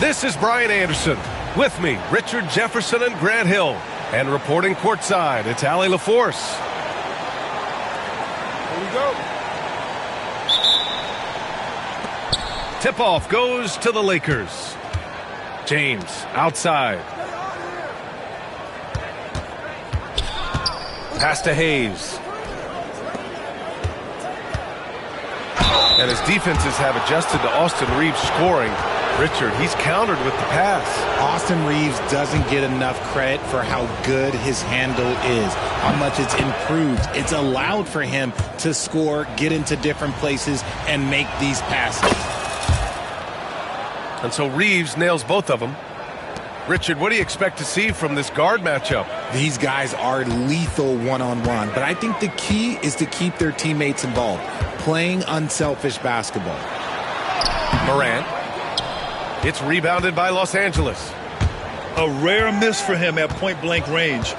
This is Brian Anderson. With me, Richard Jefferson and Grant Hill. And reporting courtside, it's Allie LaForce. Here we go. Tip-off goes to the Lakers. James outside. Pass to Hayes. And his defenses have adjusted to Austin Reaves scoring. Richard, he's countered with the pass. Austin Reaves doesn't get enough credit for how good his handle is, how much it's improved. It's allowed for him to score, get into different places, and make these passes. And so Reaves nails both of them. Richard, what do you expect to see from this guard matchup? These guys are lethal one-on-one, but I think the key is to keep their teammates involved, playing unselfish basketball. Morant. It's rebounded by Los Angeles. A rare miss for him at point-blank range.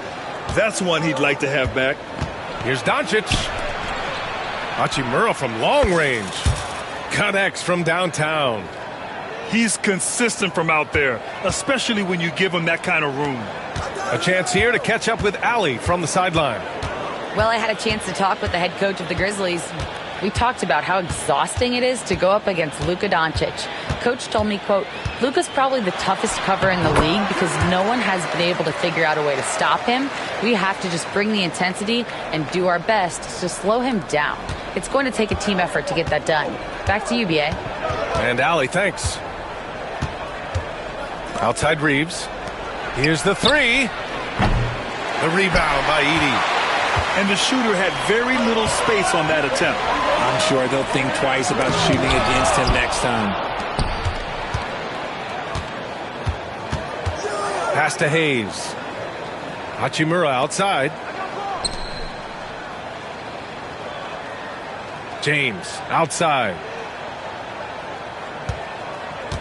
That's one he'd like to have back. Here's Doncic. Hachimura from long range. Connects from downtown. He's consistent from out there, especially when you give him that kind of room. A chance here to catch up with Allie from the sideline. Well, I had a chance to talk with the head coach of the Grizzlies. We talked about how exhausting it is to go up against Luka Doncic. Coach told me, quote, Luka's probably the toughest cover in the league because no one has been able to figure out a way to stop him. We have to just bring the intensity and do our best to slow him down. It's going to take a team effort to get that done. Back to you, B.A. And Allie, thanks. Outside Reaves. Here's the three. The rebound by Edey. And the shooter had very little space on that attempt. I'm sure they'll think twice about shooting against him next time. Pass to Hayes. Hachimura outside. James outside.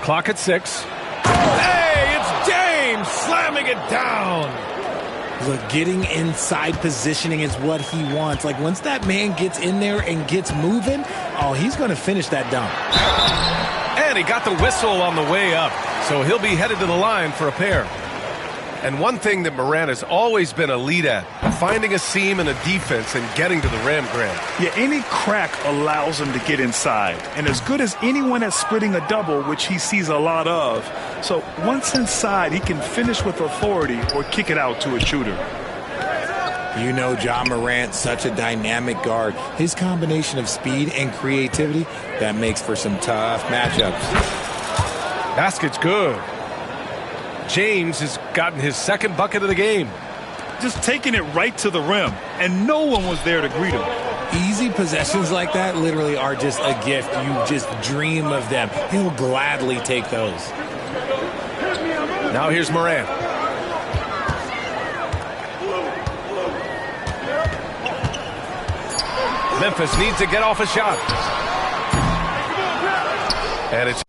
Clock at 6. Hey, it's James slamming it down. Look, getting inside positioning is what he wants. Like, once that man gets in there and gets moving, oh, he's going to finish that dunk. And he got the whistle on the way up, so he'll be headed to the line for a pair. And one thing that Morant has always been elite at, finding a seam in a defense and getting to the rim, Grant. Yeah, any crack allows him to get inside. And as good as anyone at splitting a double, which he sees a lot of. So once inside, he can finish with authority or kick it out to a shooter. You know, Ja Morant, such a dynamic guard. His combination of speed and creativity, that makes for some tough matchups. Basket's good. James has gotten his second bucket of the game. Just taking it right to the rim, and no one was there to greet him. Easy possessions like that literally are just a gift. You just dream of them. He'll gladly take those. Now here's Morant. Memphis needs to get off a shot. And it's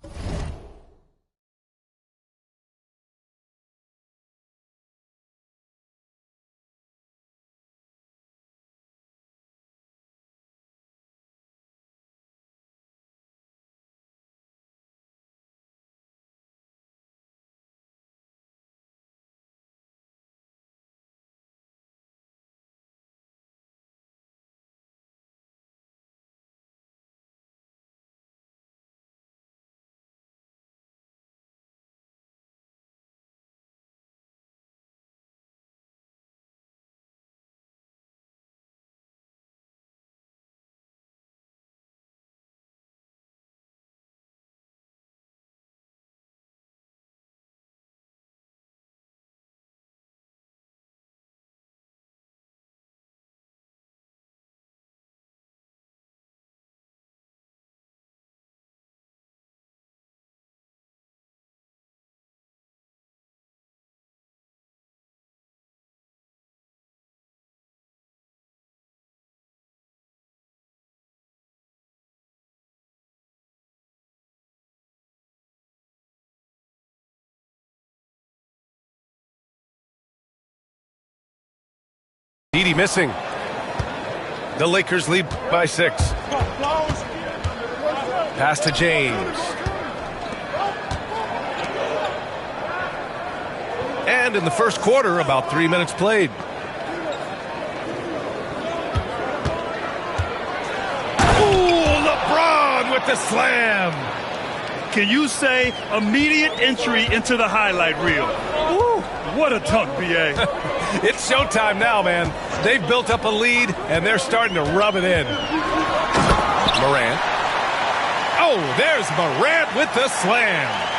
Edey missing. The Lakers lead by 6. Pass to James. And in the first quarter, about 3 minutes played. Ooh, LeBron with the slam. Can you say immediate entry into the highlight reel? Ooh, what a dunk, B.A. It's showtime now, man. They've built up a lead, and they're starting to rub it in. Morant. Oh, there's Morant with the slam.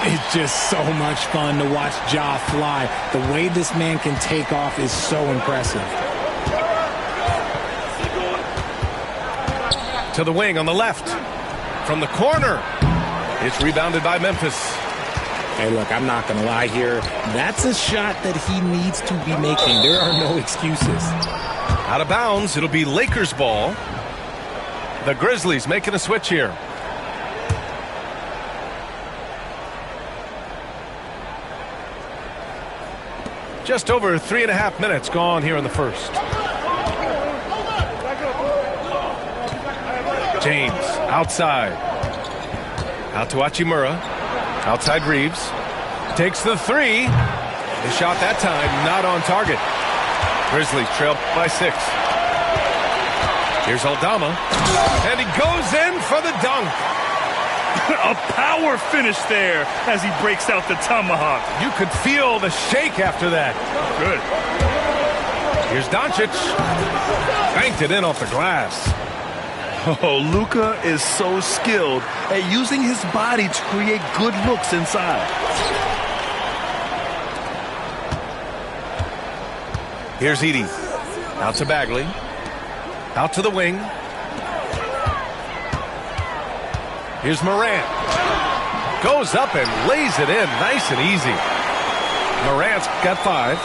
It's just so much fun to watch Ja fly. The way this man can take off is so impressive. To the wing on the left. From the corner. It's rebounded by Memphis. Hey, look, I'm not going to lie here. That's a shot that he needs to be making. There are no excuses. Out of bounds. It'll be Lakers ball. The Grizzlies making a switch here. Just over 3.5 minutes gone here in the first. James outside. Out to Hachimura. Outside Reeves. Takes the three. The shot that time not on target. Grizzlies trail by 6. Here's Aldama. And he goes in for the dunk. A power finish there as he breaks out the tomahawk. You could feel the shake after that. Good. Here's Doncic. Banked it in off the glass. Oh, Luka is so skilled at using his body to create good looks inside. Here's Edey. Out to Bagley. Out to the wing. Here's Morant. Goes up and lays it in nice and easy. Morant's got 5.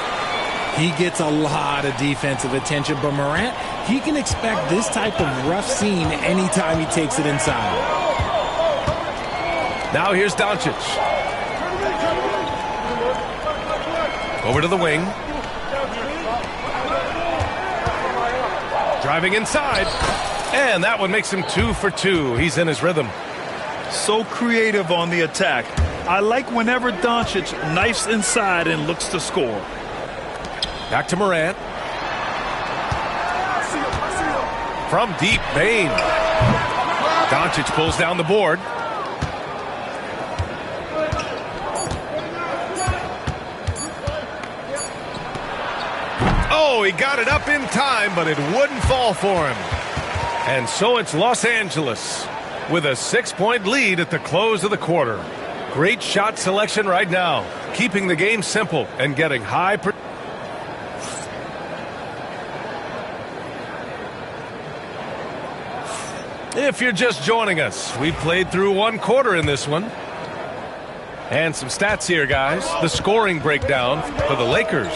He gets a lot of defensive attention, but Morant, he can expect this type of rough scene anytime he takes it inside. Now here's Doncic. Over to the wing. Driving inside. And that one makes him 2 for 2. He's in his rhythm. So creative on the attack. I like whenever Doncic knifes inside and looks to score. Back to Morant. From deep, Bane. Doncic pulls down the board. Oh, he got it up in time, but it wouldn't fall for him. And so it's Los Angeles with a 6-point lead at the close of the quarter. Great shot selection right now, keeping the game simple and getting high. If you're just joining us, we played through 1 quarter in this one. And some stats here, guys. The scoring breakdown for the Lakers.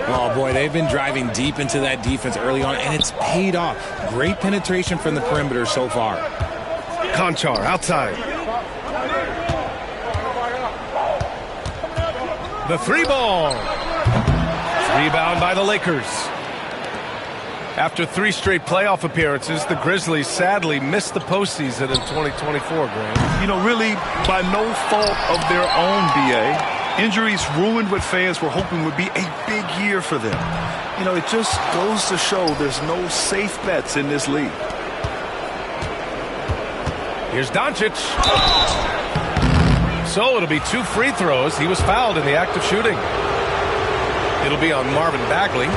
Oh, boy, they've been driving deep into that defense early on, and it's paid off. Great penetration from the perimeter so far. Conchar outside. The 3-ball. Rebound by the Lakers. After 3 straight playoff appearances, the Grizzlies sadly missed the postseason in 2024, Grant. You know, really by no fault of their own, B.A. Injuries ruined what fans were hoping would be a big year for them. You know, it just goes to show there's no safe bets in this league. Here's Doncic. So it'll be 2 free throws. He was fouled in the act of shooting. It'll be on Marvin Bagley.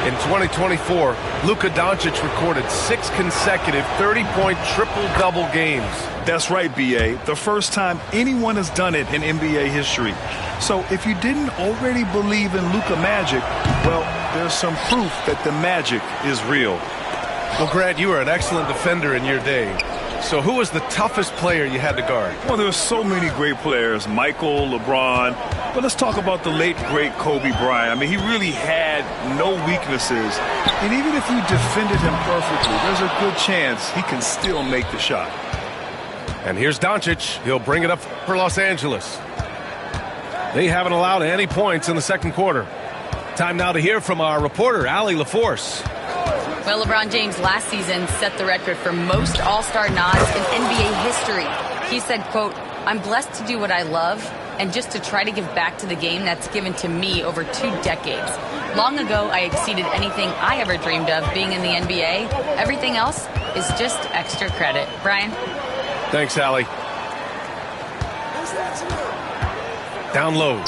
In 2024, Luka Doncic recorded 6 consecutive 30-point triple-double games. That's right, B.A. The first time anyone has done it in NBA history. So if you didn't already believe in Luka Magic, well, there's some proof that the magic is real. Well, Grant, you were an excellent defender in your day. So who was the toughest player you had to guard? Well, there were so many great players, Michael, LeBron. But let's talk about the late, great Kobe Bryant. I mean, he really had no weaknesses. And even if you defended him perfectly, there's a good chance he can still make the shot. And here's Doncic. He'll bring it up for Los Angeles. They haven't allowed any points in the second quarter. Time now to hear from our reporter, Allie LaForce. Well, LeBron James last season set the record for most All-Star nods in NBA history. He said, quote, I'm blessed to do what I love and just to try to give back to the game that's given to me over 2 decades. Long ago, I exceeded anything I ever dreamed of being in the NBA. Everything else is just extra credit. Brian? Thanks, Allie. Down low.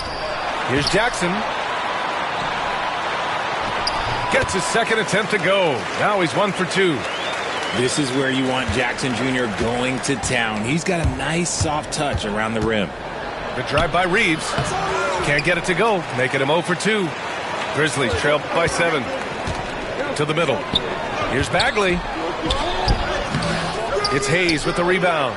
Here's Jackson. Gets his second attempt to go. Now he's 1 for 2. This is where you want Jackson Jr. going to town. He's got a nice soft touch around the rim. Good drive by Reeves. Can't get it to go, making him 0 for 2. Grizzlies trail by 7. To the middle. Here's Bagley. It's Hayes with the rebound.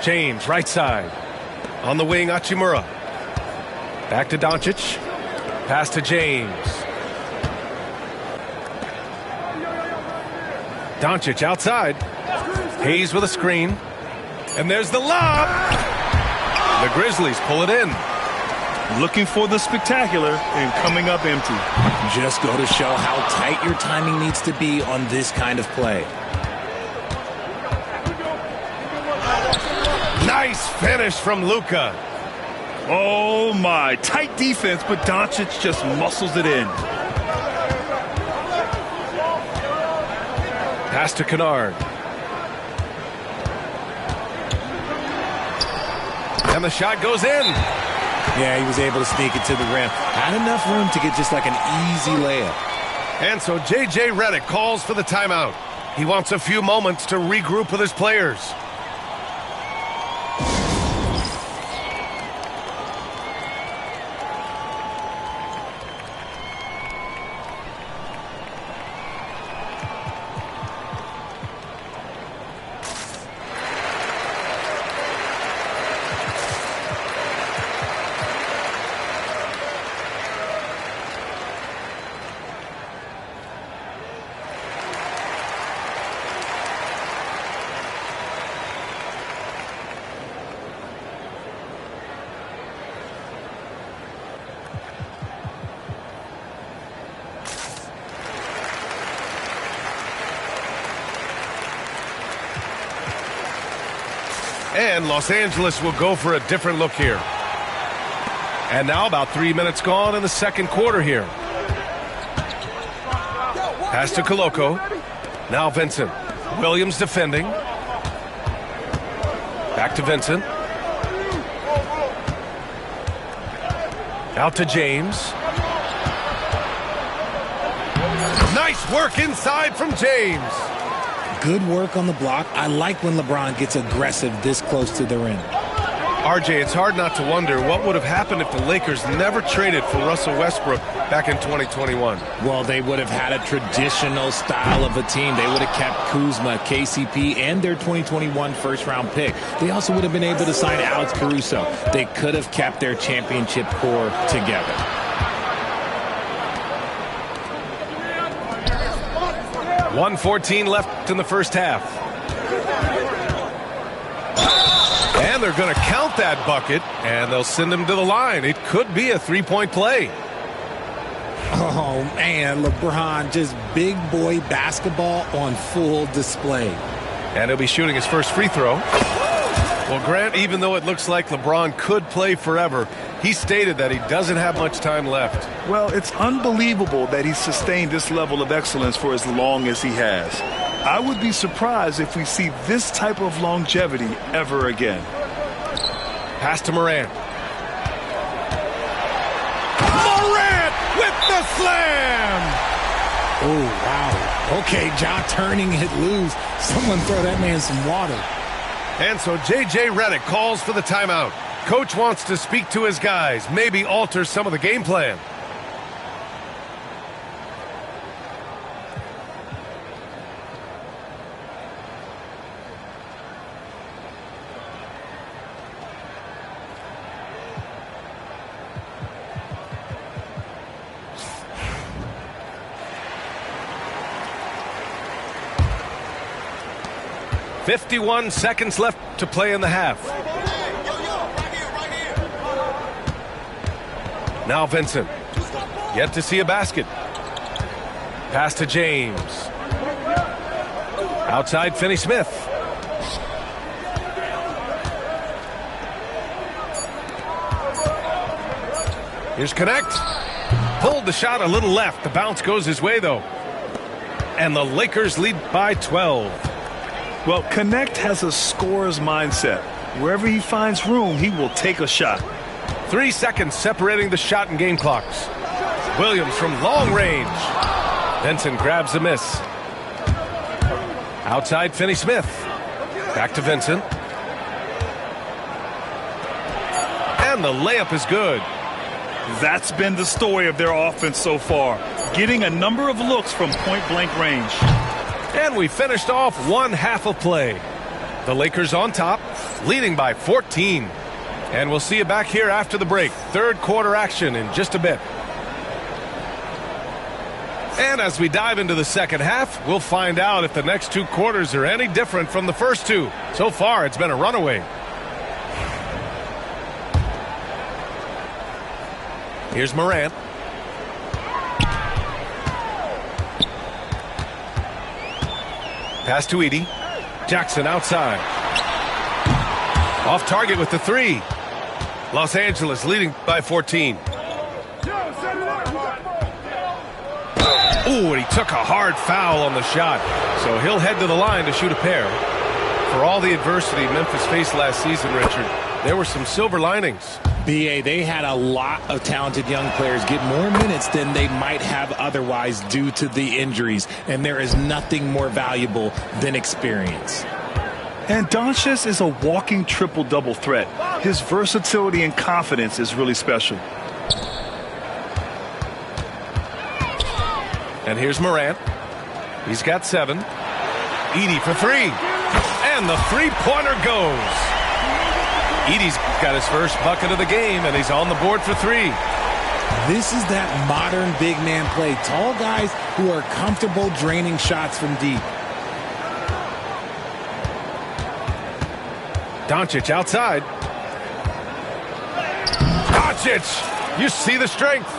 James, right side. On the wing, Hachimura. Back to Doncic. Pass to James. Doncic outside. Hayes with a screen. And there's the lob. The Grizzlies pull it in. Looking for the spectacular and coming up empty. Just go to show how tight your timing needs to be on this kind of play. Nice finish from Luka. Oh, my. Tight defense, but Doncic just muscles it in. Pass to Kennard. And the shot goes in. Yeah, he was able to sneak it to the rim. Had enough room to get just like an easy layup. And so J.J. Redick calls for the timeout. He wants a few moments to regroup with his players. And Los Angeles will go for a different look here. And now about 3 minutes gone in the second quarter here. Pass to Koloko. Now Vincent. Williams defending. Back to Vincent. Out to James. Nice work inside from James. Good work on the block. I like when LeBron gets aggressive this close to the rim. RJ, it's hard not to wonder what would have happened if the Lakers never traded for Russell Westbrook back in 2021. Well, they would have had a traditional style of a team. They would have kept Kuzma, KCP, and their 2021 first-round pick. They also would have been able to sign Alex Caruso. They could have kept their championship core together. .114 left in the first half. And they're going to count that bucket, and they'll send him to the line. It could be a three-point play. Oh, man, LeBron, just big boy basketball on full display. And he'll be shooting his first free throw. Well, Grant, even though it looks like LeBron could play forever, he stated that he doesn't have much time left. Well, it's unbelievable that he's sustained this level of excellence for as long as he has. I would be surprised if we see this type of longevity ever again. Pass to Morant. Morant with the slam! Oh, wow. Okay, Ja turning it loose. Someone throw that man some water. And so J.J. Redick calls for the timeout. Coach wants to speak to his guys, maybe alter some of the game plan. .51 seconds left to play in the half. Now Vincent. Yet to see a basket. Pass to James. Outside, Finney-Smith. Here's Connect. Pulled the shot a little left. The bounce goes his way, though. And the Lakers lead by 12. Well, Connect has a scorer's mindset. Wherever he finds room, he will take a shot. 3 seconds separating the shot and game clocks. Williams from long range. Benson grabs the miss. Outside, Finney-Smith. Back to Vincent. And the layup is good. That's been the story of their offense so far, getting a number of looks from point-blank range. And we finished off one half of play. The Lakers on top, leading by 14. And we'll see you back here after the break. Third quarter action in just a bit. And as we dive into the second half, we'll find out if the next 2 quarters are any different from the first 2. So far, it's been a runaway. Here's Morant. Pass to Edey. Jackson outside. Off target with the 3. Los Angeles leading by 14. Ooh, and he took a hard foul on the shot. So he'll head to the line to shoot a pair. For all the adversity Memphis faced last season, Richard, there were some silver linings. BA, they had a lot of talented young players get more minutes than they might have otherwise due to the injuries, and there is nothing more valuable than experience. And Doncic is a walking triple-double threat. His versatility and confidence is really special. And here's Morant. He's got 7. Edey for 3. And the three-pointer goes. Edey's got his first bucket of the game, and he's on the board for 3. This is that modern big man play. Tall guys who are comfortable draining shots from deep. Doncic outside. Doncic! You see the strength.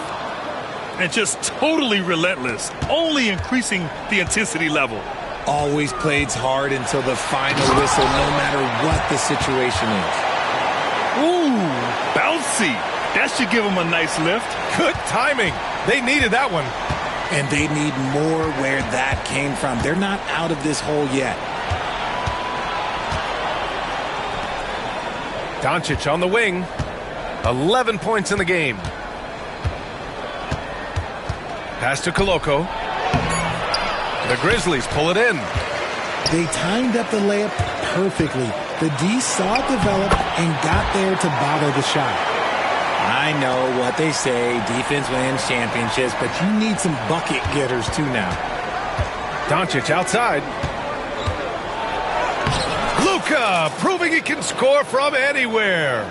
And just totally relentless, only increasing the intensity level. Always plays hard until the final whistle, no matter what the situation is. Ooh, bouncy. That should give him a nice lift. Good timing. They needed that one. And they need more where that came from. They're not out of this hole yet. Doncic on the wing. 11 points in the game. Pass to Koloko. The Grizzlies pull it in. They timed up the layup perfectly. The D saw it develop and got there to bother the shot. I know what they say, defense wins championships, but you need some bucket getters too now. Doncic outside. Luka proving he can score from anywhere.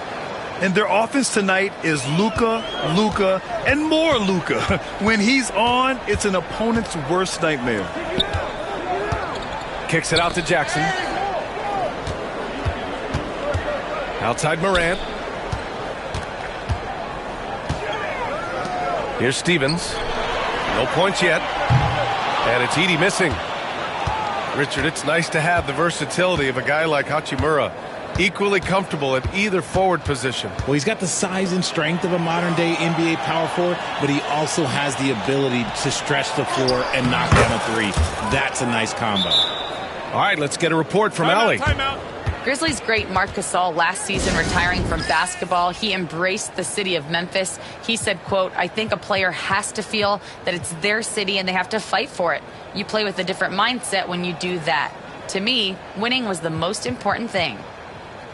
And their offense tonight is Luka, Luka, and more Luka. When he's on, it's an opponent's worst nightmare. Kicks it out to Jackson. Outside Morant. Here's Stevens. No points yet. And it's Edey missing. Richard, it's nice to have the versatility of a guy like Hachimura. Equally comfortable at either forward position. Well, he's got the size and strength of a modern-day NBA power forward, but he also has the ability to stretch the floor and knock down a 3. That's a nice combo. All right, let's get a report from Allie. Grizzlies great Marc Gasol last season retiring from basketball. He embraced the city of Memphis. He said, quote, "I think a player has to feel that it's their city and they have to fight for it. You play with a different mindset when you do that. To me, winning was the most important thing."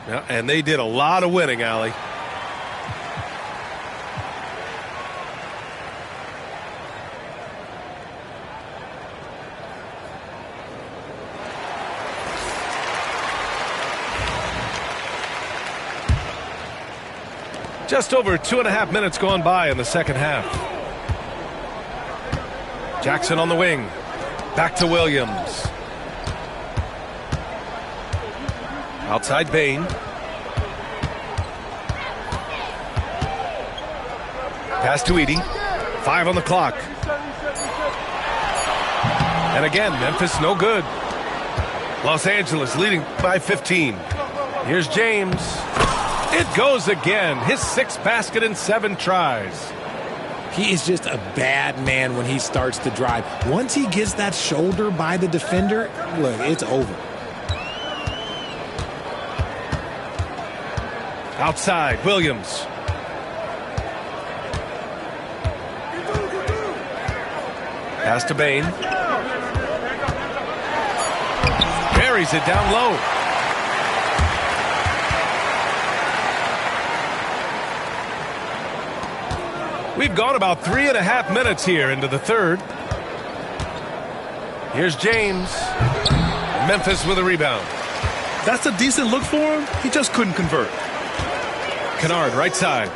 Yeah, and they did a lot of winning, Allie. Just over 2.5 minutes gone by in the second half. Jackson on the wing. Back to Williams. Outside Bane. Pass to Edey. 5 on the clock. And again, Memphis no good. Los Angeles leading by 15. Here's James. It goes again. His 6th basket in 7 tries. He is just a bad man when he starts to drive. Once he gets that shoulder by the defender, look, it's over. Outside, Williams. Pass to Bane. Buries it down low. We've gone about 3.5 minutes here into the third. Here's James. Memphis with a rebound. That's a decent look for him. He just couldn't convert. Kennard, right side.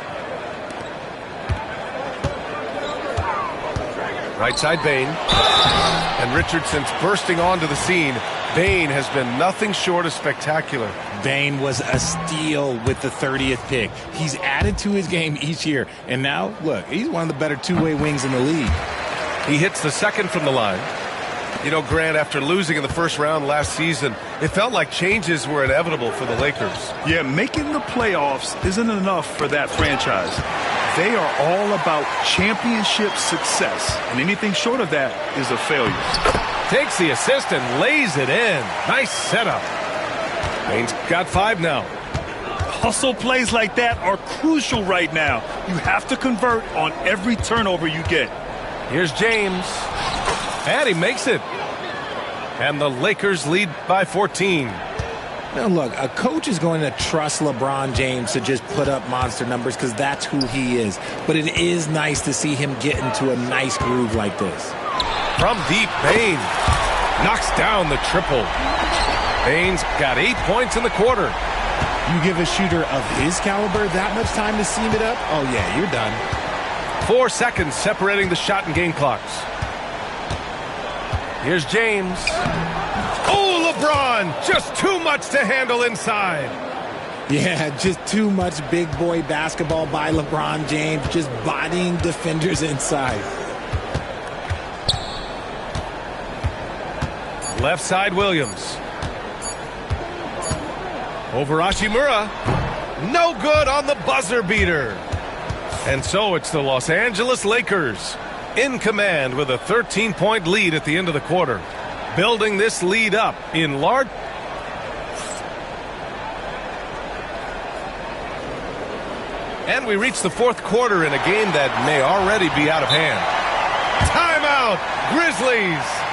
Right side, Bane. And Richardson's bursting onto the scene. Bane has been nothing short of spectacular. Bane was a steal with the 30th pick. He's added to his game each year. And now, look, he's one of the better two-way wings in the league. He hits the second from the line. You know, Grant, after losing in the first round last season, it felt like changes were inevitable for the Lakers. Yeah, making the playoffs isn't enough for that franchise. They are all about championship success, and anything short of that is a failure. Takes the assist and lays it in. Nice setup. Bane's got 5 now. Hustle plays like that are crucial right now. You have to convert on every turnover you get. Here's James. And he makes it. And the Lakers lead by 14. Now, look, a coach is going to trust LeBron James to just put up monster numbers because that's who he is. But it is nice to see him get into a nice groove like this. From deep, Bane knocks down the triple. Bane's got 8 points in the quarter. You give a shooter of his caliber that much time to seam it up, oh, yeah, you're done. 4 seconds separating the shot and game clocks. Here's James. Oh, LeBron! Just too much to handle inside. Yeah, just too much big boy basketball by LeBron James, just bodying defenders inside. Left side, Williams. Over Hachimura. No good on the buzzer beater. And so it's the Los Angeles Lakers in command with a 13-point lead at the end of the quarter. Building this lead up in large. And we reach the fourth quarter in a game that may already be out of hand. Timeout, Grizzlies.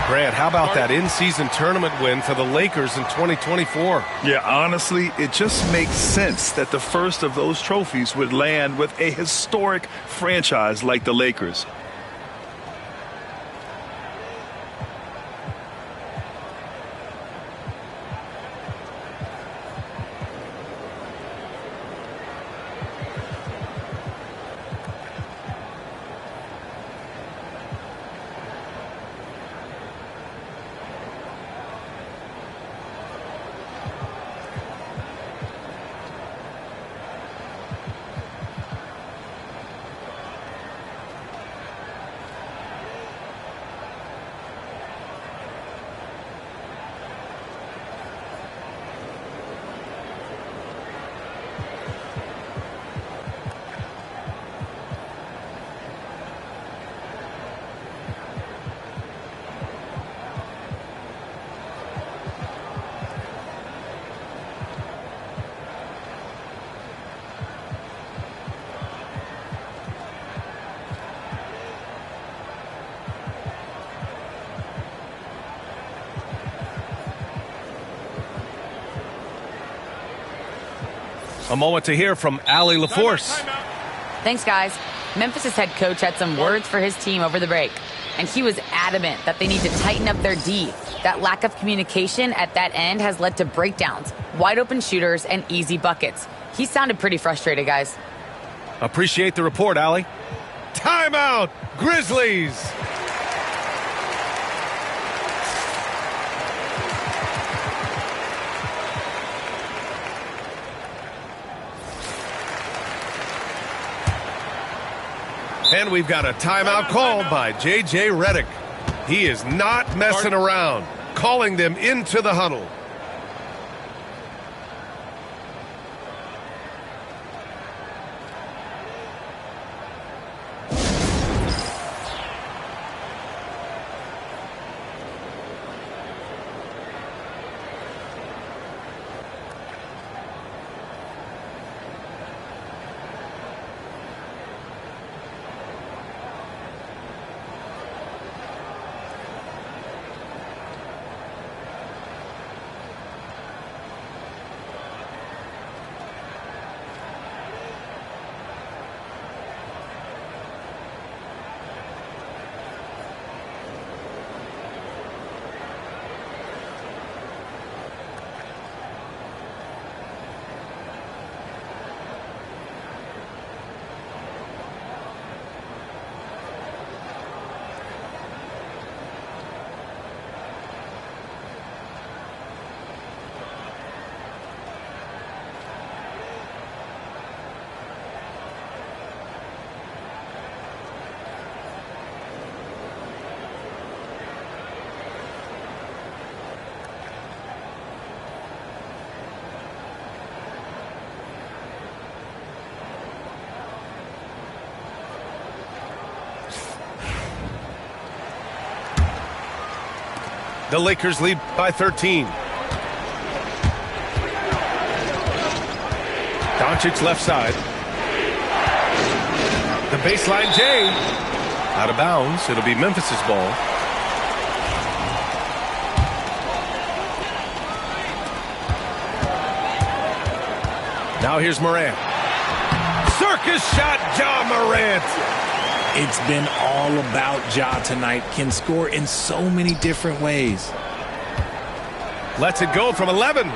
Grant, how about that in-season tournament win for the Lakers in 2024? Yeah, honestly, it just makes sense that the first of those trophies would land with a historic franchise like the Lakers. A moment to hear from Allie LaForce. Thanks, guys. Memphis' head coach had some words for his team over the break, and he was adamant that they need to tighten up their D. That lack of communication at that end has led to breakdowns, wide open shooters, and easy buckets. He sounded pretty frustrated, guys. Appreciate the report, Allie. Timeout, Grizzlies. And we've got a timeout called by J.J. Redick. He is not messing around. calling them into the huddle. The Lakers lead by 13. Doncic left side. The baseline J. Out of bounds. It'll be Memphis's ball. Now here's Morant. Circus shot, Ja Morant. It's been all about Ja tonight. Can score in so many different ways. Lets it go from 11.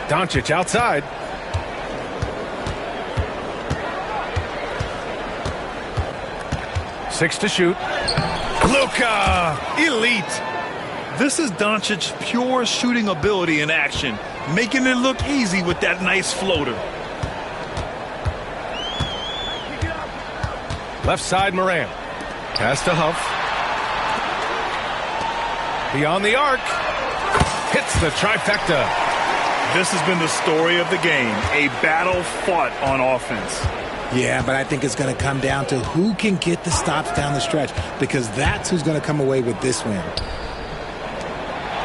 Doncic outside. Six to shoot. Luka, elite. This is Doncic's pure shooting ability in action, making it look easy with that nice floater. Left side Morant. Pass to Huff. Beyond the arc. Hits the trifecta. This has been the story of the game. A battle fought on offense. Yeah, but I think it's going to come down to who can get the stops down the stretch, because that's who's going to come away with this win.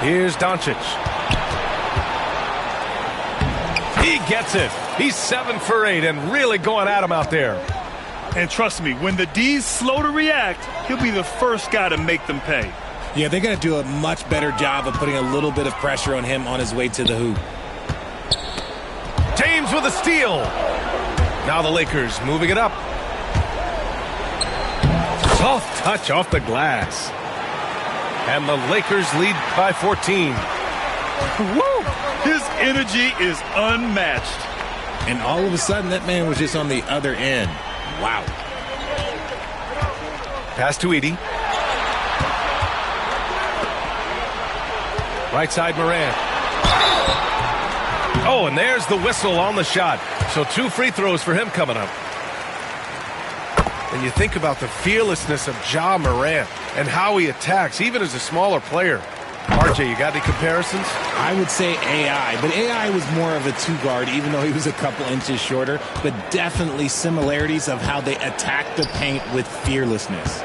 Here's Doncic. He gets it. He's 7 for 8 and really going at him out there. And trust me, when the D's slow to react, he'll be the first guy to make them pay. Yeah, they're going to do a much better job of putting a little bit of pressure on him on his way to the hoop. James with a steal. Now the Lakers moving it up. Soft touch off the glass. And the Lakers lead by 14. Woo! His energy is unmatched. And all of a sudden, that man was just on the other end. Wow. Pass to Edey. Right side Morant. Oh, and there's the whistle on the shot. So 2 free throws for him coming up. And you think about the fearlessness of Ja Morant and how he attacks, even as a smaller player. RJ, you got any comparisons? I would say AI, but AI was more of a 2-guard, even though he was a couple inches shorter, but definitely similarities of how they attack the paint with fearlessness.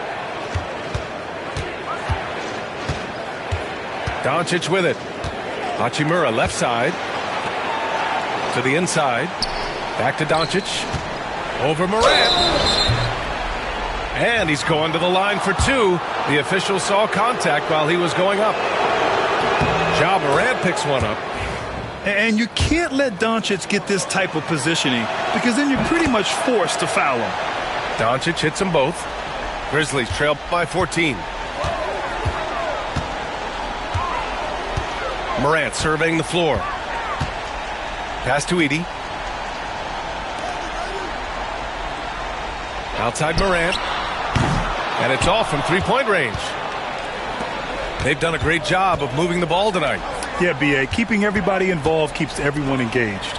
Doncic with it. Hachimura left side. To the inside. Back to Doncic. Over Morant. And he's going to the line for 2. The official saw contact while he was going up. Ja Morant picks one up. And you can't let Doncic get this type of positioning, because then you're pretty much forced to foul him. Doncic hits them both. Grizzlies trail by 14. Morant surveying the floor. Pass to Edey. Outside Morant. And it's off from 3-point range. They've done a great job of moving the ball tonight. Yeah, B.A., keeping everybody involved keeps everyone engaged.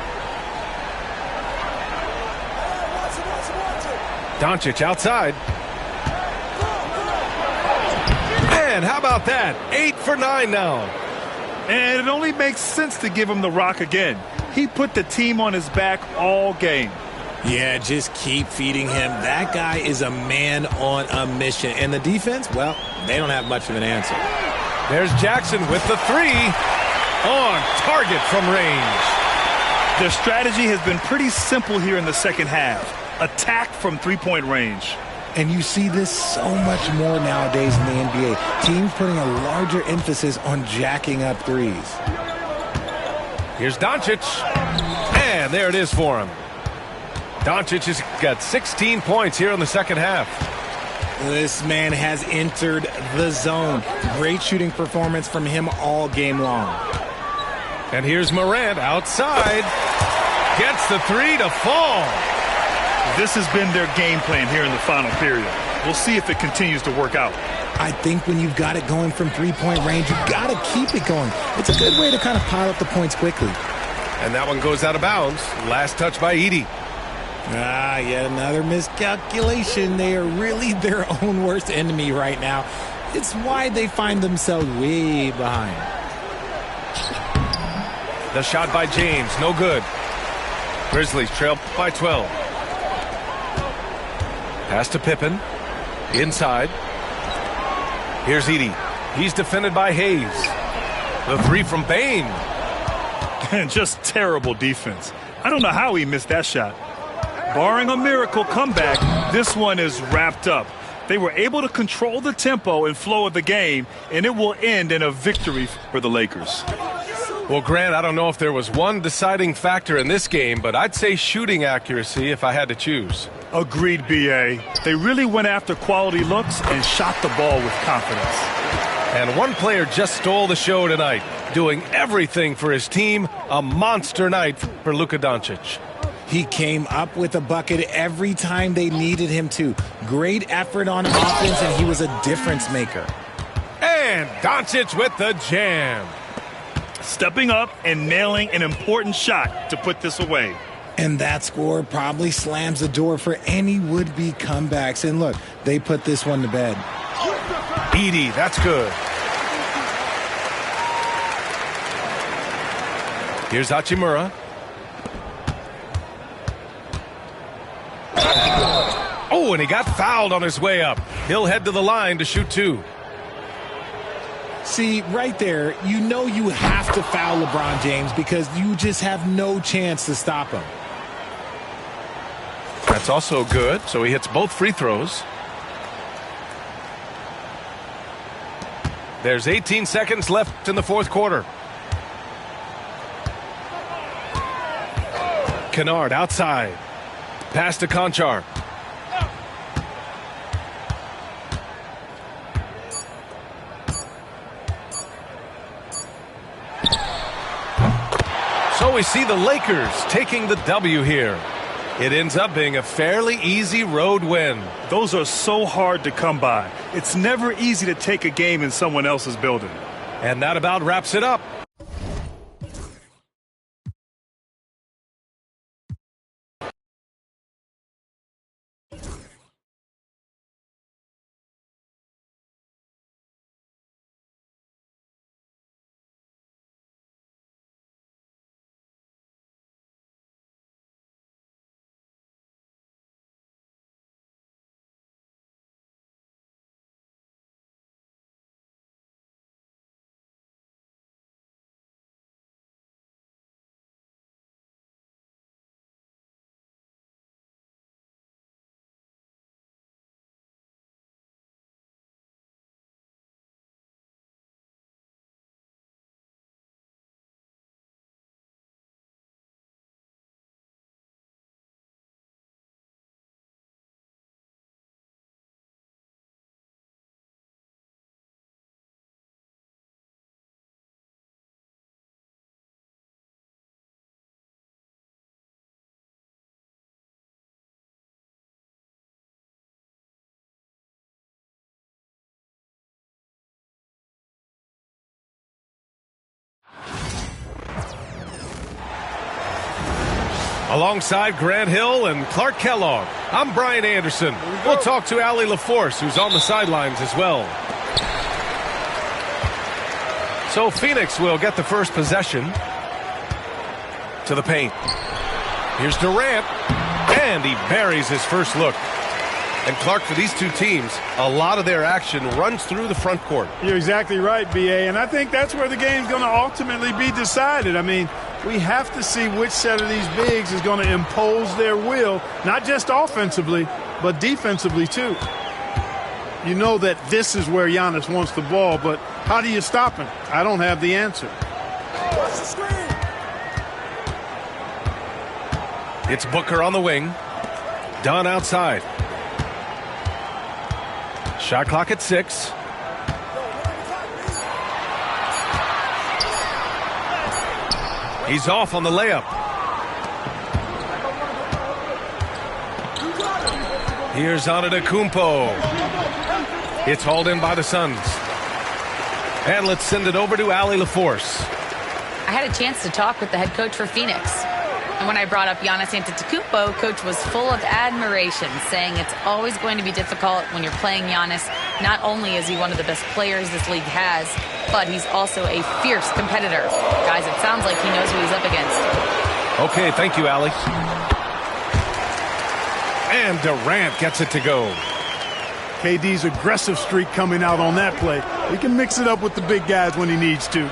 Doncic outside. And how about that? 8 for 9 now. And it only makes sense to give him the rock again. He put the team on his back all game. Yeah, just keep feeding him. That guy is a man on a mission. And the defense, well, they don't have much of an answer. There's Jackson with the 3. On target from range. Their strategy has been pretty simple here in the second half. Attack from three-point range. And you see this so much more nowadays in the NBA. Teams putting a larger emphasis on jacking up threes. Here's Doncic. And there it is for him. Doncic has got 16 points here in the second half. This man has entered the zone. Great shooting performance from him all game long. And here's Morant outside. Gets the 3 to fall. This has been their game plan here in the final period. We'll see if it continues to work out. I think when you've got it going from three-point range, you've got to keep it going. It's a good way to kind of pile up the points quickly. And that one goes out of bounds. Last touch by Edey. Yet another miscalculation. They are really their own worst enemy right now. It's why they find themselves way behind. The shot by James, no good. Grizzlies trail by 12. Pass to Pippen. Inside. Here's Edey. He's defended by Hayes. The 3 from Bane. And just terrible defense. I don't know how he missed that shot. Barring a miracle comeback, this one is wrapped up. They were able to control the tempo and flow of the game, and it will end in a victory for the Lakers. Well, Grant, I don't know if there was one deciding factor in this game, but I'd say shooting accuracy if I had to choose. Agreed, B.A. They really went after quality looks and shot the ball with confidence. And one player just stole the show tonight, doing everything for his team. A monster night for Luka Doncic. He came up with a bucket every time they needed him to. Great effort on offense, and he was a difference maker. And Doncic with the jam. Stepping up and nailing an important shot to put this away. And that score probably slams the door for any would-be comebacks. And look, they put this one to bed. Edey, that's good. Here's Hachimura. Oh, and he got fouled on his way up. He'll head to the line to shoot 2. See, right there, you know you have to foul LeBron James because you just have no chance to stop him. That's also good, so he hits both free throws. There's 18 seconds left in the fourth quarter. Kennard outside. Pass to Konchar. So we see the Lakers taking the W here. It ends up being a fairly easy road win. Those are so hard to come by. It's never easy to take a game in someone else's building. And that about wraps it up. Alongside Grant Hill and Clark Kellogg, I'm Brian Anderson. We'll talk to Allie LaForce, who's on the sidelines as well. So Phoenix will get the first possession. To the paint. Here's Durant. And he buries his first look. And Clark, for these two teams, a lot of their action runs through the front court. You're exactly right, B.A., and I think that's where the game's going to ultimately be decided. I mean, we have to see which set of these bigs is going to impose their will, not just offensively, but defensively, too. You know that this is where Giannis wants the ball, but how do you stop him? I don't have the answer. It's Booker on the wing. Dunn outside. Shot clock at 6. He's off on the layup. Here's Antetokounmpo. It's hauled in by the Suns. And let's send it over to Allie LaForce. I had a chance to talk with the head coach for Phoenix. And when I brought up Giannis Antetokounmpo, coach was full of admiration, saying it's always going to be difficult when you're playing Giannis. Not only is he one of the best players this league has, but he's also a fierce competitor. Guys, it sounds like he knows who he's up against. Okay, thank you, Allie. And Durant gets it to go. KD's aggressive streak coming out on that play. He can mix it up with the big guys when he needs to.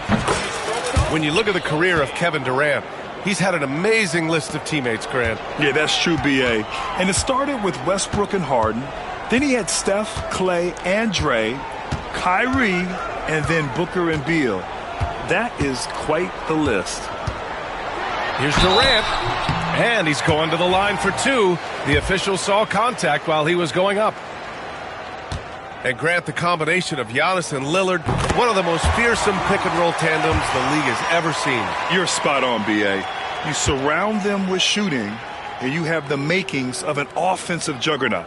When you look at the career of Kevin Durant, he's had an amazing list of teammates, Grant. Yeah, that's true, B.A. And it started with Westbrook and Harden. Then he had Steph, Clay, and Dre, Kyrie, and then Booker and Beal. That is quite the list. Here's Durant. And he's going to the line for 2. The official saw contact while he was going up. And Grant, the combination of Giannis and Lillard, one of the most fearsome pick-and-roll tandems the league has ever seen. You're spot on, B.A. You surround them with shooting, and you have the makings of an offensive juggernaut.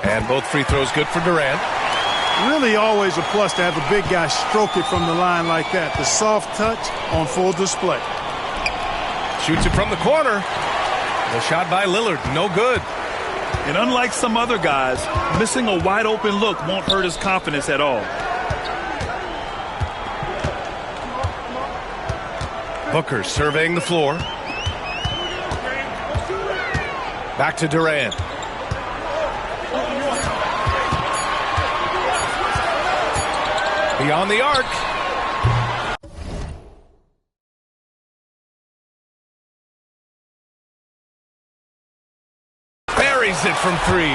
And both free throws good for Durant. Really always a plus to have a big guy stroke it from the line like that. The soft touch on full display. Shoots it from the corner. The shot by Lillard, no good. And unlike some other guys, missing a wide-open look won't hurt his confidence at all. Booker surveying the floor. Back to Durant. Beyond the arc. Buries it from 3.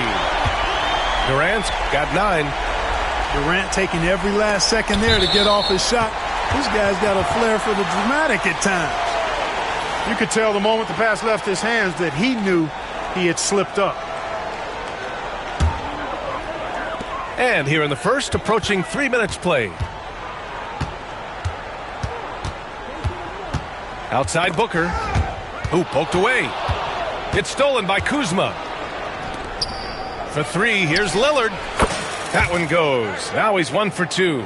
Durant's got 9. Durant taking every last second there to get off his shot. This guy's got a flair for the dramatic at times. You could tell the moment the pass left his hands that he knew he had slipped up. And here in the first, approaching 3 minutes play. Outside Booker, who poked away. It's stolen by Kuzma. For 3, here's Lillard. That one goes. Now he's 1 for 2.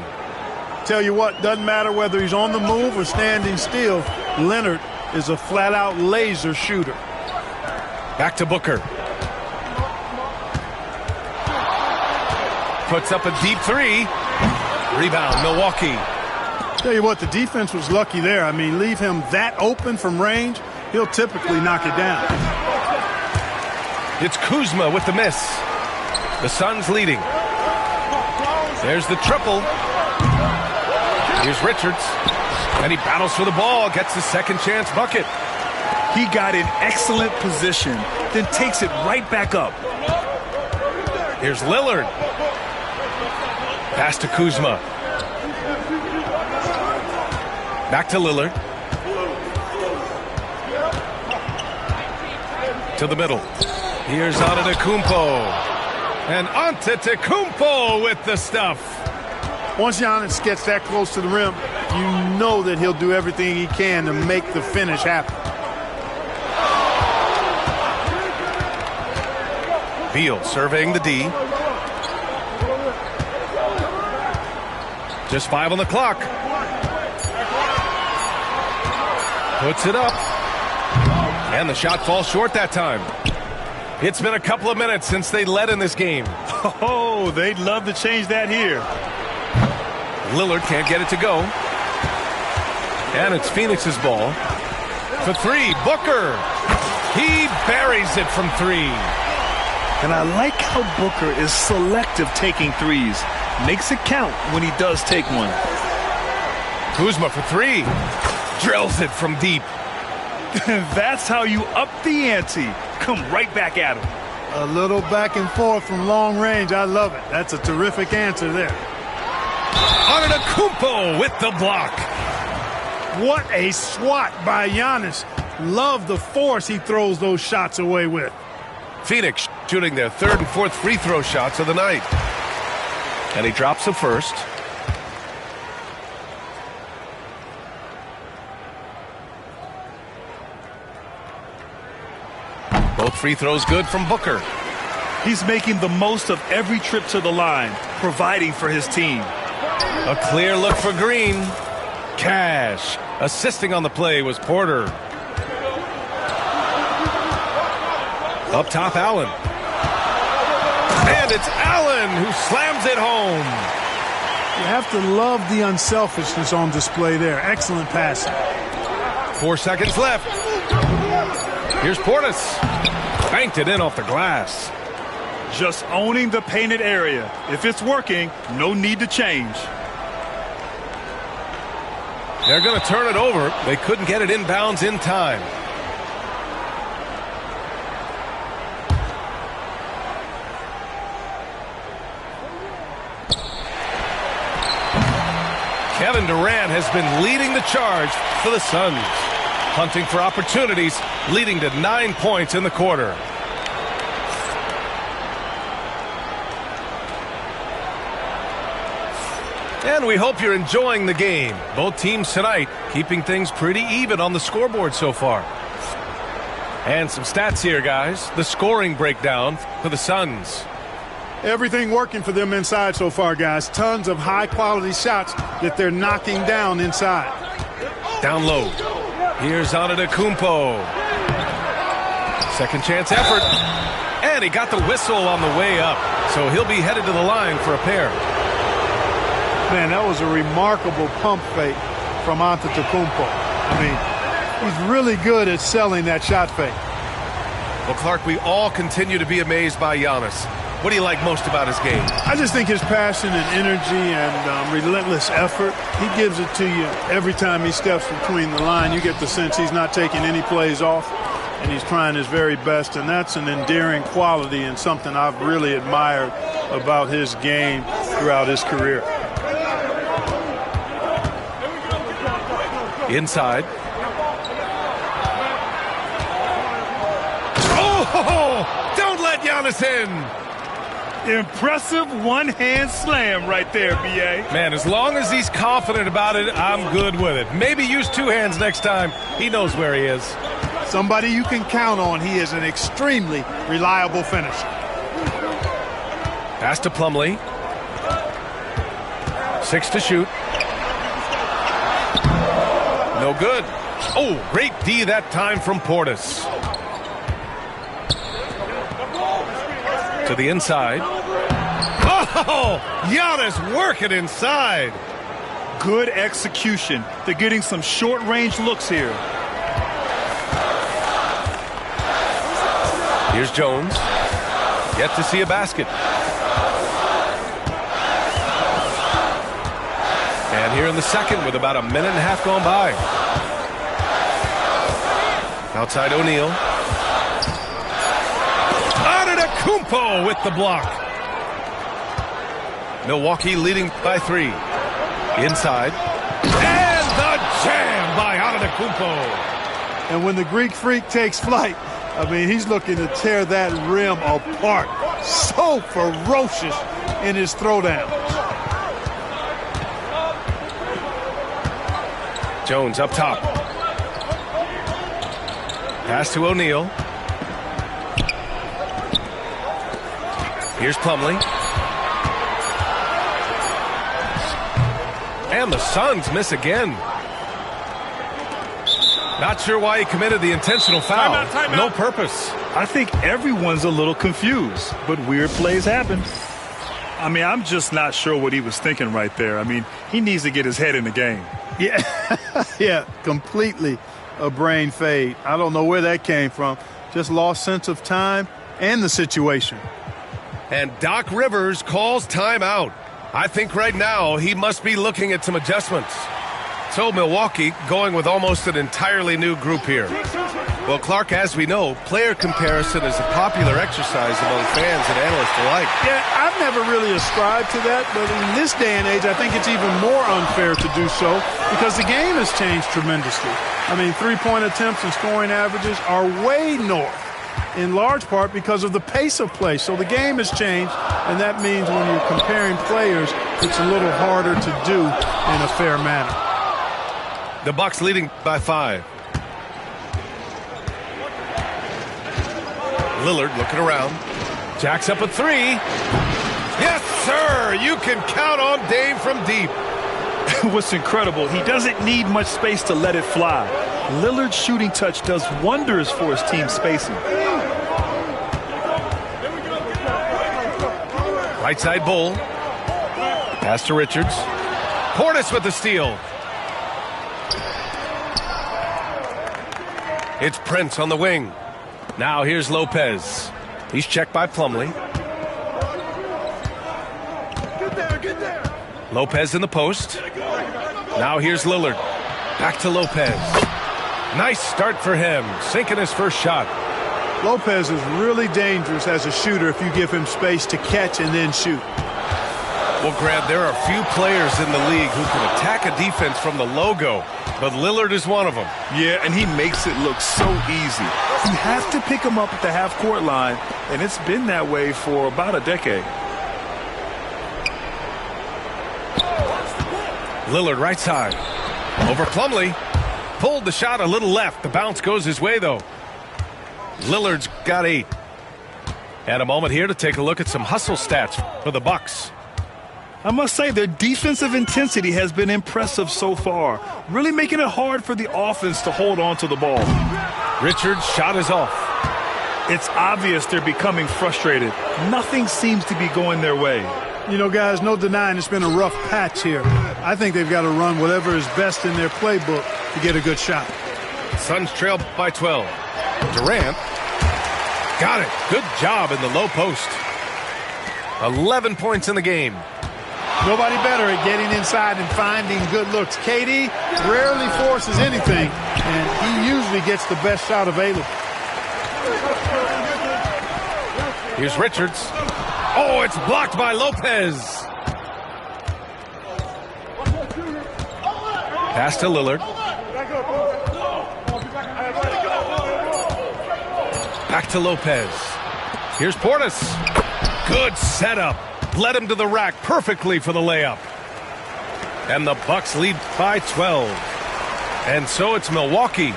Tell you what, doesn't matter whether he's on the move or standing still, Leonard is a flat-out laser shooter. Back to Booker. Puts up a deep 3. Rebound, Milwaukee. Tell you what, the defense was lucky there. I mean, leave him that open from range, he'll typically knock it down. It's Kuzma with the miss. The Suns leading. There's the triple. Here's Richards. And he battles for the ball, gets the second chance bucket. He got in excellent position, then takes it right back up. Here's Lillard. Pass to Kuzma. Back to Lillard. To the middle. Here's Antetokounmpo. And Antetokounmpo with the stuff. Once Giannis gets that close to the rim, you know that he'll do everything he can to make the finish happen. Beal surveying the D. Just 5 on the clock. Puts it up. And the shot falls short that time. It's been a couple of minutes since they led in this game. Oh, they'd love to change that here. Lillard can't get it to go. And it's Phoenix's ball. For three, Booker. He buries it from three. And I like how Booker is selective taking threes. Makes it count when he does take one. Kuzma for three. Drills it from deep. That's how you up the ante. Come right back at him. A little back and forth from long range. I love it. That's a terrific answer there. Antetokounmpo with the block. What a swat by Giannis. Love the force he throws those shots away with. Phoenix shooting their third and fourth free throw shots of the night. And he drops the first. Both free throws good from Booker. He's making the most of every trip to the line, providing for his team. A clear look for Green. Cash. Assisting on the play was Porter. Up top, Allen. And it's Allen who slams it home. You have to love the unselfishness on display there. Excellent passing. 4 seconds left. Here's Portis. Banked it in off the glass. Just owning the painted area. If it's working, no need to change. They're going to turn it over. They couldn't get it inbounds in time. Kevin Durant has been leading the charge for the Suns. Hunting for opportunities, leading to 9 points in the quarter. And we hope you're enjoying the game. Both teams tonight keeping things pretty even on the scoreboard so far. And some stats here, guys. The scoring breakdown for the Suns. Everything working for them inside so far, guys. Tons of high-quality shots that they're knocking down inside. Down low. Here's Antetokounmpo. Second chance effort. And he got the whistle on the way up. So he'll be headed to the line for a pair. Man, that was a remarkable pump fake from Antetokounmpo. I mean, he's really good at selling that shot fake. Well, Clark, we all continue to be amazed by Giannis. What do you like most about his game? I just think his passion and energy and relentless effort, he gives it to you every time he steps between the line. You get the sense he's not taking any plays off, and he's trying his very best, and that's an endearing quality and something I've really admired about his game throughout his career. Inside. Oh, don't let Giannis in. Impressive one-hand slam right there, B.A. Man, as long as he's confident about it, I'm good with it. Maybe use two hands next time. He knows where he is. Somebody you can count on. He is an extremely reliable finisher. Pass to Plumlee. 6 to shoot. No good. Oh, great D that time from Portis. To the inside. Oh, Giannis working inside. Good execution. They're getting some short-range looks here. Here's Jones. Yet to see a basket. And here in the second with about a minute and a half gone by. Outside O'Neal. Antetokounmpo with the block. Milwaukee leading by 3. Inside. And the jam by Antetokounmpo. And when the Greek Freak takes flight, I mean, he's looking to tear that rim apart. So ferocious in his throwdown. Jones up top. Pass to O'Neal. Here's Plumlee. And the Suns miss again. Not sure why he committed the intentional foul. Timeout. No purpose. I think everyone's a little confused, but weird plays happen. I mean, I'm just not sure what he was thinking right there. I mean, he needs to get his head in the game. Yeah, yeah, completely a brain fade. I don't know where that came from. Just lost sense of time and the situation. And Doc Rivers calls timeout. I think right now he must be looking at some adjustments. So Milwaukee going with almost an entirely new group here. Well, Clark, as we know, player comparison is a popular exercise among fans and analysts alike. Yeah, I've never really ascribed to that, but in this day and age, I think it's even more unfair to do so because the game has changed tremendously. I mean, three-point attempts and scoring averages are way north, in large part because of the pace of play. So the game has changed, and that means when you're comparing players, it's a little harder to do in a fair manner. The Bucks leading by 5. Lillard looking around. Jacks up a 3. Yes, sir! You can count on Dame from deep. What's incredible, he doesn't need much space to let it fly. Lillard's shooting touch does wonders for his team spacing. Right side Bull. Pass to Richards. Portis with the steal. It's Prince on the wing. Now here's Lopez. He's checked by Plumlee. Lopez in the post. Now here's Lillard. Back to Lopez. Nice start for him. Sinking his first shot. Lopez is really dangerous as a shooter if you give him space to catch and then shoot. Well, Grant, there are few players in the league who can attack a defense from the logo, but Lillard is one of them. Yeah, and he makes it look so easy. You have to pick him up at the half-court line, and it's been that way for about a decade. Lillard right side. Over Plumlee. Pulled the shot a little left. The bounce goes his way, though. Lillard's got 8. And a moment here to take a look at some hustle stats for the Bucks. I must say, their defensive intensity has been impressive so far, really making it hard for the offense to hold on to the ball. Richards' shot is off. It's obvious they're becoming frustrated. Nothing seems to be going their way. You know, guys, no denying it's been a rough patch here. I think they've got to run whatever is best in their playbook to get a good shot. Suns trail by 12. Durant got it. Good job in the low post. 11 points in the game. Nobody better at getting inside and finding good looks. KD rarely forces anything, and he usually gets the best shot available. Here's Richards. Oh, it's blocked by Lopez. Pass to Lillard. Back to Lopez. Here's Portis. Good setup. Led him to the rack perfectly for the layup. And the Bucks lead by 12. And so it's Milwaukee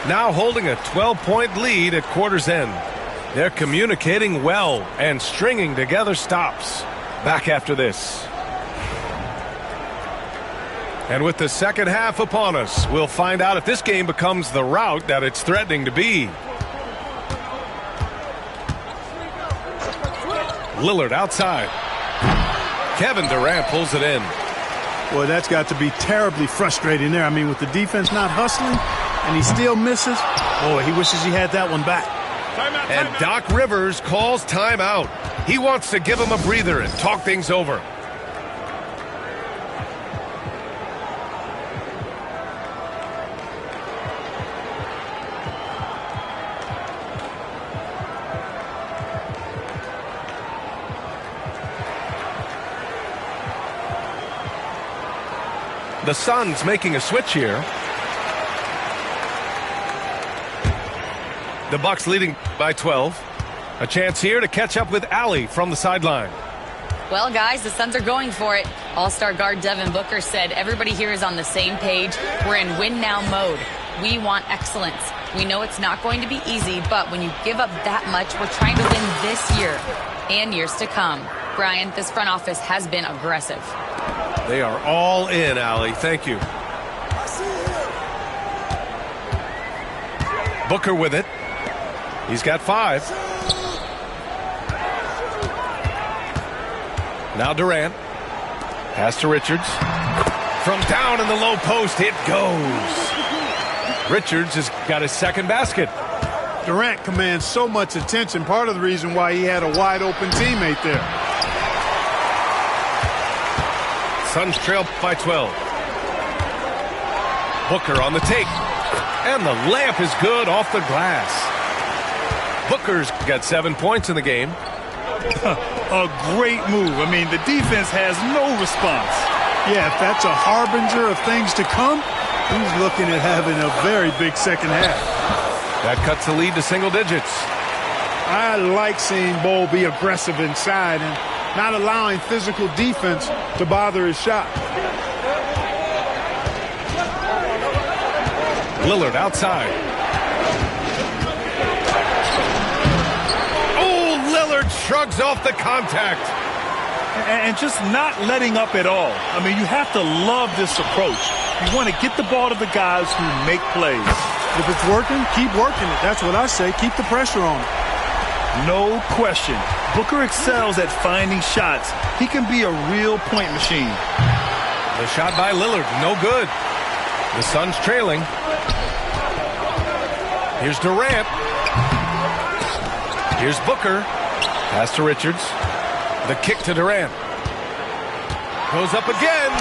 now holding a 12-point lead at quarter's end. They're communicating well and stringing together stops. Back after this. And with the second half upon us, we'll find out if this game becomes the rout that it's threatening to be. Lillard outside. Kevin Durant pulls it in. Boy, that's got to be terribly frustrating there. I mean, with the defense not hustling and he still misses, boy, he wishes he had that one back. And Doc Rivers calls timeout. He wants to give him a breather and talk things over. The Suns making a switch here. The Bucks leading by 12. A chance here to catch up with Allie from the sideline. Well, guys, the Suns are going for it. All-star guard Devin Booker said everybody here is on the same page. We're in win-now mode. We want excellence. We know it's not going to be easy, but when you give up that much, we're trying to win this year and years to come. Brian, this front office has been aggressive. They are all in, Allie. Thank you. Booker with it. He's got 5. Now Durant. Pass to Richards. From down in the low post, it goes. Richards has got his second basket. Durant commands so much attention, part of the reason why he had a wide-open teammate there. Suns trail by 12. Booker on the take. And the layup is good off the glass. Booker's got 7 points in the game. A great move. I mean, the defense has no response. Yeah, if that's a harbinger of things to come, he's looking at having a very big second half. That cuts the lead to single digits. I like seeing Bol be aggressive inside and not allowing physical defense to bother his shot. Lillard outside. Oh, Lillard shrugs off the contact. And just not letting up at all. I mean, you have to love this approach. You want to get the ball to the guys who make plays. If it's working, keep working it. That's what I say. Keep the pressure on him. No question. Booker excels at finding shots. He can be a real point machine. The shot by Lillard, no good. The Suns trailing. Here's Durant. Here's Booker. Pass to Richards. The kick to Durant. Goes up again.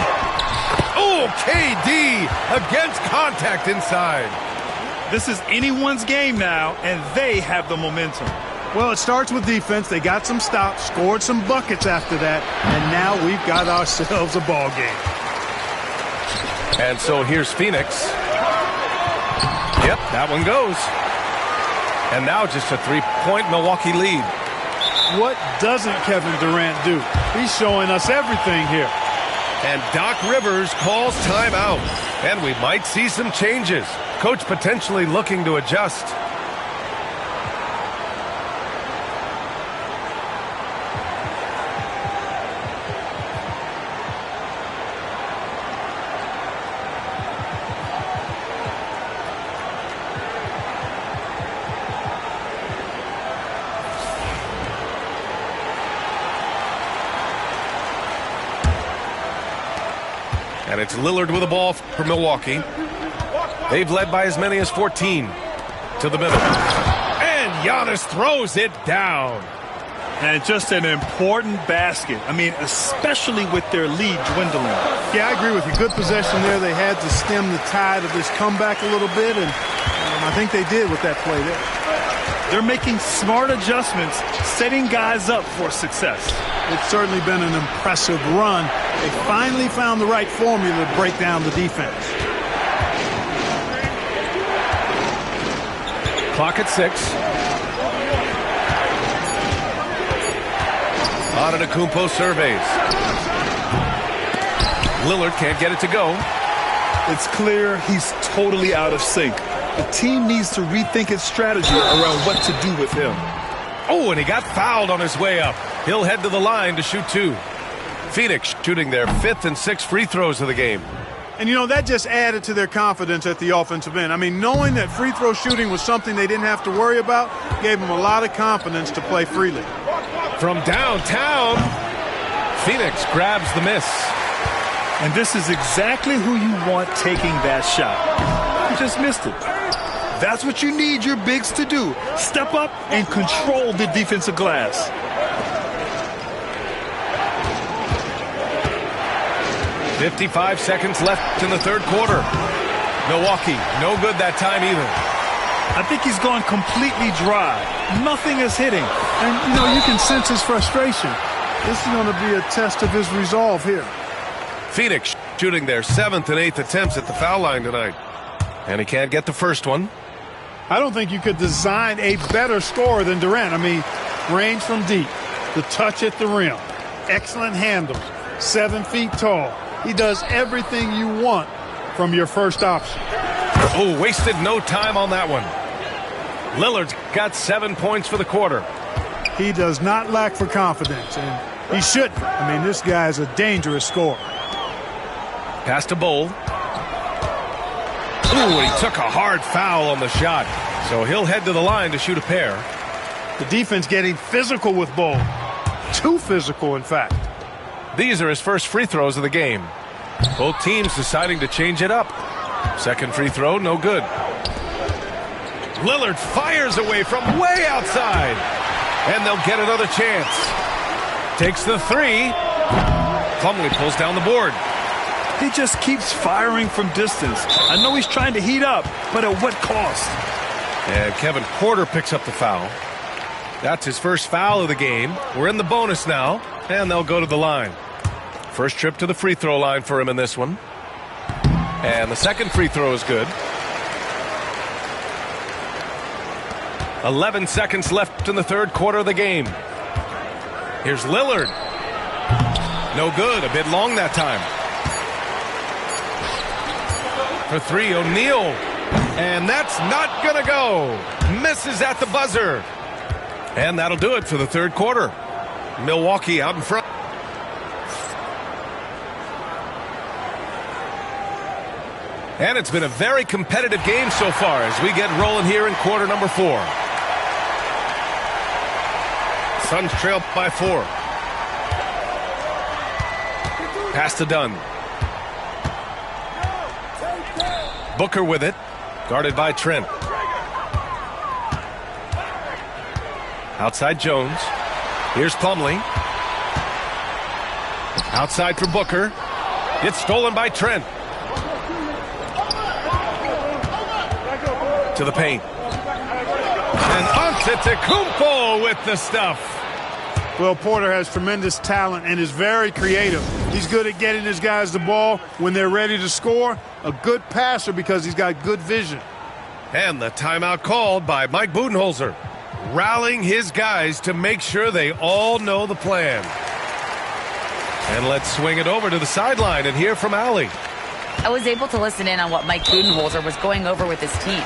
Oh, KD against contact inside. This is anyone's game now, and they have the momentum. Well, it starts with defense. They got some stops, scored some buckets after that, and now we've got ourselves a ball game. And so here's Phoenix. Yep, that one goes. And now just a 3-point Milwaukee lead. What doesn't Kevin Durant do? He's showing us everything here. And Doc Rivers calls timeout. And we might see some changes. Coach potentially looking to adjust. And it's Lillard with the ball for Milwaukee. They've led by as many as 14 to the middle. And Giannis throws it down. And just an important basket. I mean, especially with their lead dwindling. Yeah, I agree with you. Good possession there. They had to stem the tide of this comeback a little bit, and I think they did with that play there. They're making smart adjustments, setting guys up for success. It's certainly been an impressive run. They finally found the right formula to break down the defense. Clock at 6. Antetokounmpo surveys. Lillard can't get it to go. It's clear he's totally out of sync. The team needs to rethink its strategy around what to do with him. Oh, and he got fouled on his way up. He'll head to the line to shoot 2. Phoenix shooting their 5th and 6th free throws of the game. And, you know, that just added to their confidence at the offensive end. I mean, knowing that free throw shooting was something they didn't have to worry about gave them a lot of confidence to play freely. From downtown, Phoenix grabs the miss. And this is exactly who you want taking that shot. He just missed it. That's what you need your bigs to do. Step up and control the defensive glass. .55 seconds left in the third quarter. Milwaukee, no good that time either. I think he's gone completely dry. Nothing is hitting. And, you know, you can sense his frustration. This is going to be a test of his resolve here. Phoenix shooting their 7th and 8th attempts at the foul line tonight. And he can't get the first one. I don't think you could design a better scorer than Durant. I mean, range from deep, the touch at the rim, excellent handles, 7 feet tall. He does everything you want from your first option. Oh, wasted no time on that one. Lillard's got 7 points for the quarter. He does not lack for confidence, and he shouldn't. I mean, this guy is a dangerous scorer. Pass to Bol. Ooh, he took a hard foul on the shot. So he'll head to the line to shoot a pair. The defense getting physical with Bol. Too physical, in fact. These are his first free throws of the game. Both teams deciding to change it up. Second free throw, no good. Lillard fires away from way outside. And they'll get another chance. Takes the three. Plumlee pulls down the board. He just keeps firing from distance. I know he's trying to heat up, but at what cost? And Kevin Porter picks up the foul. That's his first foul of the game. We're in the bonus now, and they'll go to the line. First trip to the free throw line for him in this one. And the second free throw is good. 11 seconds left in the third quarter of the game. Here's Lillard. No good. A bit long that time. For three, O'Neal. And that's not going to go. Misses at the buzzer. And that'll do it for the third quarter. Milwaukee out in front. And it's been a very competitive game so far as we get rolling here in quarter number 4. Suns trail by 4. Pass to Dunn. Booker with it. Guarded by Trent. Outside Jones. Here's Plumlee. Outside for Booker. It's stolen by Trent. To the paint. And Antetokounmpo with the stuff. Well, Porter has tremendous talent and is very creative. He's good at getting his guys the ball when they're ready to score. A good passer because he's got good vision. And the timeout called by Mike Budenholzer, rallying his guys to make sure they all know the plan. And let's swing it over to the sideline and hear from Allie. I was able to listen in on what Mike Budenholzer was going over with his team.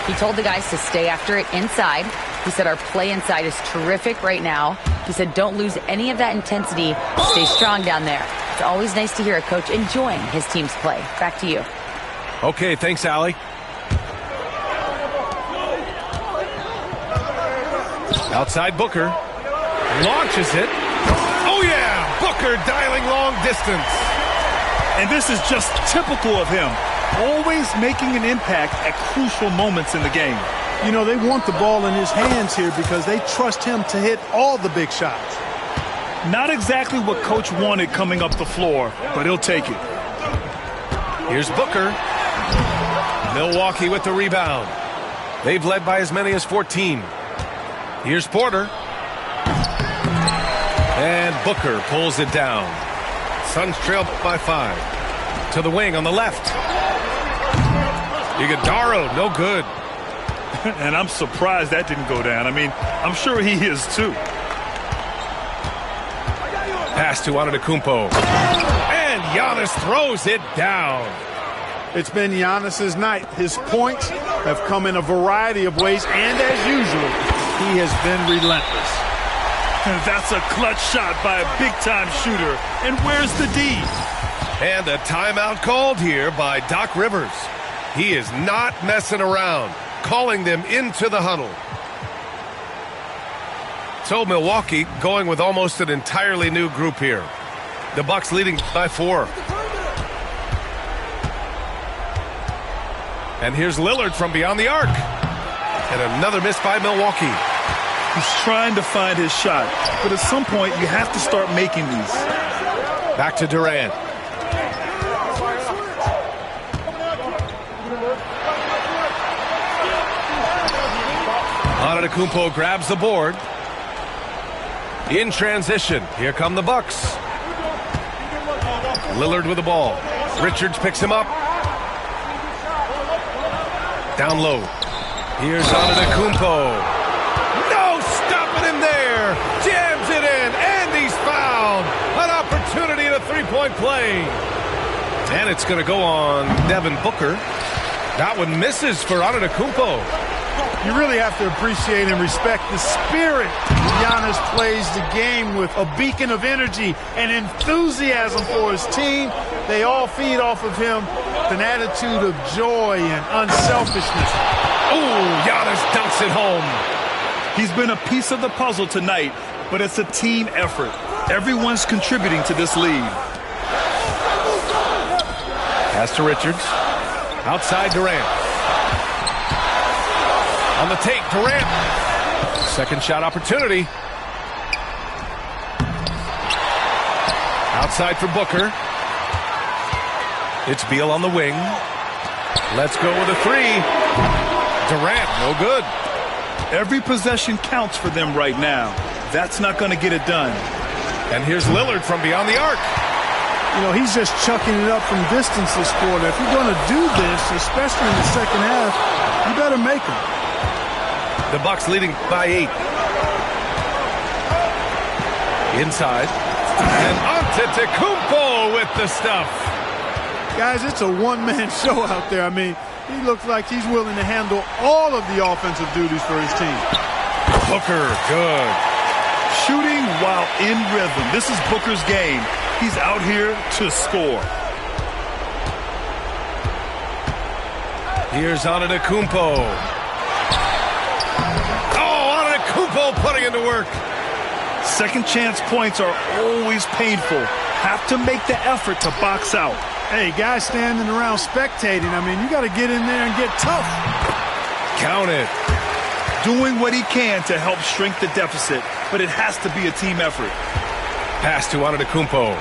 He told the guys to stay after it inside. He said our play inside is terrific right now. He said don't lose any of that intensity. Stay strong down there. It's always nice to hear a coach enjoying his team's play. Back to you. Okay, thanks, Allie. Outside Booker. Launches it. Oh, yeah! Booker dialing long distance. And this is just typical of him. Always making an impact at crucial moments in the game. You know, they want the ball in his hands here because they trust him to hit all the big shots. Not exactly what coach wanted coming up the floor, but he'll take it. Here's Booker. Milwaukee with the rebound. They've led by as many as 14. Here's Porter. And Booker pulls it down. Suns trail by 5. To the wing on the left. Iguodala, no good. And I'm surprised that didn't go down. I mean, I'm sure he is too. Pass to Antetokounmpo. And Giannis throws it down. It's been Giannis's night. His points have come in a variety of ways, and as usual, he has been relentless. And that's a clutch shot by a big-time shooter. And where's the D? And a timeout called here by Doc Rivers. He is not messing around, calling them into the huddle. So Milwaukee going with almost an entirely new group here. The Bucks leading by 4. And here's Lillard from beyond the arc. And another miss by Milwaukee. He's trying to find his shot, but at some point you have to start making these. Back to Durant. Antetokounmpo grabs the board. In transition, here come the Bucks. Lillard with the ball. Richards picks him up. Down low. Here's Antetokounmpo. No stopping him there. Jams it in, and he's fouled. An opportunity at a three-point play. And it's going to go on Devin Booker. That one misses for Antetokounmpo. You really have to appreciate and respect the spirit Giannis plays the game with. A beacon of energy and enthusiasm for his team. They all feed off of him with an attitude of joy and unselfishness. Oh, Giannis dunks it home. He's been a piece of the puzzle tonight, but it's a team effort. Everyone's contributing to this lead. Pass to Richards. Outside Durant. On the take, Durant. Second shot opportunity. Outside for Booker. It's Beal on the wing. Let's go with a three. Durant, no good. Every possession counts for them right now. That's not going to get it done. And here's Lillard from beyond the arc. You know, he's just chucking it up from distance this quarter. If you're going to do this, especially in the second half, you better make them. The Bucks leading by 8. Inside. And Antetokounmpo with the stuff. Guys, it's a one-man show out there. I mean, he looks like he's willing to handle all of the offensive duties for his team. Booker, good. Shooting while in rhythm. This is Booker's game. He's out here to score. Here's Antetokounmpo. Oh, Antetokounmpo putting it to work. Second chance points are always painful. Have to make the effort to box out. Hey, guys standing around spectating, I mean, you got to get in there and get tough. Count it. Doing what he can to help shrink the deficit, but it has to be a team effort. Pass to Antetokounmpo.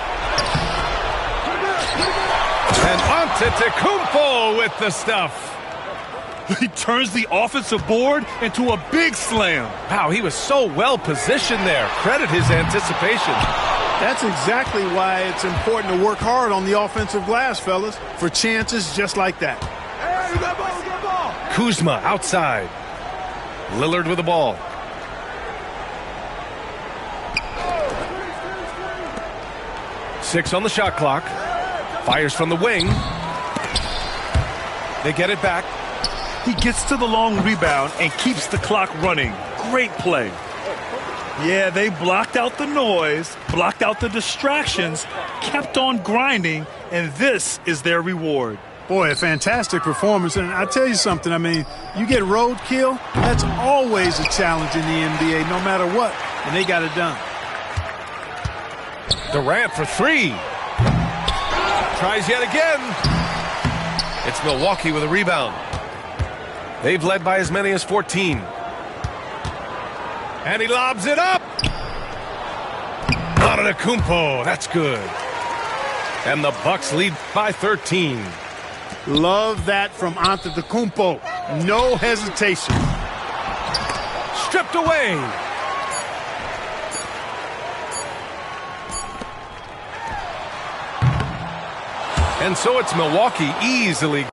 And Antetokounmpo with the stuff. He turns the offensive board into a big slam. Wow, he was so well positioned there. Credit his anticipation. That's exactly why it's important to work hard on the offensive glass, fellas, for chances just like that. Hey, you got ball, you got ball. Kuzma outside. Lillard with the ball. Six on the shot clock. Fires from the wing. They get it back. He gets to the long rebound and keeps the clock running. Great play. Yeah, they blocked out the noise, blocked out the distractions, kept on grinding, and this is their reward. Boy, a fantastic performance. And I tell you something, I mean, you get roadkill, that's always a challenge in the NBA, no matter what. And they got it done. Durant for three. Tries yet again. It's Milwaukee with a rebound. They've led by as many as 14. And he lobs it up. Antetokounmpo, that's good. And the Bucks lead by 13. Love that from Antetokounmpo. No hesitation. Stripped away. And so it's Milwaukee easily.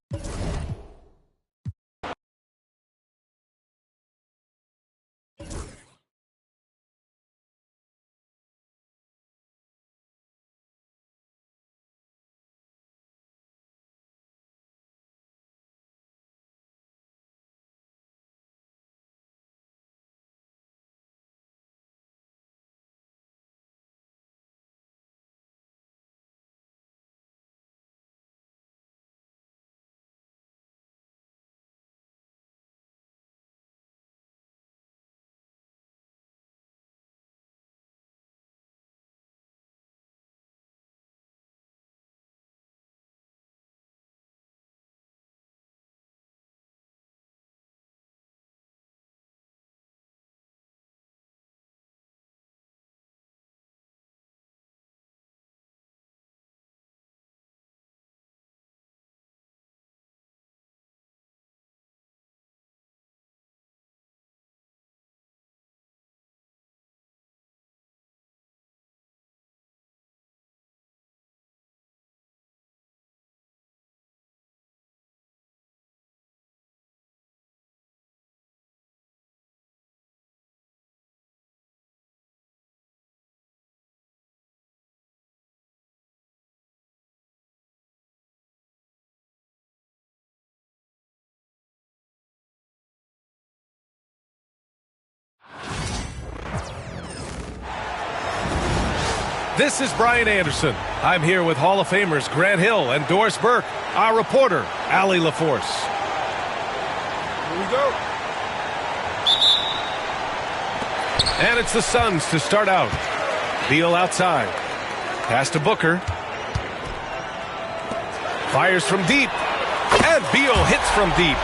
This is Brian Anderson. I'm here with Hall of Famers Grant Hill and Doris Burke, our reporter, Allie LaForce. Here we And it's the Suns to start out. Beal outside. Pass to Booker. Fires from deep. And Beal hits from deep.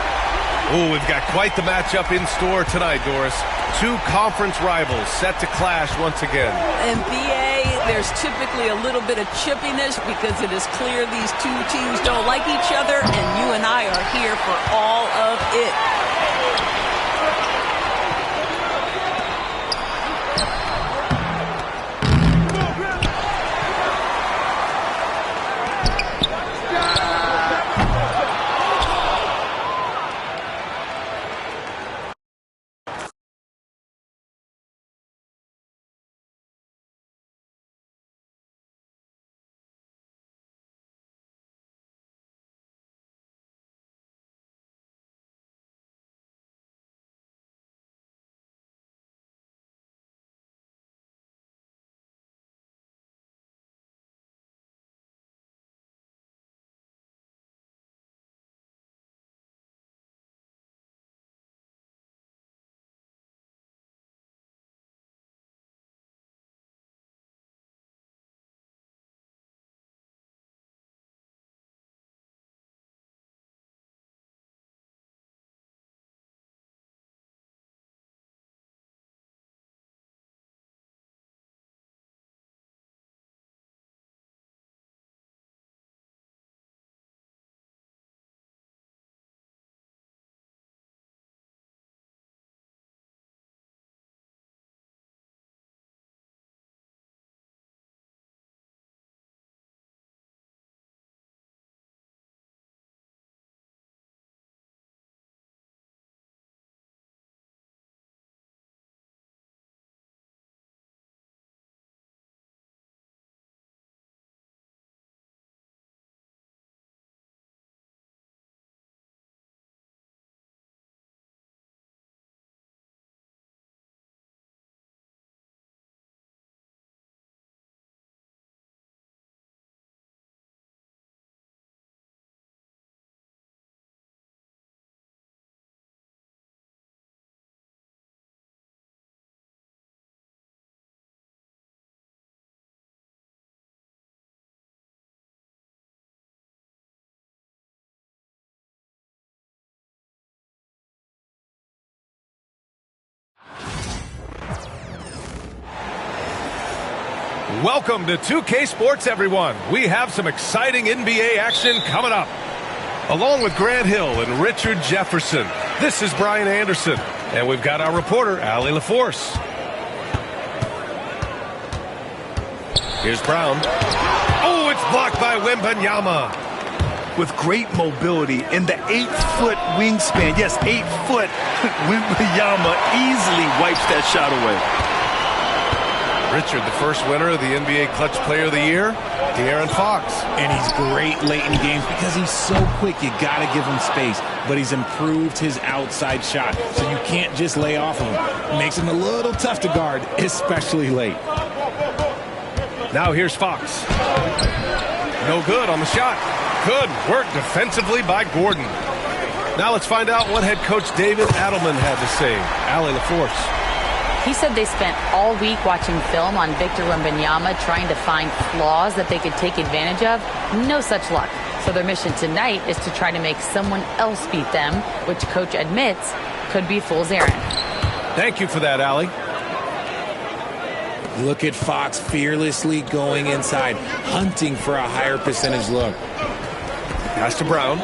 Oh, we've got quite the matchup in store tonight, Doris. Two conference rivals set to clash once again. And BA, there's typically a little bit of chippiness because it is clear these two teams don't like each other, and you and I are here for all of it. Welcome to 2K Sports, everyone. We have some exciting NBA action coming up. Along with Grant Hill and Richard Jefferson, this is Brian Anderson. And we've got our reporter, Allie LaForce. Here's Brown. Oh, it's blocked by Wembanyama. With great mobility and the 8-foot wingspan, yes, 8 foot, Wembanyama easily wipes that shot away. Richard, the first winner of the NBA Clutch Player of the Year, De'Aaron Fox. And he's great late in games because he's so quick. You got to give him space. But he's improved his outside shot, so you can't just lay off of him. Makes him a little tough to guard, especially late. Now here's Fox. No good on the shot. Good work defensively by Gordon. Now let's find out what head coach David Adelman had to say. Allie LaForce. He said they spent all week watching film on Victor Wembanyama, trying to find flaws that they could take advantage of. No such luck. So their mission tonight is to try to make someone else beat them, which coach admits could be fool's errand. Thank you for that, Allie. Look at Fox fearlessly going inside, hunting for a higher percentage look. Pass to Brown.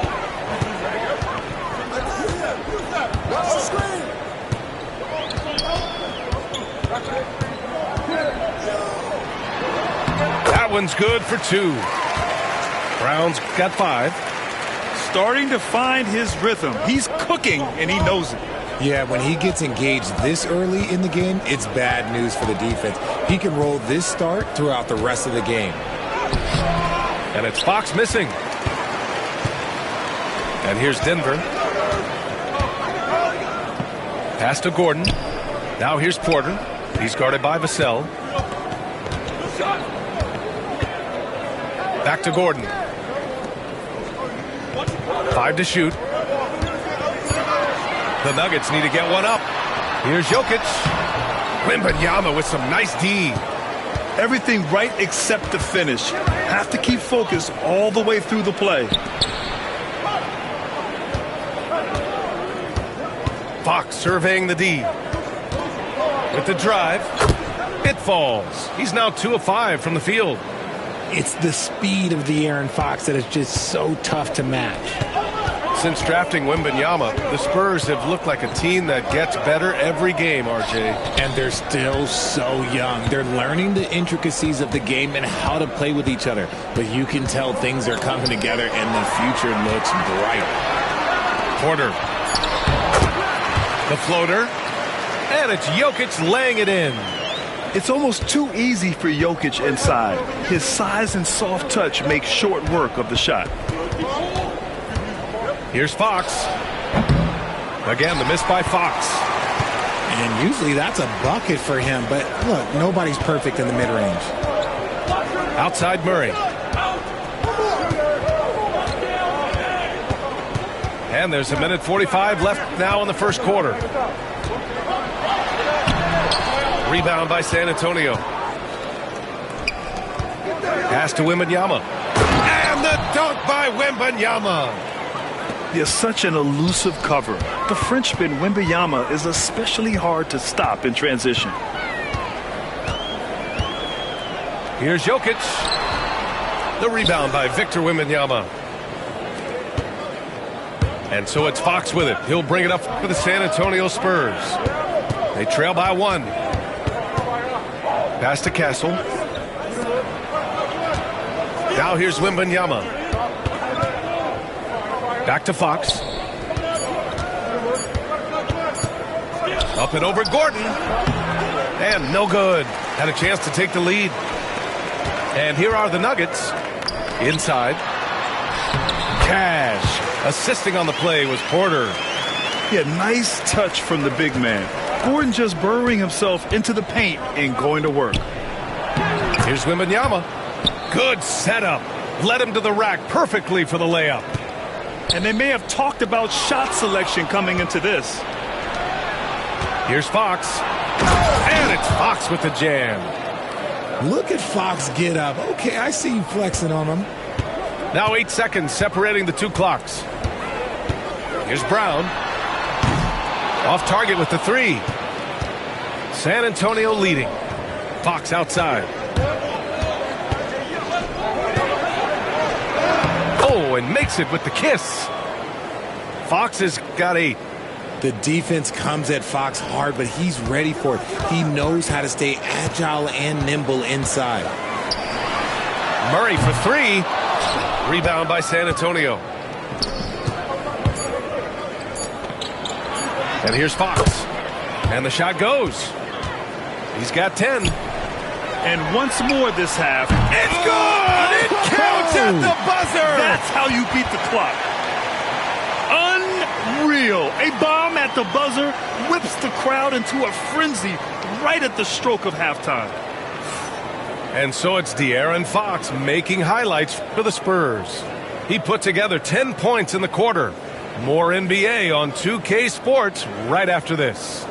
That one's good for 2. Brown's got 5. Starting to find his rhythm. He's cooking, and he knows it. Yeah, when he gets engaged this early in the game, it's bad news for the defense. He can roll this start throughout the rest of the game. And it's Fox missing. And here's Denver. Pass to Gordon. Now here's Porter. He's guarded by Vassell. Back to Gordon. 5 to shoot. The Nuggets need to get one up. Here's Jokic. Wembanyama with some nice D. Everything right except the finish. Have to keep focused all the way through the play. Fox surveying the D. With the drive, it falls. He's now 2 of 5 from the field. It's the speed of the Aaron Fox that is just so tough to match. Since drafting Wembanyama, the Spurs have looked like a team that gets better every game, RJ. And they're still so young. They're learning the intricacies of the game and how to play with each other. But you can tell things are coming together and the future looks bright. Porter. The floater. And it's Jokic laying it in. It's almost too easy for Jokic inside. His size and soft touch make short work of the shot. Here's Fox. Again, the miss by Fox. And usually that's a bucket for him. But look, nobody's perfect in the mid-range. Outside Murray. And there's a minute 45 left now in the first quarter. Rebound by San Antonio. Pass to Wembanyama. And the dunk by Wembanyama. He has such an elusive cover. The Frenchman Wembanyama is especially hard to stop in transition. Here's Jokic. The rebound by Victor Wembanyama. And so it's Fox with it. He'll bring it up for the San Antonio Spurs. They trail by 1. Pass to Castle. Now here's Wembanyama. Back to Fox. Up and over Gordon. And no good. Had a chance to take the lead. And here are the Nuggets. Inside. Cash. Assisting on the play was Porter. He had nice touch from the big man. Gordon just burrowing himself into the paint and going to work. Here's Wembanyama. Good setup. Led him to the rack perfectly for the layup. And they may have talked about shot selection coming into this. Here's Fox. And it's Fox with the jam. Look at Fox get up. Okay, I see you flexing on him. Now 8 seconds separating the two clocks. Here's Brown. Off target with the 3. San Antonio leading. Fox outside. Oh, and makes it with the kiss. Fox has got 8. The defense comes at Fox hard, but he's ready for it. He knows how to stay agile and nimble inside. Murray for 3. Rebound by San Antonio. And here's Fox. And the shot goes. He's got 10. And once more this half. It's good! It counts at the buzzer! That's how you beat the clock. Unreal. A bomb at the buzzer whips the crowd into a frenzy right at the stroke of halftime. And so it's De'Aaron Fox making highlights for the Spurs. He put together 10 points in the quarter. More NBA on 2K Sports right after this.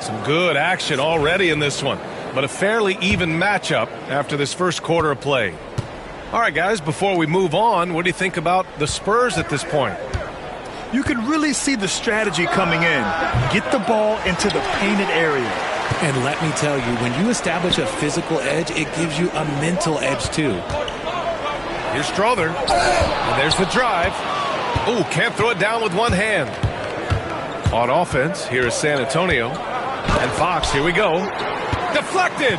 Some good action already in this one, but a fairly even matchup after this first quarter of play. All right, guys, before we move on, what do you think about the Spurs at this point? You can really see the strategy coming in. Get the ball into the painted area. And let me tell you, when you establish a physical edge, it gives you a mental edge too. Here's Strother. And there's the drive. Oh, can't throw it down with one hand. On offense, here is San Antonio. And Fox, here we go. Deflected.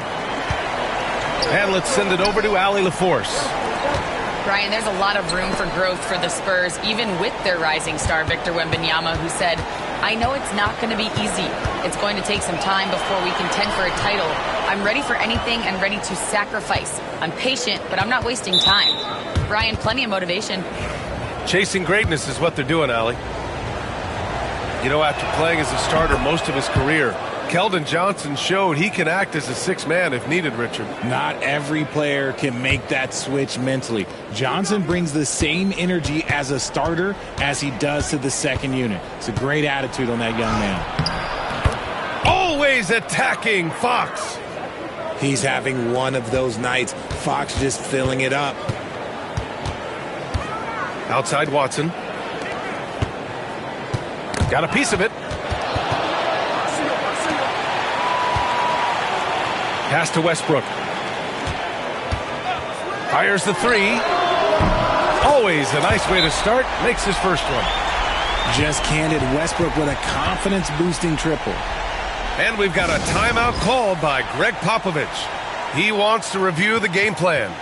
And let's send it over to Allie LaForce. Brian, there's a lot of room for growth for the Spurs, even with their rising star, Victor Wembanyama, who said, I know it's not going to be easy. It's going to take some time before we contend for a title. I'm ready for anything and ready to sacrifice. I'm patient, but I'm not wasting time. Brian, plenty of motivation. Chasing greatness is what they're doing, Allie. You know, after playing as a starter most of his career, Keldon Johnson showed he can act as a sixth man if needed, Richard. Not every player can make that switch mentally. Johnson brings the same energy as a starter as he does to the second unit. It's a great attitude on that young man. Always attacking Fox. He's having one of those nights. Fox just filling it up. Outside Watson. Got a piece of it. Pass to Westbrook. Fires the three. Always a nice way to start. Makes his first one. Just handed Westbrook with a confidence-boosting triple. And we've got a timeout called by Greg Popovich. He wants to review the game plan.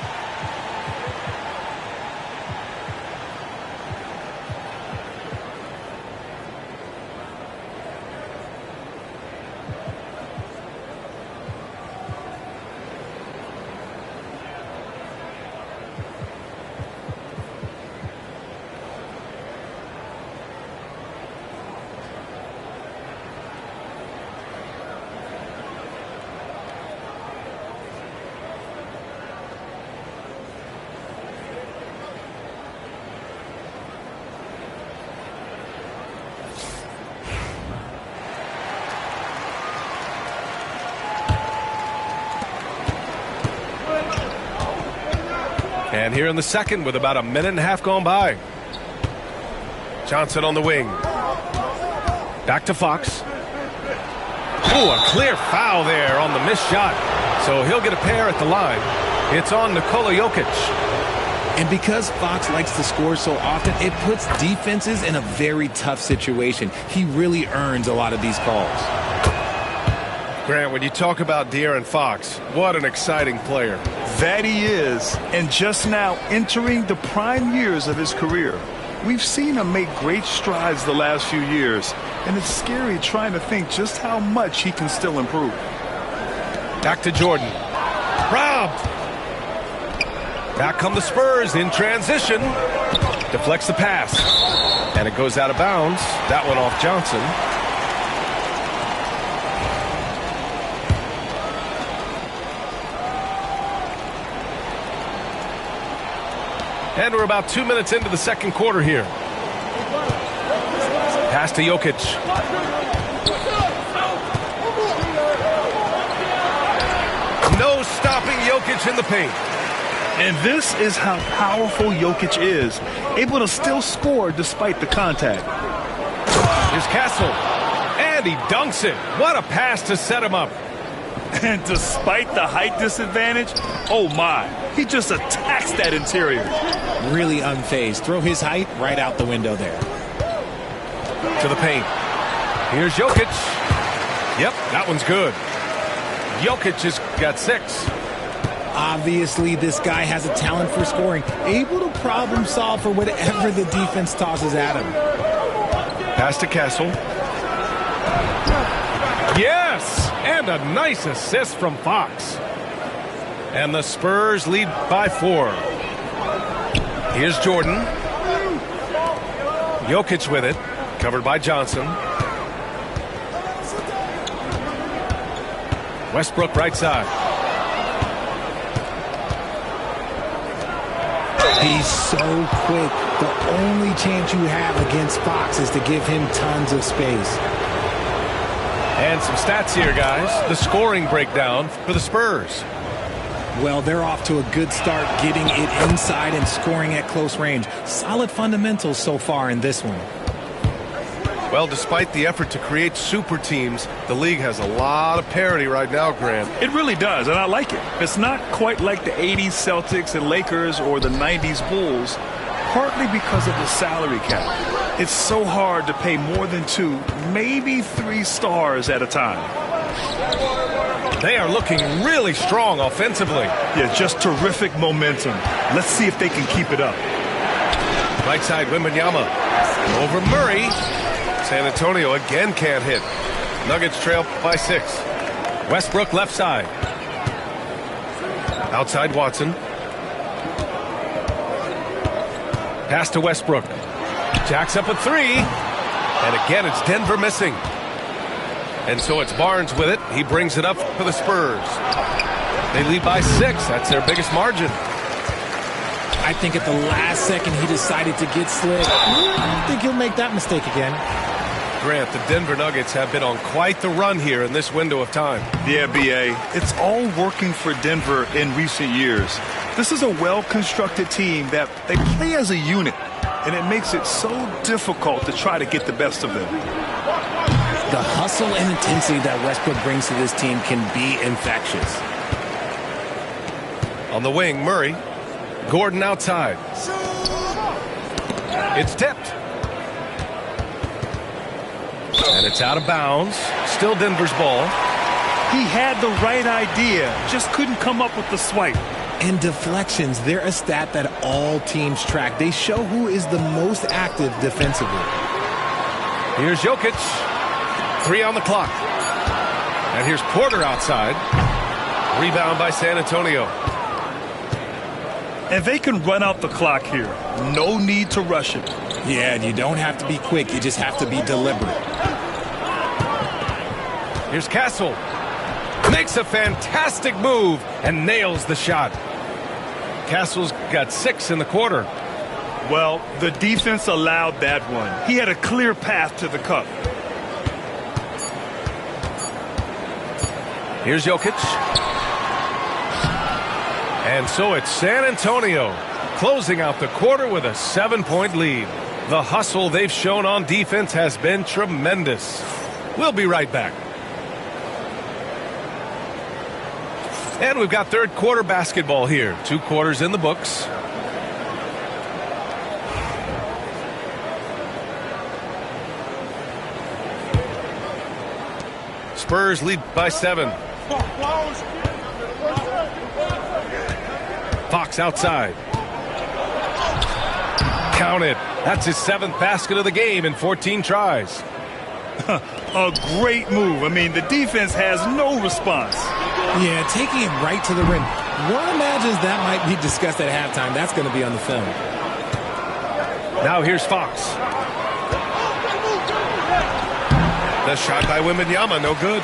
And here in the second with about a minute and a half gone by. Johnson on the wing. Back to Fox. Oh, a clear foul there on the missed shot. So he'll get a pair at the line. It's on Nikola Jokic. And because Fox likes to score so often, it puts defenses in a very tough situation. He really earns a lot of these calls. Grant, when you talk about De'Aaron Fox, what an exciting player. That he is, and just now entering the prime years of his career. We've seen him make great strides the last few years, and it's scary trying to think just how much he can still improve. Back to Jordan. Robbed. Back come the Spurs in transition. Deflects the pass. And it goes out of bounds. That one off Johnson. And we're about 2 minutes into the second quarter here. Pass to Jokic. No stopping Jokic in the paint. And this is how powerful Jokic is, able to still score despite the contact. Here's Castle. And he dunks it. What a pass to set him up. And despite the height disadvantage, oh my, he just attacks that interior. Really unfazed. Throw his height right out the window there. To the paint. Here's Jokic. Yep, that one's good. Jokic has got 6. Obviously, this guy has a talent for scoring, able to problem solve for whatever the defense tosses at him. Pass to Castle. Yes! And a nice assist from Fox. And the Spurs lead by 4. Here's Jordan. Jokic with it. Covered by Johnson. Westbrook right side. He's so quick. The only chance you have against Fox is to give him tons of space. And some stats here, guys. The scoring breakdown for the Spurs. Well, they're off to a good start getting it inside and scoring at close range. Solid fundamentals so far in this one. Well, despite the effort to create super teams, the league has a lot of parity right now, Grant. It really does, and I like it. It's not quite like the 80s Celtics and Lakers or the 90s Bulls, partly because of the salary cap. It's so hard to pay more than 2, maybe 3 stars at a time. They are looking really strong offensively. Yeah, just terrific momentum. Let's see if they can keep it up. Right side, Wembanyama. Over Murray. San Antonio again can't hit. Nuggets trail by 6. Westbrook left side. Outside Watson. Pass to Westbrook. Jacks up a 3. And again, it's Denver missing. And so it's Barnes with it. He brings it up for the Spurs. They lead by 6. That's their biggest margin. I think at the last second he decided to get slick. I don't think he'll make that mistake again. Grant, the Denver Nuggets have been on quite the run here in this window of time. Yeah, B.A., it's all working for Denver in recent years. This is a well-constructed team that they play as a unit, and it makes it so difficult to try to get the best of them. The hustle and intensity that Westbrook brings to this team can be infectious. On the wing, Murray. Gordon outside. It's tipped. And it's out of bounds. Still Denver's ball. He had the right idea, just couldn't come up with the swipe. And deflections, they're a stat that all teams track. They show who is the most active defensively. Here's Jokic. 3 on the clock. And here's Porter outside. Rebound by San Antonio. And they can run out the clock here. No need to rush it. Yeah, and you don't have to be quick. You just have to be deliberate. Here's Castle. Makes a fantastic move and nails the shot. Castle's got 6 in the quarter. Well, the defense allowed that one. He had a clear path to the cup. Here's Jokic. And so it's San Antonio closing out the quarter with a 7-point lead. The hustle they've shown on defense has been tremendous. We'll be right back. And we've got third quarter basketball here. 2 quarters in the books. Spurs lead by 7. Fox outside. Count it. That's his 7th basket of the game in 14 tries. A great move. I mean, the defense has no response. Yeah, taking it right to the rim. One imagines that might be discussed at halftime. That's going to be on the film. Now here's Fox. The shot by Wembanyama, no good.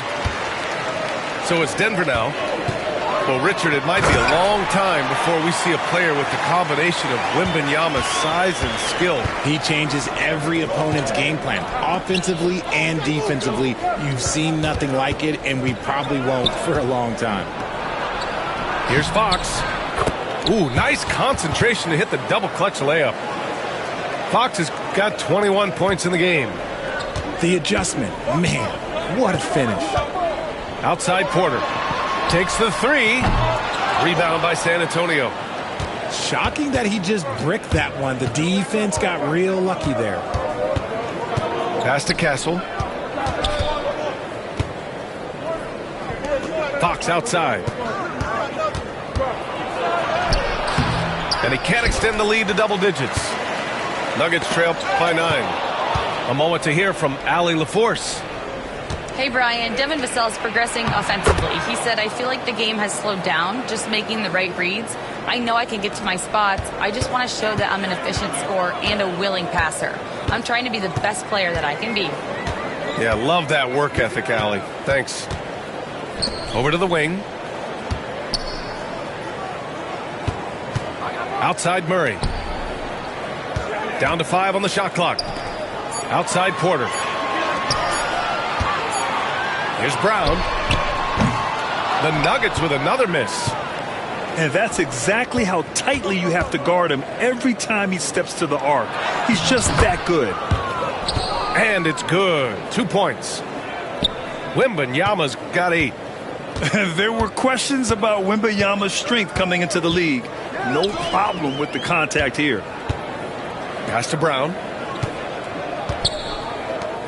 So it's Denver now. Well, Richard, it might be a long time before we see a player with the combination of Wembanyama's size and skill. He changes every opponent's game plan, offensively and defensively. You've seen nothing like it, and we probably won't for a long time. Here's Fox. Ooh, nice concentration to hit the double clutch layup. Fox has got 21 points in the game. The adjustment, man, what a finish. Outside Porter. Takes the 3. Rebound by San Antonio. Shocking that he just bricked that one. The defense got real lucky there. Pass to Castle. Fox outside. And he can't extend the lead to double digits. Nuggets trail by 9. A moment to hear from Allie LaForce. Hey, Brian, Devin Vassell is progressing offensively. He said, I feel like the game has slowed down, just making the right reads. I know I can get to my spots. I just want to show that I'm an efficient scorer and a willing passer. I'm trying to be the best player that I can be. Yeah, love that work ethic, Allie. Thanks. Over to the wing. Outside Murray. Down to 5 on the shot clock. Outside Porter. Here's Brown. The Nuggets with another miss. And that's exactly how tightly you have to guard him every time he steps to the arc. He's just that good. And it's good. 2 points. Wembanyama's got 8. There were questions about Wembanyama's strength coming into the league. No problem with the contact here. Pass to Brown.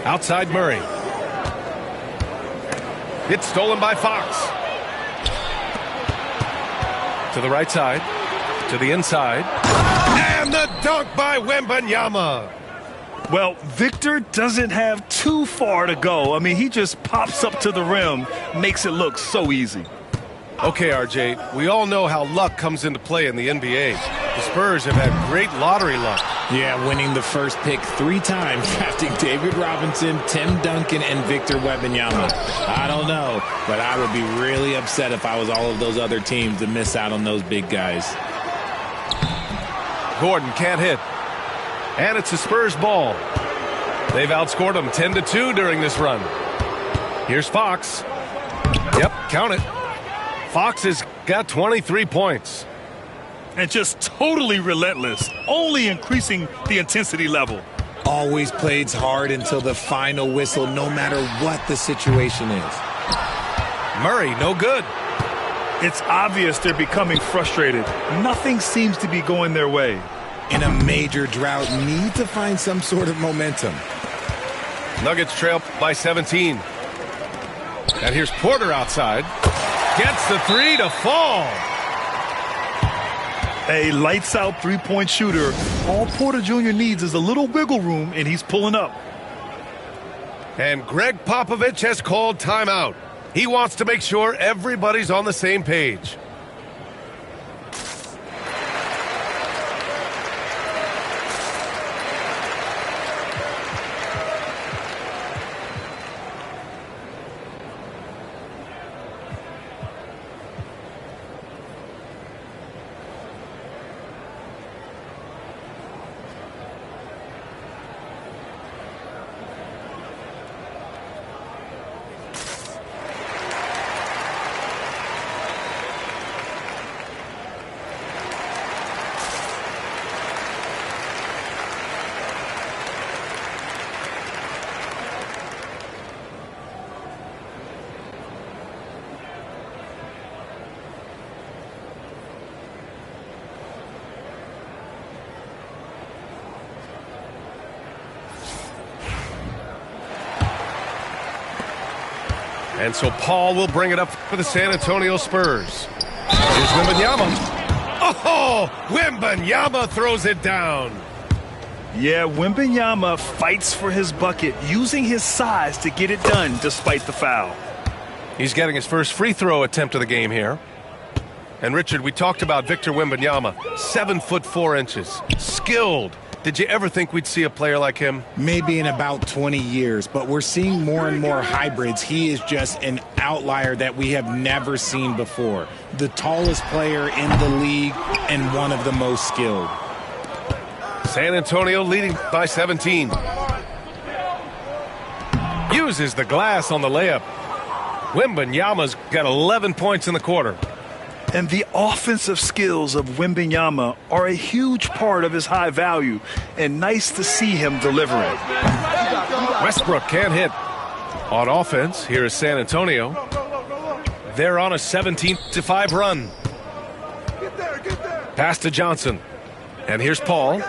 Outside Murray. It's stolen by Fox. To the right side. To the inside. And the dunk by Wembanyama. Well, Victor doesn't have too far to go. I mean, he just pops up to the rim, makes it look so easy. Okay, RJ, we all know how luck comes into play in the NBA. The Spurs have had great lottery luck. Yeah, winning the first pick 3 times, drafting David Robinson, Tim Duncan, and Victor Wembanyama. I don't know, but I would be really upset if I was all of those other teams to miss out on those big guys. Gordon can't hit. And it's the Spurs ball. They've outscored them 10-2 during this run. Here's Fox. Yep, count it. Fox has got 23 points. And just totally relentless, only increasing the intensity level. Always plays hard until the final whistle, no matter what the situation is. Murray, no good. It's obvious they're becoming frustrated. Nothing seems to be going their way. In a major drought, need to find some sort of momentum. Nuggets trail by 17. And here's Porter outside. Gets the 3 to fall. A lights-out three-point shooter. All Porter Jr. needs is a little wiggle room, and he's pulling up. And Greg Popovich has called timeout. He wants to make sure everybody's on the same page. And so Paul will bring it up for the San Antonio Spurs. Here's Wembanyama. Oh, Wembanyama throws it down. Yeah, Wembanyama fights for his bucket, using his size to get it done despite the foul. He's getting his first free throw attempt of the game here. And Richard, we talked about Victor Wembanyama, 7'4", skilled. Did you ever think we'd see a player like him? Maybe in about 20 years, but we're seeing more and more hybrids. He is just an outlier that we have never seen before. The tallest player in the league and one of the most skilled. San Antonio leading by 17. Uses the glass on the layup. Wembanyama's got 11 points in the quarter. And the offensive skills of Wembanyama are a huge part of his high value, and nice to see him delivering. Westbrook can't hit. On offense, here is San Antonio. They're on a 17-5 run. Pass to Johnson. And here's Paul.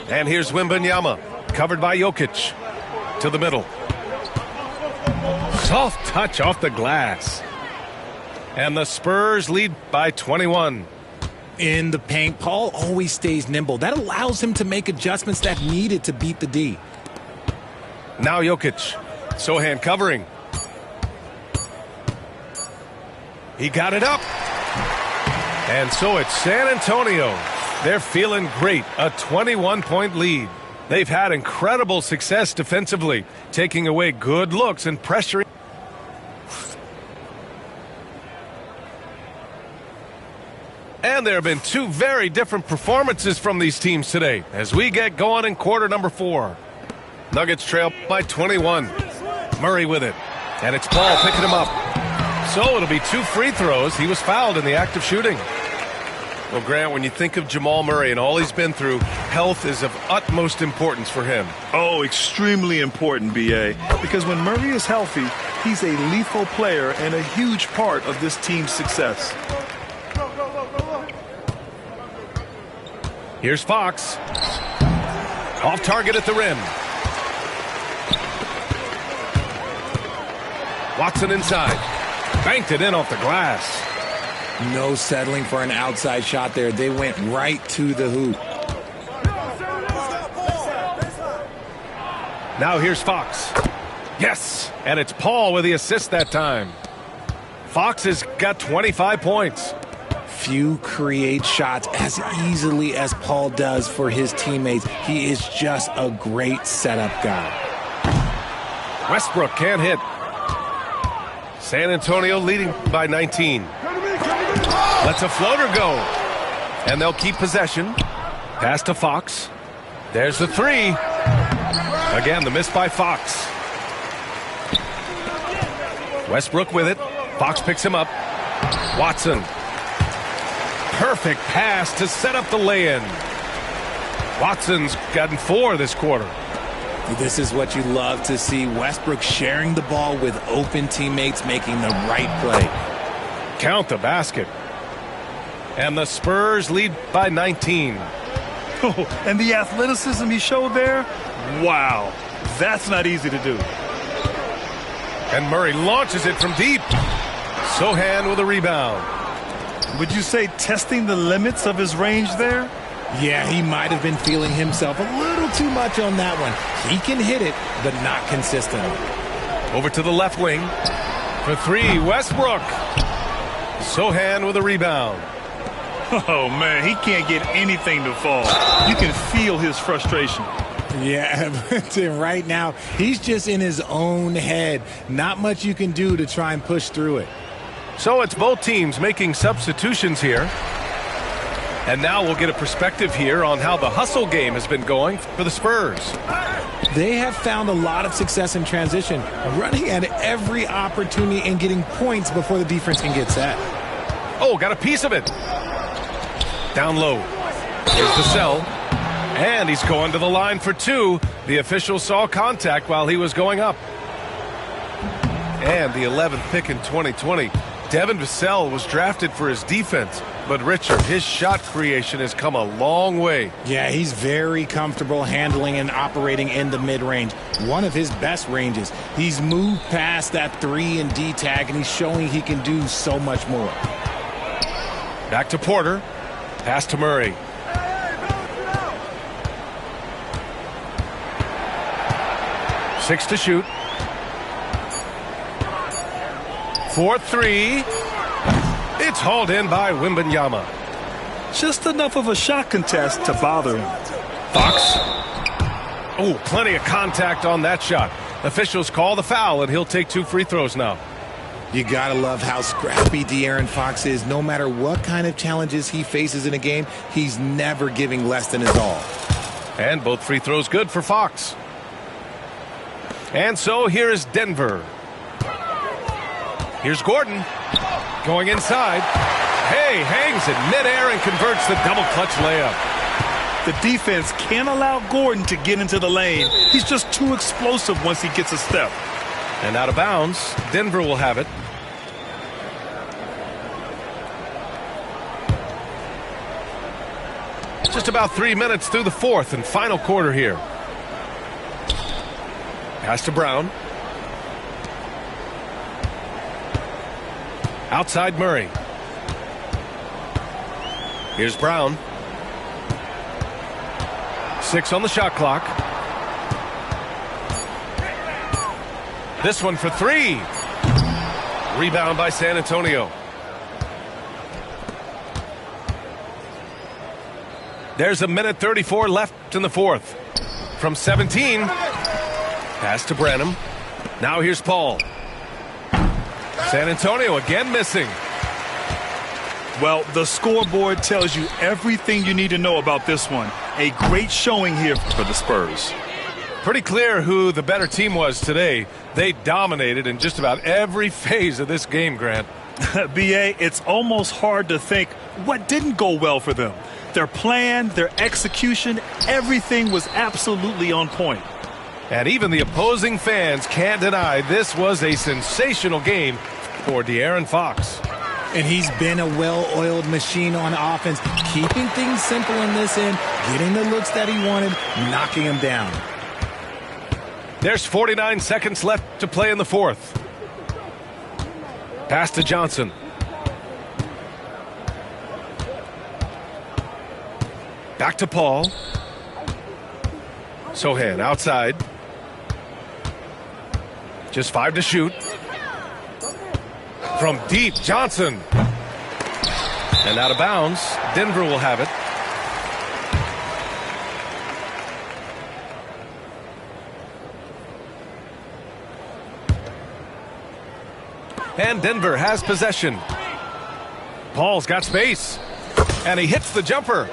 And here's Wembanyama, covered by Jokic. To the middle. Soft touch off the glass. And the Spurs lead by 21. In the paint, Paul always stays nimble. That allows him to make adjustments that needed to beat the D. Now Jokic. Sohan covering. He got it up. And so it's San Antonio. They're feeling great. A 21-point lead. They've had incredible success defensively, taking away good looks and pressuring. And there have been two very different performances from these teams today as we get going in quarter number 4. Nuggets trail by 21. Murray with it. And it's Paul picking him up. So it'll be 2 free throws. He was fouled in the act of shooting. Well, Grant, when you think of Jamal Murray and all he's been through, health is of utmost importance for him. Oh, extremely important, B.A. Because when Murray is healthy, he's a lethal player and a huge part of this team's success. Here's Fox. Off target at the rim. Watson inside. Banked it in off the glass. No settling for an outside shot there. They went right to the hoop. Now here's Fox. Yes, and it's Paul with the assist that time. Fox has got 25 points. Few create shots as easily as Paul does for his teammates. He is just a great setup guy. Westbrook can't hit. San Antonio leading by 19. Lets a floater go. And they'll keep possession. Pass to Fox. There's the three. Again, the miss by Fox. Westbrook with it. Fox picks him up. Watson. Perfect pass to set up the lay-in. Watson's gotten 4 this quarter. This is what you love to see. Westbrook sharing the ball with open teammates, making the right play. Count the basket. And the Spurs lead by 19. Oh, and the athleticism he showed there, wow, that's not easy to do. And Murray launches it from deep. Sohan with a rebound. Would you say testing the limits of his range there? Yeah, he might have been feeling himself a little too much on that one. He can hit it, but not consistently. Over to the left wing. For 3, Westbrook. Sohan with a rebound. Oh, man, he can't get anything to fall. You can feel his frustration. Yeah, but right now, he's just in his own head. Not much you can do to try and push through it. So it's both teams making substitutions here. And now we'll get a perspective here on how the hustle game has been going for the Spurs. They have found a lot of success in transition, running at every opportunity and getting points before the defense can get set. Oh, got a piece of it. Down low. Here's Vassell. And he's going to the line for 2. The official saw contact while he was going up. And the 11th pick in 2020. Devin Vassell was drafted for his defense. But Richard, his shot creation has come a long way. Yeah, he's very comfortable handling and operating in the mid-range. One of his best ranges. He's moved past that 3 and D tag, and he's showing he can do so much more. Back to Porter. Pass to Murray. Six to shoot. 4-3. It's hauled in by Wembanyama. Just enough of a shot contest to bother him. Fox. Oh, plenty of contact on that shot. Officials call the foul, and he'll take 2 free throws now. You gotta love how scrappy De'Aaron Fox is. No matter what kind of challenges he faces in a game, he's never giving less than his all. And both free throws good for Fox. And so here is Denver. Here's Gordon. Going inside. Hey, hangs in midair and converts the double clutch layup. The defense can't allow Gordon to get into the lane. He's just too explosive once he gets a step. And out of bounds, Denver will have it. Just about 3 minutes through the 4th and final quarter here. Pass to Brown. Outside Murray. Here's Brown. 6 on the shot clock. This one for 3. Rebound by San Antonio. There's a minute 34 left in the 4th. From 17. Pass to Branham. Now here's Paul. San Antonio again missing. Well, the scoreboard tells you everything you need to know about this one. A great showing here for the Spurs. Pretty clear who the better team was today. They dominated in just about every phase of this game, Grant. B.A., it's almost hard to think what didn't go well for them. Their plan, their execution, everything was absolutely on point. And even the opposing fans can't deny this was a sensational game for De'Aaron Fox. And he's been a well-oiled machine on offense, keeping things simple in this end, getting the looks that he wanted, knocking them down. There's 49 seconds left to play in the 4th. Pass to Johnson. Back to Paul. Sohan outside. Just 5 to shoot. From deep, Johnson. And out of bounds. Denver will have it. And Denver has possession. Paul's got space. And he hits the jumper.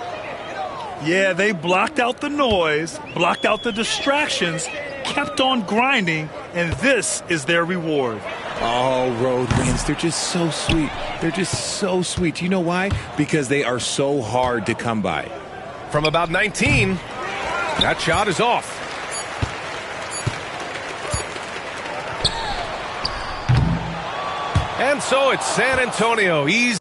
Yeah, they blocked out the noise, blocked out the distractions, kept on grinding, and this is their reward. Oh, road wins. They're just so sweet. They're just so sweet. You know why? Because they are so hard to come by. From about 19, that shot is off. And so it's San Antonio. Easy.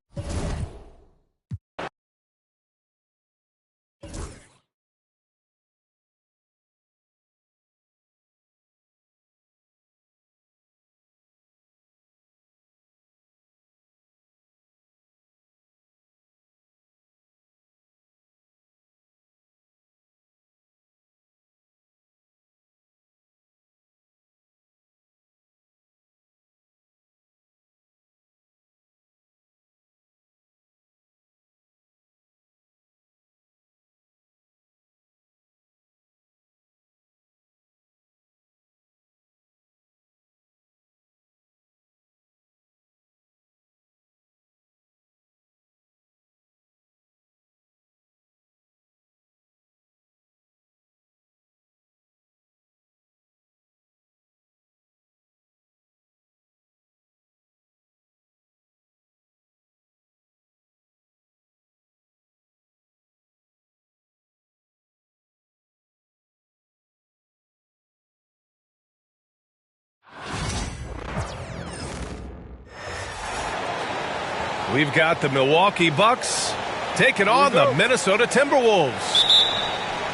We've got the Milwaukee Bucks taking on the Minnesota Timberwolves.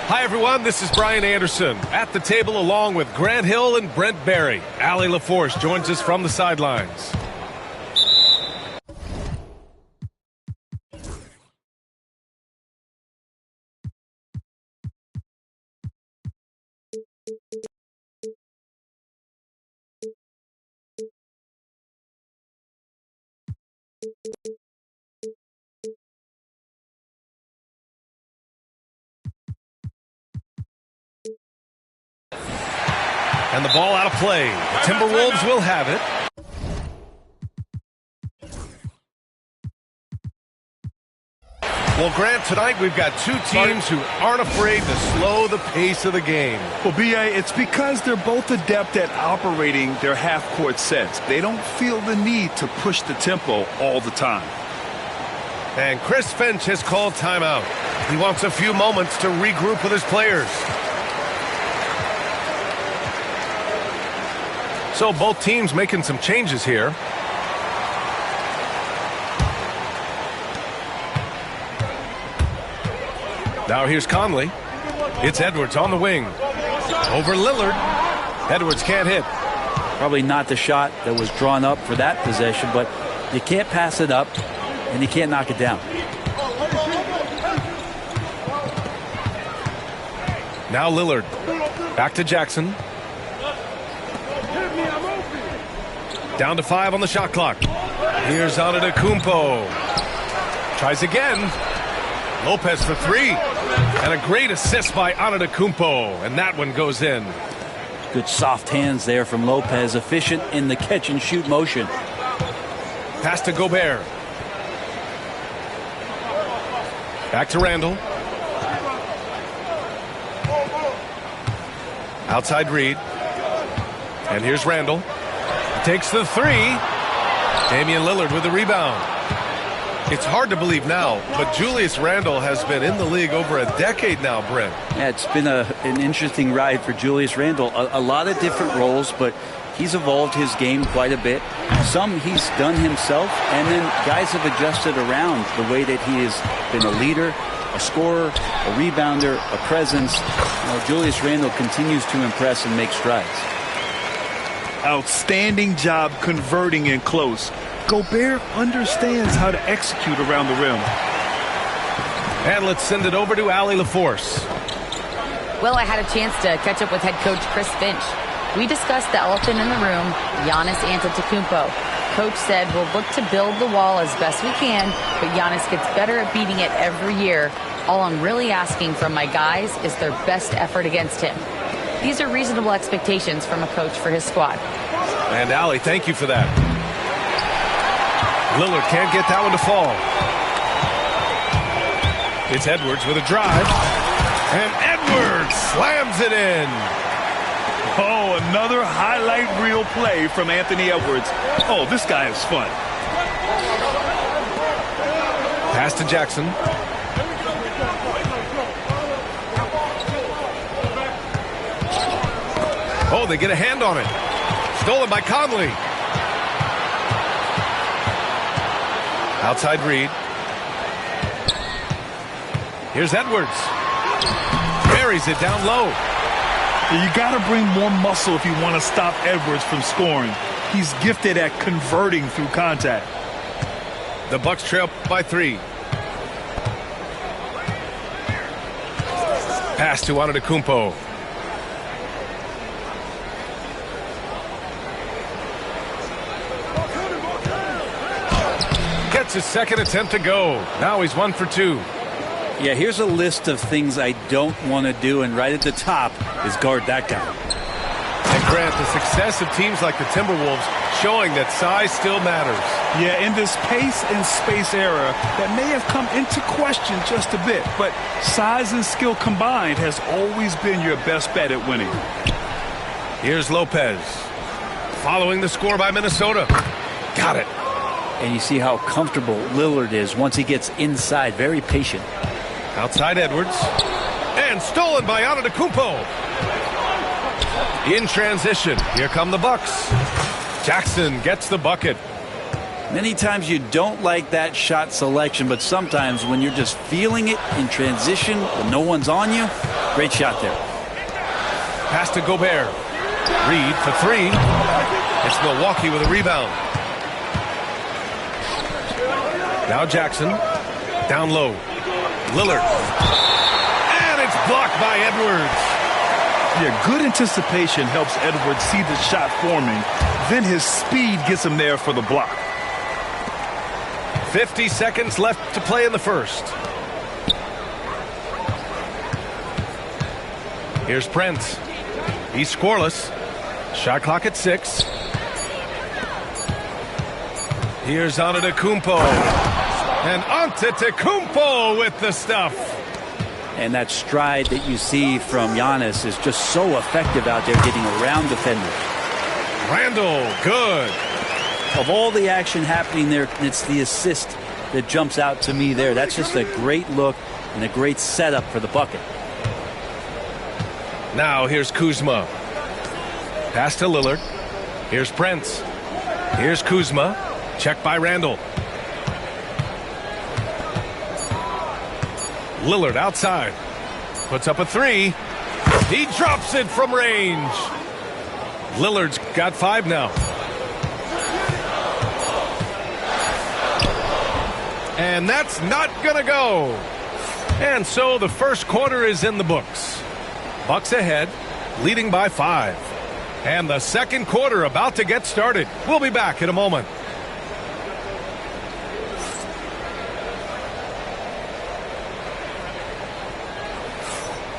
Hi, everyone. This is Brian Anderson at the table along with Grant Hill and Brent Barry. Allie LaForce joins us from the sidelines. And the ball out of play. The Timberwolves will have it. Well, Grant, tonight we've got two teams who aren't afraid to slow the pace of the game. Well, B.A., it's because they're both adept at operating their half-court sets. They don't feel the need to push the tempo all the time. And Chris Finch has called timeout. He wants a few moments to regroup with his players. So both teams making some changes here. Now here's Conley. It's Edwards on the wing. Over Lillard. Edwards can't hit. Probably not the shot that was drawn up for that possession, but you can't pass it up and you can't knock it down. Now Lillard. Back to Jackson. Down to 5 on the shot clock. Here's Antetokounmpo. Tries again. Lopez for 3. And a great assist by Antetokounmpo. And that one goes in. Good soft hands there from Lopez. Efficient in the catch and shoot motion. Pass to Gobert. Back to Randall. Outside Reed. And here's Randall. Takes the 3. Damian Lillard with the rebound. It's hard to believe now, but Julius Randle has been in the league over a decade now, Brent. Yeah, it's been an interesting ride for Julius Randle. A lot of different roles, but he's evolved his game quite a bit. Some he's done himself, and then guys have adjusted around the way that he has been a leader, a scorer, a rebounder, a presence. Julius Randle continues to impress and make strides. Outstanding job converting in close. Gobert understands how to execute around the rim. And let's send it over to Allie LaForce. Well, I had a chance to catch up with head coach Chris Finch. We discussed the elephant in the room, Giannis Antetokounmpo. coach said, we'll look to build the wall as best we can, but Giannis gets better at beating it every year. All I'm really asking from my guys is their best effort against him. These are reasonable expectations from a coach for his squad. And Allie, thank you for that. Lillard can't get that one to fall. It's Edwards with a drive. And Edwards slams it in. Oh, another highlight reel play from Anthony Edwards. Oh, this guy is fun. Pass to Jackson. Oh, they get a hand on it. Stolen by Conley. Outside Reed. Here's Edwards. Buries it down low. You got to bring more muscle if you want to stop Edwards from scoring. He's gifted at converting through contact. The Bucks trail by 3. Pass to Antetokounmpo. Gets his second attempt to go. Now he's 1 for 2. Yeah, here's a list of things I don't want to do, and right at the top is guard that guy. And Grant, the success of teams like the Timberwolves showing that size still matters. Yeah, in this pace and space era, that may have come into question just a bit, but size and skill combined has always been your best bet at winning. Here's Lopez. Following the score by Minnesota. Got it. And you see how comfortable Lillard is once he gets inside. Very patient. Outside Edwards. And stolen by Antetokounmpo. In transition. Here come the Bucks. Jackson gets the bucket. Many times you don't like that shot selection, but sometimes when you're just feeling it in transition when no one's on you, great shot there. Pass to Gobert. Reed for 3. It's Milwaukee with a rebound. Now Jackson. Down low. Lillard. And it's blocked by Edwards. Yeah, good anticipation helps Edwards see the shot forming. Then his speed gets him there for the block. 50 seconds left to play in the first. Here's Prince. He's scoreless. Shot clock at 6. Here's Antetokounmpo. And Antetokounmpo with the stuff. And that stride that you see from Giannis is just so effective out there getting around defenders. Randall, good. Of all the action happening there, it's the assist that jumps out to me there. That's just a great look and a great setup for the bucket. Now here's Kuzma. Pass to Lillard. Here's Prince. Here's Kuzma. Check by Randall. Lillard outside. Puts up a 3. He drops it from range. Lillard's got 5 now. And that's not going to go. And so the first quarter is in the books. Bucks ahead, leading by 5. And the second quarter about to get started. We'll be back in a moment.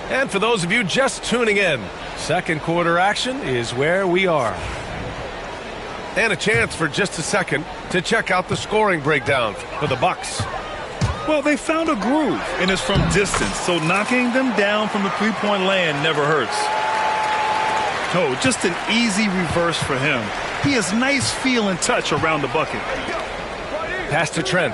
And for those of you just tuning in, second quarter action is where we are. And a chance for just a second to check out the scoring breakdown for the Bucks. Well, they found a groove, and it's from distance, so knocking them down from the three-point land never hurts. Oh, just an easy reverse for him. He has nice feel and touch around the bucket. Pass to Trent.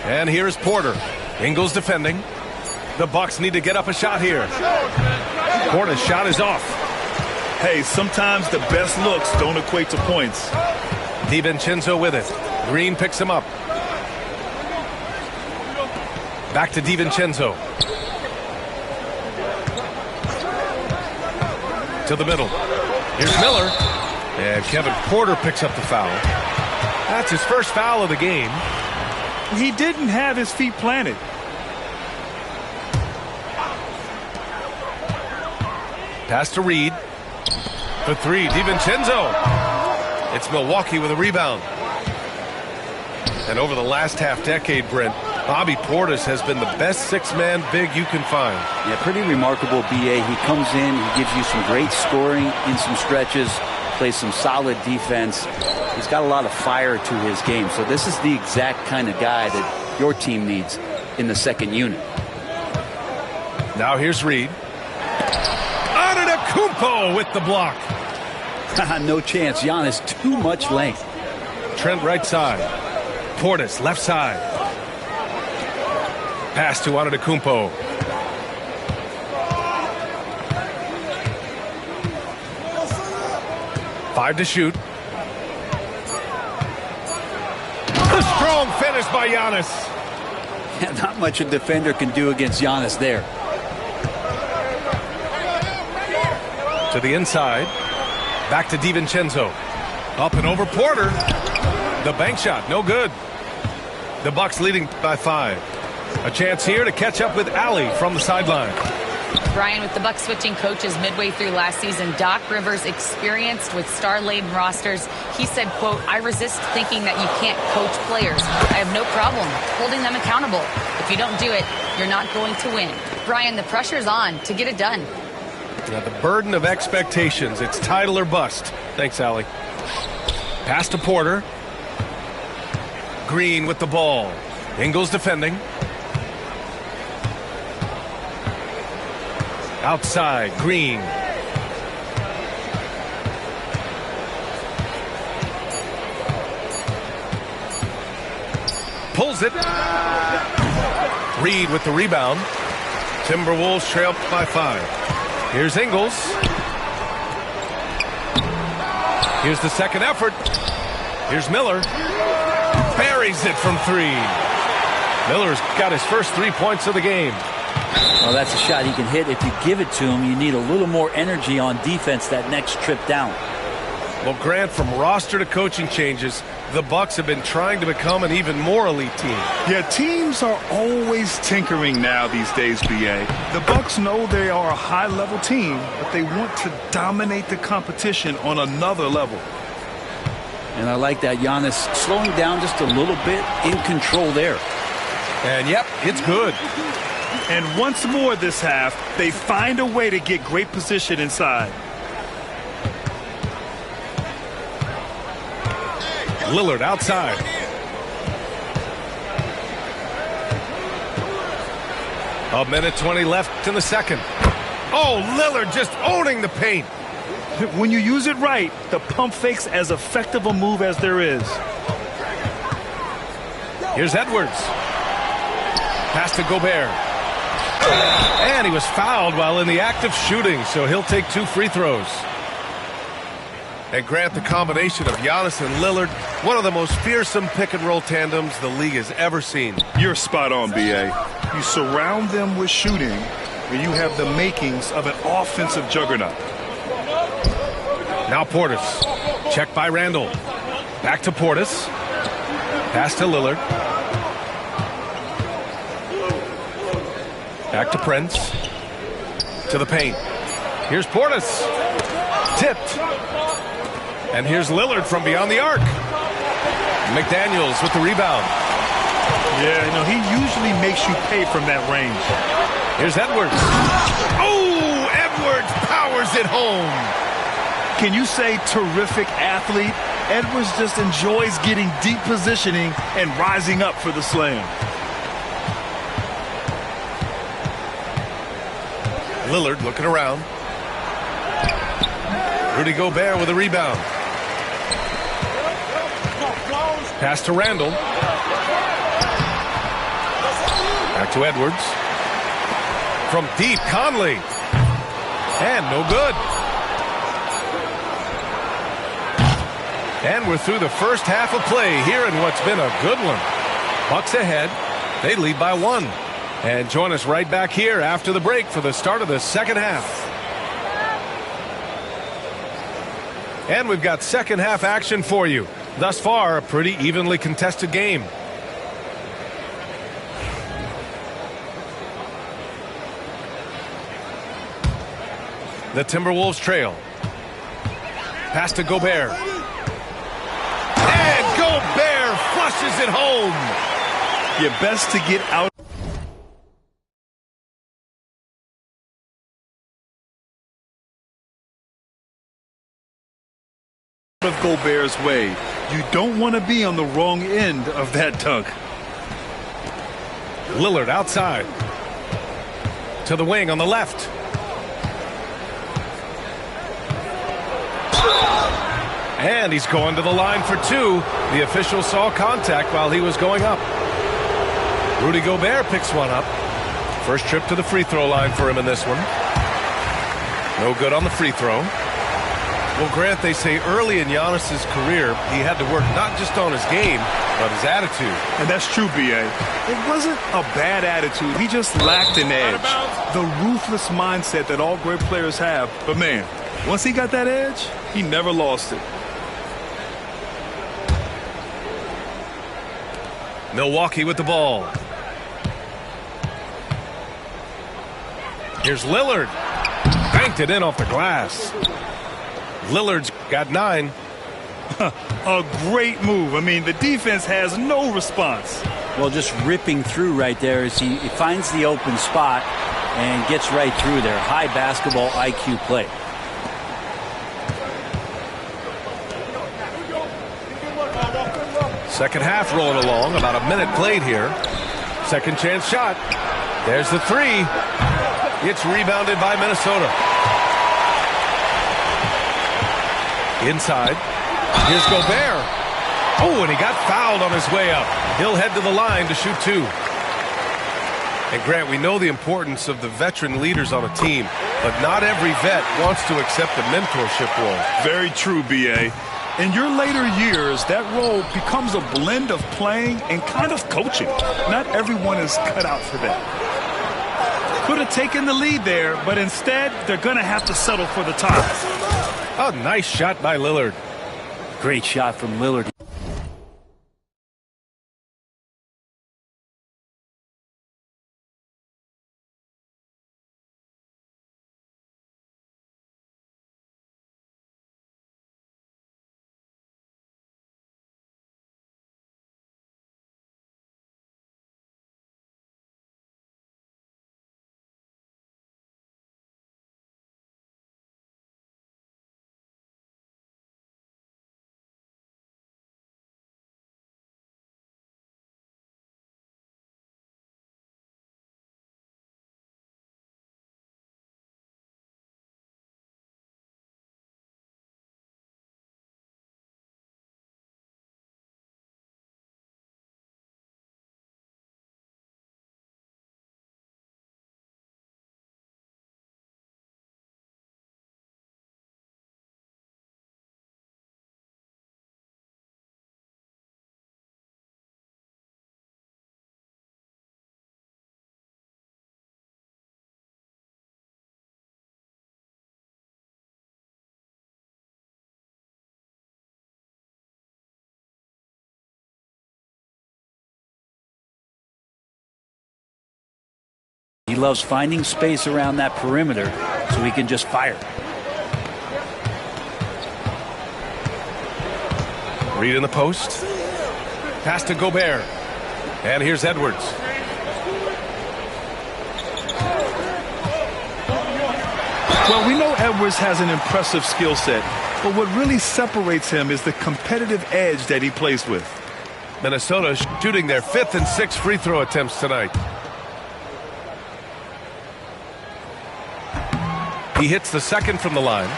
And here's Porter. Ingles defending. The Bucks need to get up a shot here. Porter's shot is off. Hey, sometimes the best looks don't equate to points. DiVincenzo with it. Green picks him up. Back to DiVincenzo. To the middle. Here's Miller. And Kevin Porter picks up the foul. That's his first foul of the game. he didn't have his feet planted. Pass to Reed. For three, DiVincenzo. It's Milwaukee with a rebound. And over the last half-decade, Brent, Bobby Portis has been the best six-man big you can find. Yeah, pretty remarkable, B.A. He comes in, he gives you some great scoring in some stretches, plays some solid defense. He's got a lot of fire to his game. So this is the exact kind of guy that your team needs in the second unit. Now here's Reed. Antetokounmpo with the block. No chance. Giannis, too much length. Trent right side. Portis left side. Pass to Antetokounmpo. Five to shoot. A strong finish by Giannis. Not much a defender can do against Giannis there. To the inside. Back to DiVincenzo. Up and over Porter. The bank shot, no good. The Bucks leading by 5. A chance here to catch up with Allie from the sideline. Brian, with the Bucks switching coaches midway through last season, Doc Rivers, experienced with star-laden rosters, he said, quote, "I resist thinking that you can't coach players. I have no problem holding them accountable. If you don't do it, you're not going to win." Brian, the pressure's on to get it done. Now the burden of expectations. It's title or bust. Thanks, Allie. Pass to Porter. Green with the ball. Ingles defending. Outside, Green. Pulls it. Reed with the rebound. Timberwolves trail by 5. Here's Ingles. Here's the second effort. Here's Miller. Buries it from 3. Miller's got his first 3 points of the game. Well, that's a shot he can hit. If you give it to him, you need a little more energy on defense that next trip down. Well, Grant, from roster to coaching changes, the Bucks have been trying to become an even more elite team. Yeah, teams are always tinkering now these days, B.A. The Bucks know they are a high-level team, but they want to dominate the competition on another level. And I like that. Giannis slowing down just a little bit, in control there. And, yep, it's good. And once more this half, they find a way to get great position inside. Lillard outside. A minute 20 left in the second. Oh, Lillard just owning the paint. When you use it right, the pump fake's as effective a move as there is. Here's Edwards. Pass to Gobert. And he was fouled while in the act of shooting, so he'll take 2 free throws. And Grant, the combination of Giannis and Lillard, one of the most fearsome pick-and-roll tandems the league has ever seen. You're spot on, B.A. You surround them with shooting, and you have the makings of an offensive juggernaut. Now Portis. Checked by Randall. Back to Portis. Pass to Lillard. Back to Prince. To the paint. Here's Portis. Tipped. And here's Lillard from beyond the arc. McDaniels with the rebound. Yeah, you know, he usually makes you pay from that range. Here's Edwards. Oh, Edwards powers it home. Can you say terrific athlete? Edwards just enjoys getting deep positioning and rising up for the slam. Lillard looking around. Rudy Gobert with a rebound. Pass to Randall. Back to Edwards. From deep, Conley. And no good. And we're through the first half of play here in what's been a good one. Bucks ahead. They lead by 1. And join us right back here after the break for the start of the second half. And we've got second half action for you. Thus far, a pretty evenly contested game. The Timberwolves trail. Pass to Gobert. And Gobert flushes it home. You're best to get out of Gobert's way. You don't want to be on the wrong end of that dunk. Lillard outside. To the wing on the left. And he's going to the line for two. The official saw contact while he was going up. Rudy Gobert picks one up. First trip to the free throw line for him in this one. No good on the free throw. Well, Grant, they say early in Giannis's career, he had to work not just on his game, but his attitude. And that's true, B.A. It wasn't a bad attitude. He just lacked an edge. The ruthless mindset that all great players have. But, man, once he got that edge, he never lost it. Milwaukee with the ball. Here's Lillard. Banked it in off the glass. Lillard's got 9. A great move. I mean, the defense has no response. Well, just ripping through right there as he finds the open spot and gets right through there. High basketball IQ play. Second half rolling along. About a minute played here. Second chance shot. There's the three. It's rebounded by Minnesota. Inside. Here's Gobert. Oh, and he got fouled on his way up. He'll head to the line to shoot two. And Grant, we know the importance of the veteran leaders on a team, but not every vet wants to accept a mentorship role. Very true, B.A. In your later years, that role becomes a blend of playing and kind of coaching. Not everyone is cut out for that. Could have taken the lead there, but instead, they're going to have to settle for the top. A nice shot by Lillard. Great shot from Lillard. He loves finding space around that perimeter so he can just fire. Reed in the post. Pass to Gobert. And here's Edwards. Well, we know Edwards has an impressive skill set, but what really separates him is the competitive edge that he plays with. Minnesota shooting their 5th and 6th free throw attempts tonight. He hits the second from the line.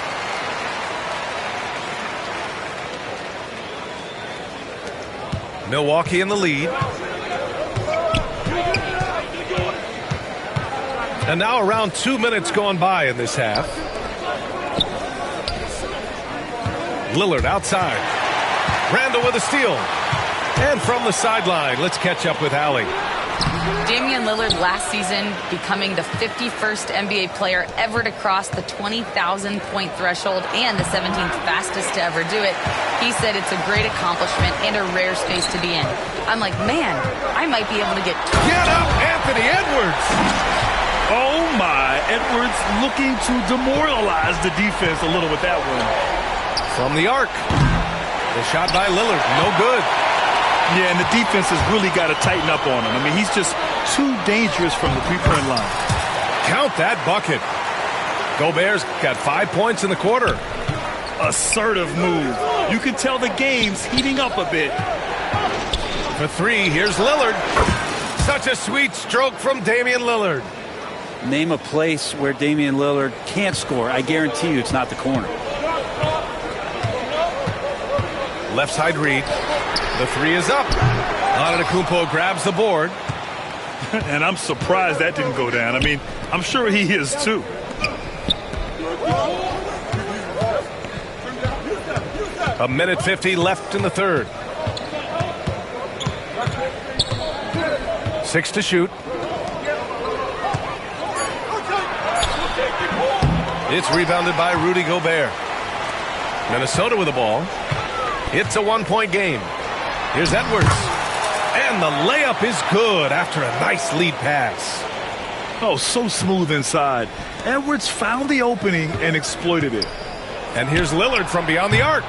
Milwaukee in the lead. And now around 2 minutes gone by in this half. Lillard outside. Randall with a steal. And from the sideline, let's catch up with Allie. Damian Lillard last season becoming the 51st NBA player ever to cross the 20,000-point threshold and the 17th fastest to ever do it. He said it's a great accomplishment and a rare space to be in. I'm like, man, I might be able to get... Get up, Anthony Edwards! Oh, my. Edwards looking to demoralize the defense a little with that one. From the arc. The shot by Lillard. No good. Yeah, and the defense has really got to tighten up on him. I mean, he's just too dangerous from the three-point line. Count that bucket. Gobert's got 5 points in the quarter. Assertive move. You can tell the game's heating up a bit. For three, here's Lillard. Such a sweet stroke from Damian Lillard. Name a place where Damian Lillard can't score. I guarantee you it's not the corner. Left side read. The three is up. Antetokounmpo grabs the board. And I'm surprised that didn't go down. I mean, I'm sure he is too. A minute 50 left in the third. 6 to shoot. It's rebounded by Rudy Gobert. Minnesota with the ball. It's a 1-point game. Here's Edwards. And the layup is good after a nice lead pass. Oh, so smooth inside. Edwards found the opening and exploited it. And here's Lillard from beyond the arc.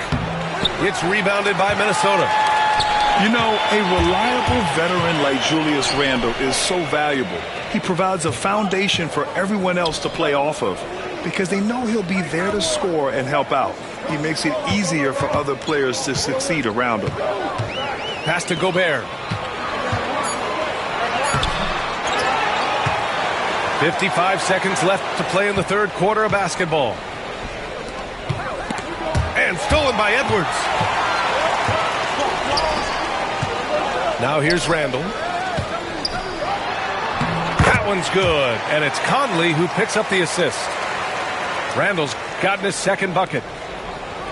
It's rebounded by Minnesota. You know, a reliable veteran like Julius Randle is so valuable. He provides a foundation for everyone else to play off of because they know he'll be there to score and help out. He makes it easier for other players to succeed around him. Pass to Gobert. 55 seconds left to play in the third quarter of basketball. And stolen by Edwards. Now here's Randle. That one's good. And it's Conley who picks up the assist. Randle's gotten his second bucket.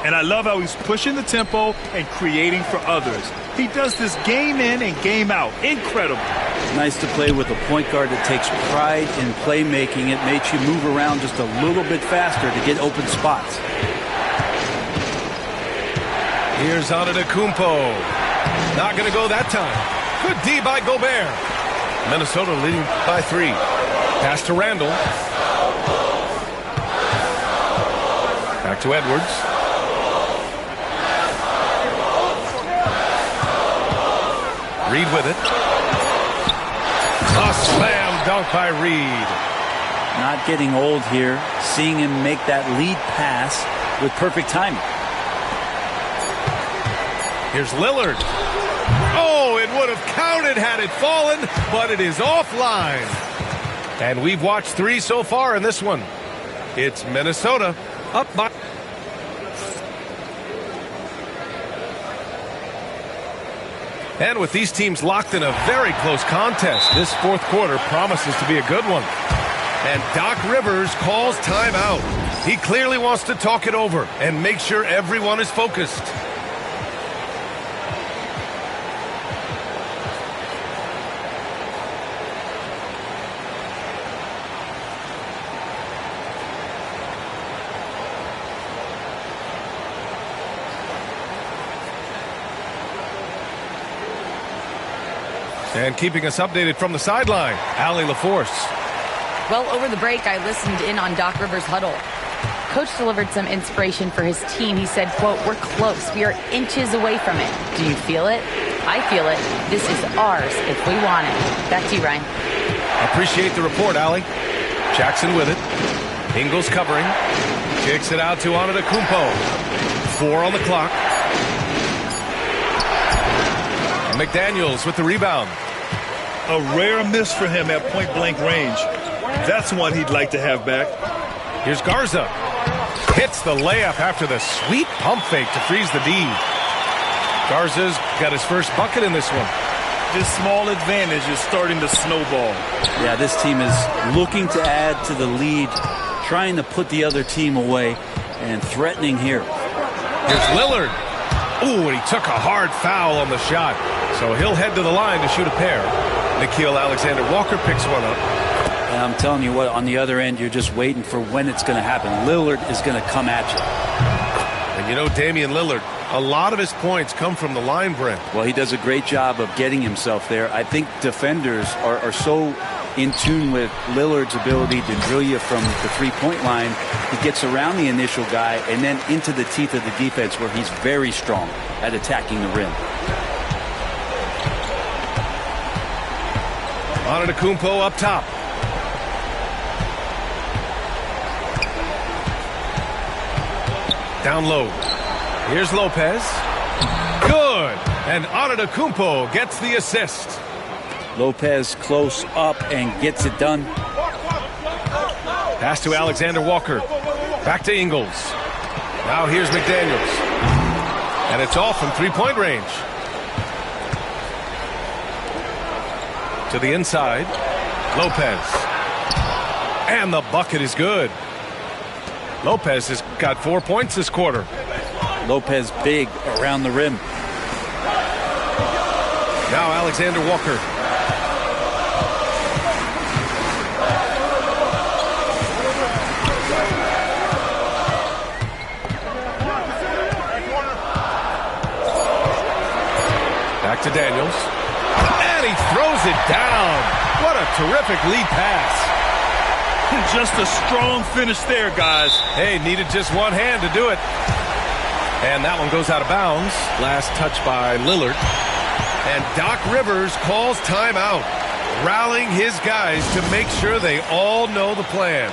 And I love how he's pushing the tempo and creating for others. He does this game in and game out. Incredible. Nice to play with a point guard that takes pride in playmaking. It makes you move around just a little bit faster to get open spots. Here's Antetokounmpo. Not going to go that time. Good D by Gobert. Minnesota leading by 3. Pass to Randle. Back to Edwards. Reed with it. A slam dunk by Reed. Not getting old here. Seeing him make that lead pass with perfect timing. Here's Lillard. Oh, it would have counted had it fallen, but it is offline. And we've watched 3 so far in this one. It's Minnesota up by... And with these teams locked in a very close contest, this fourth quarter promises to be a good one. And Doc Rivers calls timeout. He clearly wants to talk it over and make sure everyone is focused. And keeping us updated from the sideline, Allie LaForce. Well, over the break, I listened in on Doc Rivers' huddle. Coach delivered some inspiration for his team. He said, quote, "We're close. We are inches away from it. Do you feel it? I feel it. This is ours if we want it." Back to you, Ryan. Appreciate the report, Allie. Jackson with it. Ingles covering. Kicks it out to Antetokounmpo. 4 on the clock. And McDaniels with the rebound. A rare miss for him at point-blank range. That's one he'd like to have back. Here's Garza. Hits the layup after the sweet pump fake to freeze the D. Garza's got his first bucket in this one. This small advantage is starting to snowball. Yeah, this team is looking to add to the lead, trying to put the other team away, and threatening here. Here's Lillard. Ooh, and he took a hard foul on the shot. So he'll head to the line to shoot a pair. Nickeil Alexander-Walker picks one up. And I'm telling you what, on the other end, you're just waiting for when it's going to happen. Lillard is going to come at you. And you know, Damian Lillard, a lot of his points come from the line, Brent. Well, he does a great job of getting himself there. I think defenders are so in tune with Lillard's ability to drill you from the three-point line. He gets around the initial guy and then into the teeth of the defense where he's very strong at attacking the rim. Antetokounmpo up top. Down low. Here's Lopez. Good. And Antetokounmpo gets the assist. Lopez close up and gets it done. Pass to Alexander Walker. Back to Ingles. Now here's McDaniels. And it's off from three-point range. To the inside. Lopez. And the bucket is good. Lopez has got 4 points this quarter. Lopez big around the rim. Now Alexander Walker. Back to Daniels. And he throws it down. What a terrific lead pass. Just a strong finish there, guys. Hey, needed just one hand to do it. And that one goes out of bounds. Last touch by Lillard. And Doc Rivers calls timeout, rallying his guys to make sure they all know the plan.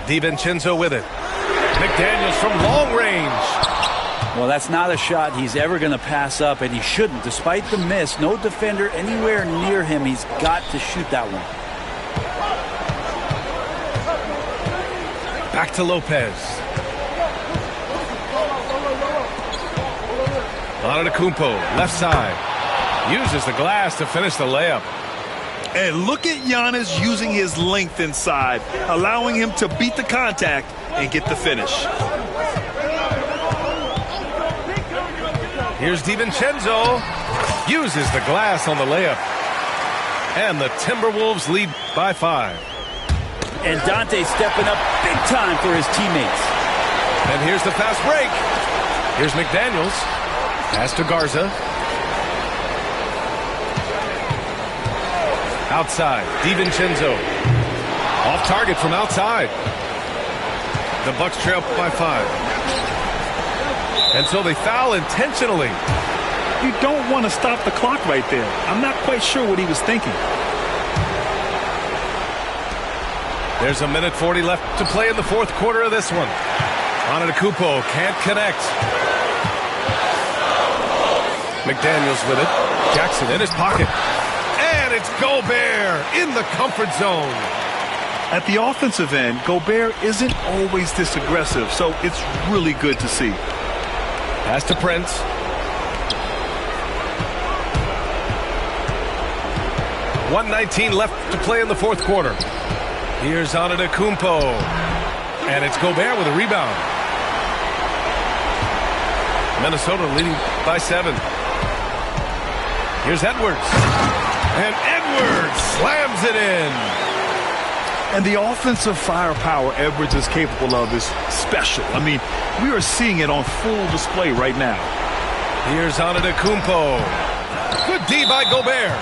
DiVincenzo with it. McDaniels from long range. Well, that's not a shot he's ever going to pass up, and he shouldn't. Despite the miss, no defender anywhere near him. He's got to shoot that one. Back to Lopez. Antetokounmpo, left side. Uses the glass to finish the layup. And look at Giannis using his length inside, allowing him to beat the contact and get the finish. Here's DiVincenzo. Uses the glass on the layup. And the Timberwolves lead by 5. And Dante stepping up big time for his teammates. And here's the fast break. Here's McDaniels. Pass to Garza. Outside, DiVincenzo. Off target from outside. The Bucks trail by 5. And so they foul intentionally. You don't want to stop the clock right there. I'm not quite sure what he was thinking. There's a minute 40 left to play in the fourth quarter of this one. Antetokounmpo can't connect. McDaniels with it. Jackson in his pocket. And it's Gobert in the comfort zone. At the offensive end, Gobert isn't always this aggressive, so it's really good to see. Pass to Prince. .119 left to play in the fourth quarter. Here's Antetokounmpo. And it's Gobert with a rebound. Minnesota leading by 7. Here's Edwards. And Edwards slams it in. And the offensive firepower Edwards is capable of is special. I mean, we are seeing it on full display right now. Here's Antetokounmpo. Good D by Gobert.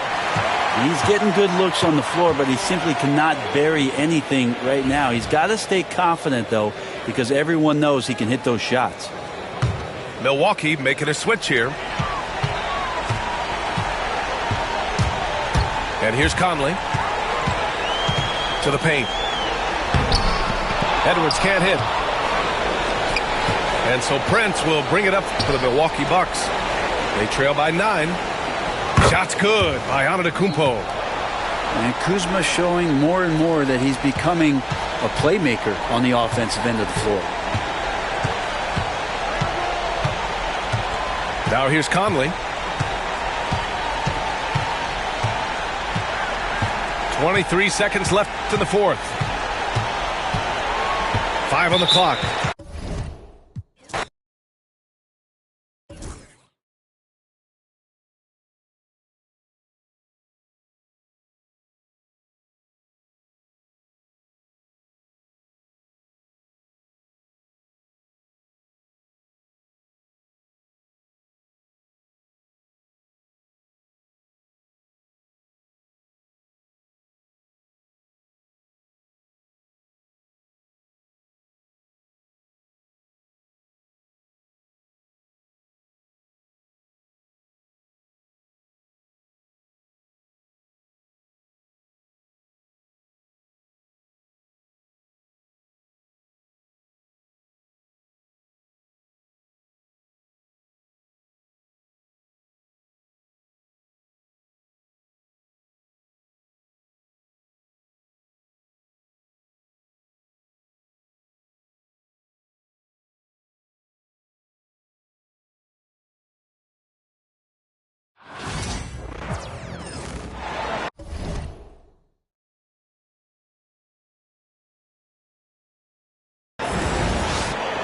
He's getting good looks on the floor, but he simply cannot bury anything right now. He's got to stay confident, though, because everyone knows he can hit those shots. Milwaukee making a switch here. And here's Conley. To the paint. Edwards can't hit. And so Prince will bring it up for the Milwaukee Bucks. They trail by 9. Shot's good by Antetokounmpo. And Kuzma showing more and more that he's becoming a playmaker on the offensive end of the floor. Now here's Conley. 23 seconds left in the fourth. 5 on the clock.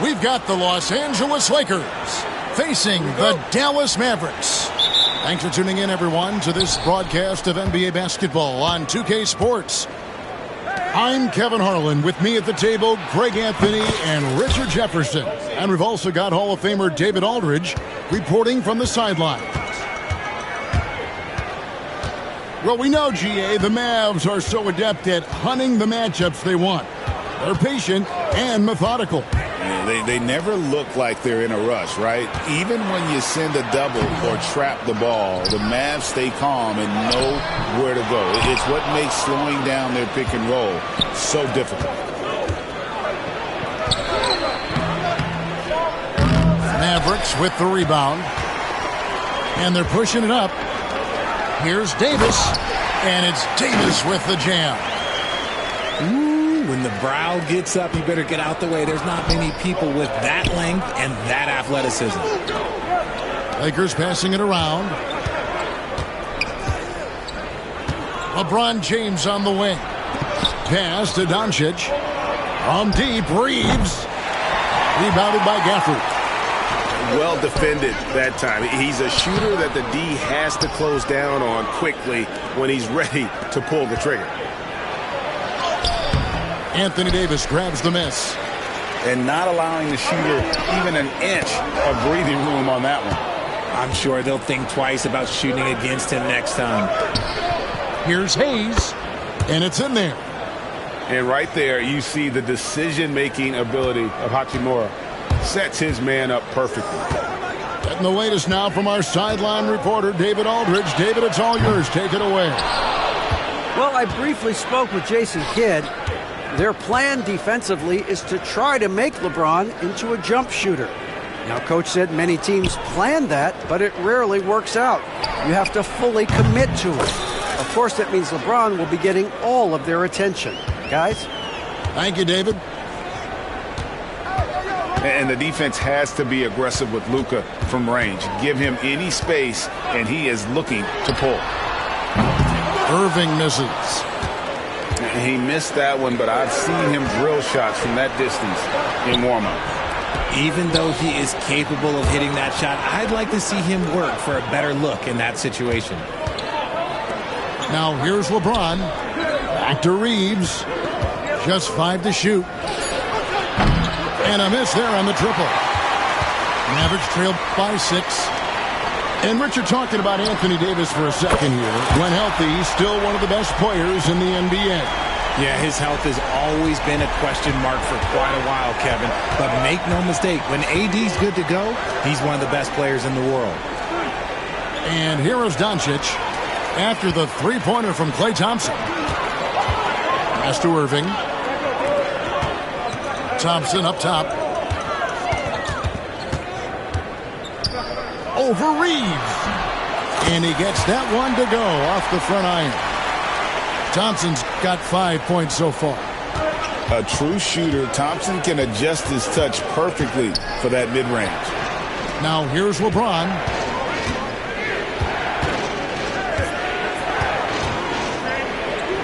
We've got the Los Angeles Lakers facing the Dallas Mavericks. Thanks for tuning in, everyone, to this broadcast of NBA basketball on 2K Sports. I'm Kevin Harlan. With me at the table, Greg Anthony and Richard Jefferson. And we've also got Hall of Famer David Aldridge reporting from the sideline. Well, we know, GA, the Mavs are so adept at hunting the matchups they want. They're patient and methodical. They never look like they're in a rush, right? Even when you send a double or trap the ball, the Mavs stay calm and know where to go. It's what makes slowing down their pick and roll so difficult. Mavericks with the rebound. And they're pushing it up. Here's Davis. And it's Davis with the jam. When the brow gets up, you better get out the way. There's not many people with that length and that athleticism. Lakers passing it around. LeBron James on the wing. Pass to Doncic. From deep, Reeves. Rebounded by Gafford. Well defended that time. He's a shooter that the D has to close down on quickly when he's ready to pull the trigger. Anthony Davis grabs the miss. And not allowing the shooter even an inch of breathing room on that one. I'm sure they'll think twice about shooting against him next time. Here's Hayes. And it's in there. And right there, you see the decision-making ability of Hachimura. Sets his man up perfectly. Getting the latest now from our sideline reporter, David Aldridge. David, it's all yours. Take it away. Well, I briefly spoke with Jason Kidd. Their plan defensively is to try to make LeBron into a jump shooter. Now, Coach said many teams plan that, but it rarely works out. You have to fully commit to it. Of course, that means LeBron will be getting all of their attention. Guys? Thank you, David. And the defense has to be aggressive with Luka from range. Give him any space, and he is looking to pull. Irving misses. He missed that one, but I've seen him drill shots from that distance in warm-up. Even though he is capable of hitting that shot, I'd like to see him work for a better look in that situation. Now here's LeBron. Back to Reeves. Just 5 to shoot. And a miss there on the triple. Mavericks trailed by 6. And Richard, talking about Anthony Davis for a second here. When healthy, he's still one of the best players in the NBA. Yeah, his health has always been a question mark for quite a while, Kevin. But make no mistake, when AD's good to go, he's one of the best players in the world. And here is Doncic after the three-pointer from Klay Thompson. Pass to Irving. Thompson up top. Over Reeves. And he gets that one to go off the front iron. Thompson's got 5 points so far. A true shooter, Thompson can adjust his touch perfectly for that mid-range. Now here's LeBron.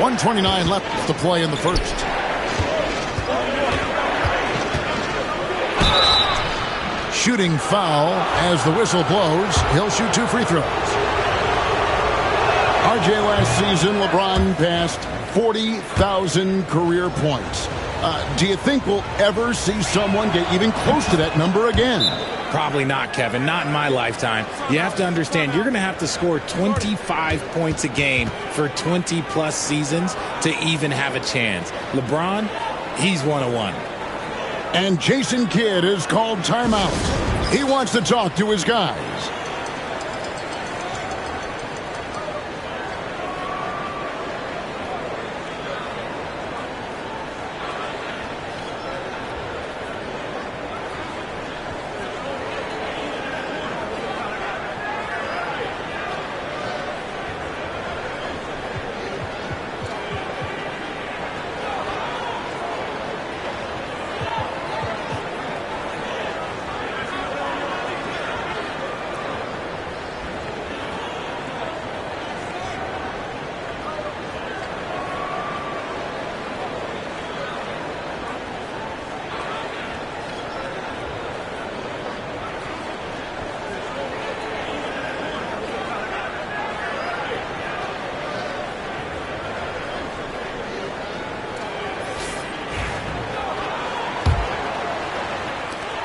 1:29 left to play in the first. Shooting foul as the whistle blows. He'll shoot 2 free throws. RJ, last season, LeBron passed 40,000 career points. Do you think we'll ever see someone get even close to that number again? Probably not, Kevin. Not in my lifetime. You have to understand, you're going to have to score 25 points a game for 20-plus seasons to even have a chance. LeBron, he's 101. And Jason Kidd is called timeout. He wants to talk to his guys.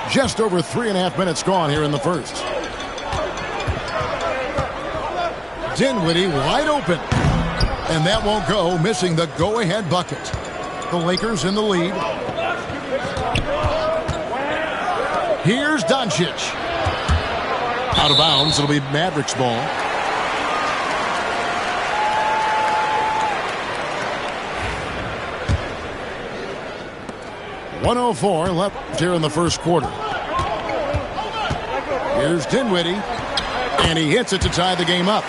Just over 3.5 minutes gone here in the first. Dinwiddie wide open. And that won't go, missing the go-ahead bucket. The Lakers in the lead. Here's Doncic. Out of bounds, it'll be Mavericks ball. .104 left here in the first quarter. Here's Dinwiddie, and he hits it to tie the game up.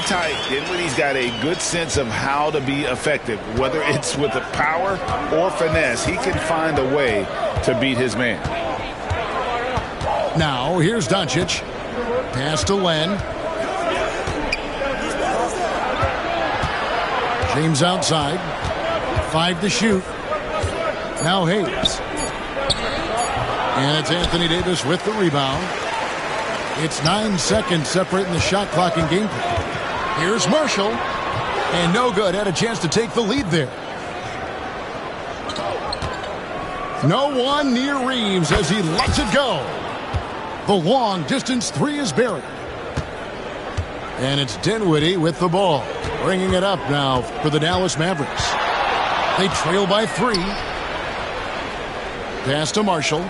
Tight. Dinwiddie's got a good sense of how to be effective, whether it's with the power or finesse. He can find a way to beat his man. Now here's Doncic. Pass to Len. James outside. 5 to shoot. Now Hayes. And it's Anthony Davis with the rebound. It's 9 seconds separating the shot clock and game play. Here's Marshall. And no good. Had a chance to take the lead there. No one near Reeves as he lets it go. The long distance 3 is buried. And it's Dinwiddie with the ball. Bringing it up now for the Dallas Mavericks. They trail by 3. Pass to Marshall.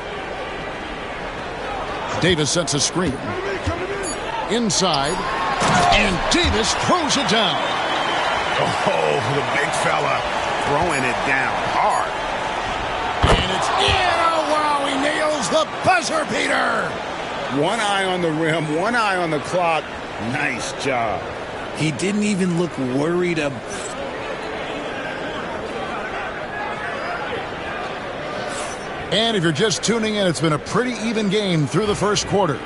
Davis sets a screen. Inside. And Davis throws it down. Oh, the big fella throwing it down hard. And it's in. Oh, wow, he nails the buzzer beater. One eye on the rim, one eye on the clock. Nice job. He didn't even look worried about. And if you're just tuning in, it's been a pretty even game through the first quarter.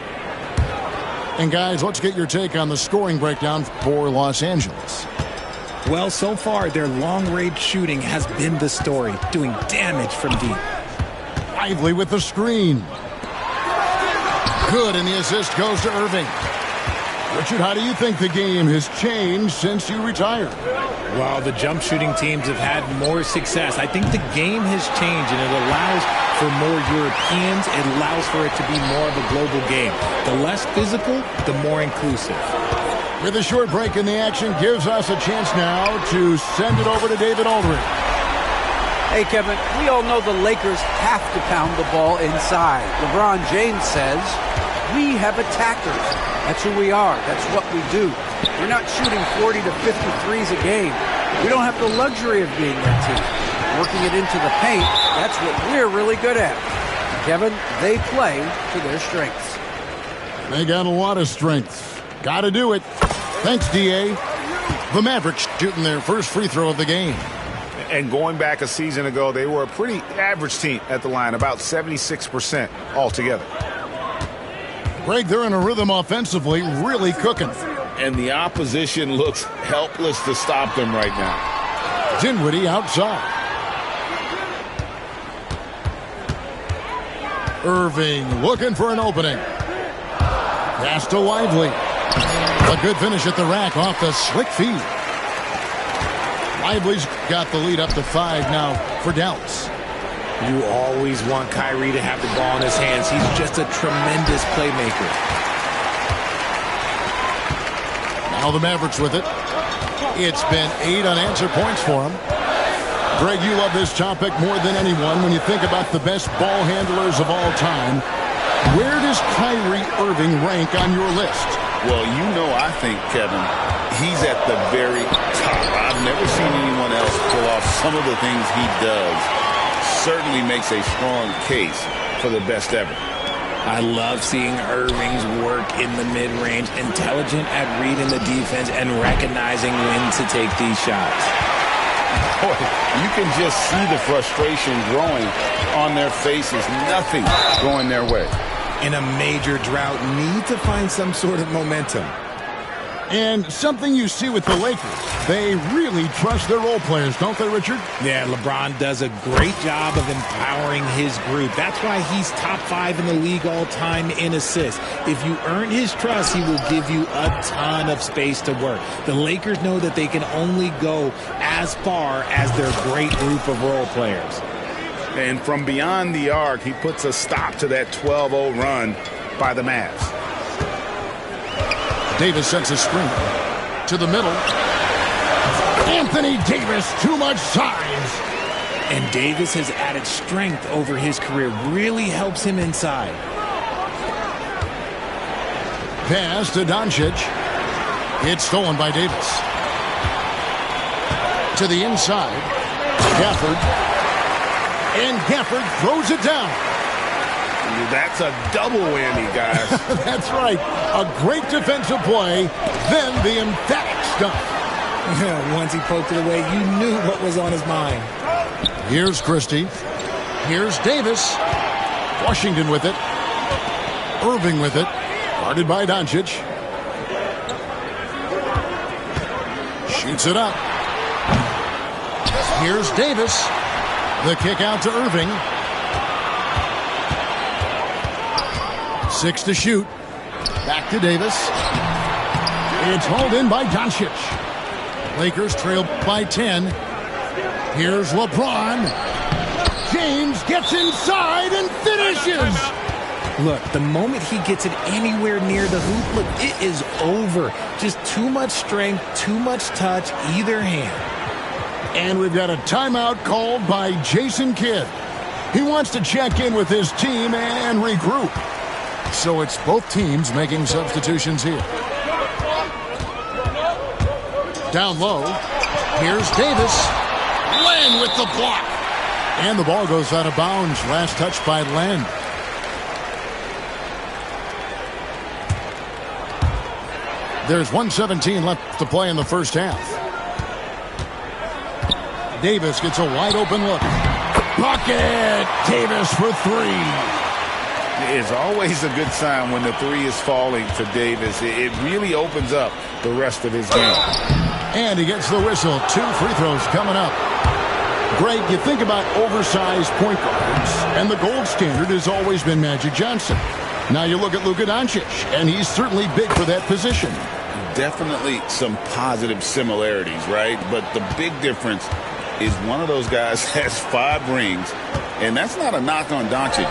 And guys, let's get your take on the scoring breakdown for Los Angeles. Well, so far, their long-range shooting has been the story, doing damage from deep. Lively with the screen. Good, and the assist goes to Irving. Richard, how do you think the game has changed since you retired? Well, the jump shooting teams have had more success. I think the game has changed, and it allows for more Europeans. It allows for it to be more of a global game. The less physical, the more inclusive. With a short break in the action, gives us a chance now to send it over to David Aldridge. Hey, Kevin, we all know the Lakers have to pound the ball inside. LeBron James says, we have attackers. That's who we are. That's what we do. We're not shooting 40 to 50 threes a game. We don't have the luxury of being that team. Working it into the paint, that's what we're really good at. Kevin, they play to their strengths. They got a lot of strengths. Got to do it. Thanks, D.A. The Mavericks shooting their first free throw of the game. And going back a season ago, they were a pretty average team at the line, about 76% altogether. Greg, they're in a rhythm offensively, really cooking. And the opposition looks helpless to stop them right now. Dinwiddie outside. Irving looking for an opening. Pass to Lively. A good finish at the rack off the slick feed. Lively's got the lead up to 5 now for Dallas. You always want Kyrie to have the ball in his hands. He's just a tremendous playmaker. Now the Mavericks with it. It's been 8 unanswered points for him. Greg, you love this topic more than anyone when you think about the best ball handlers of all time. Where does Kyrie Irving rank on your list? Well, you know, I think, Kevin, he's at the very top. I've never seen anyone else pull off some of the things he does. Certainly makes a strong case for the best ever. I love seeing Irving's work in the mid-range, intelligent at reading the defense and recognizing when to take these shots. Boy, you can just see the frustration growing on their faces. Nothing going their way. In a major drought, need to find some sort of momentum. And something you see with the Lakers, they really trust their role players, don't they, Richard? Yeah, LeBron does a great job of empowering his group. That's why he's top 5 in the league all time in assists. If you earn his trust, he will give you a ton of space to work. The Lakers know that they can only go as far as their great group of role players. And from beyond the arc, he puts a stop to that 12-0 run by the Mavs. Davis sets a screen to the middle. Anthony Davis, too much size. And Davis has added strength over his career. Really helps him inside. Pass to Doncic. It's stolen by Davis. To the inside. Gafford. And Gafford throws it down. That's a double whammy, guys. That's right. A great defensive play, then the emphatic stuff. Once he poked it away, you knew what was on his mind. Here's Christie. Here's Davis. Washington with it. Irving with it. Guarded by Doncic. Shoots it up. Here's Davis. The kick out to Irving. 6 to shoot. Back to Davis. It's hauled in by Doncic. Lakers trail by 10. Here's LeBron. James gets inside and finishes. Look, the moment he gets it anywhere near the hoop, look, it is over. Just too much strength, too much touch, either hand. And we've got a timeout called by Jason Kidd. He wants to check in with his team and regroup. So it's both teams making substitutions here. Down low. Here's Davis. Len with the block. And the ball goes out of bounds. Last touch by Len. There's 1:17 left to play in the first half. Davis gets a wide open look. Bucket! Davis for 3. It's always a good sign when the 3 is falling to Davis. It really opens up the rest of his game. And he gets the whistle. 2 free throws coming up. Greg, you think about oversized point guards, and the gold standard has always been Magic Johnson. Now you look at Luka Doncic, and he's certainly big for that position. Definitely some positive similarities, right? But the big difference is one of those guys has 5 rings, and that's not a knock on Doncic.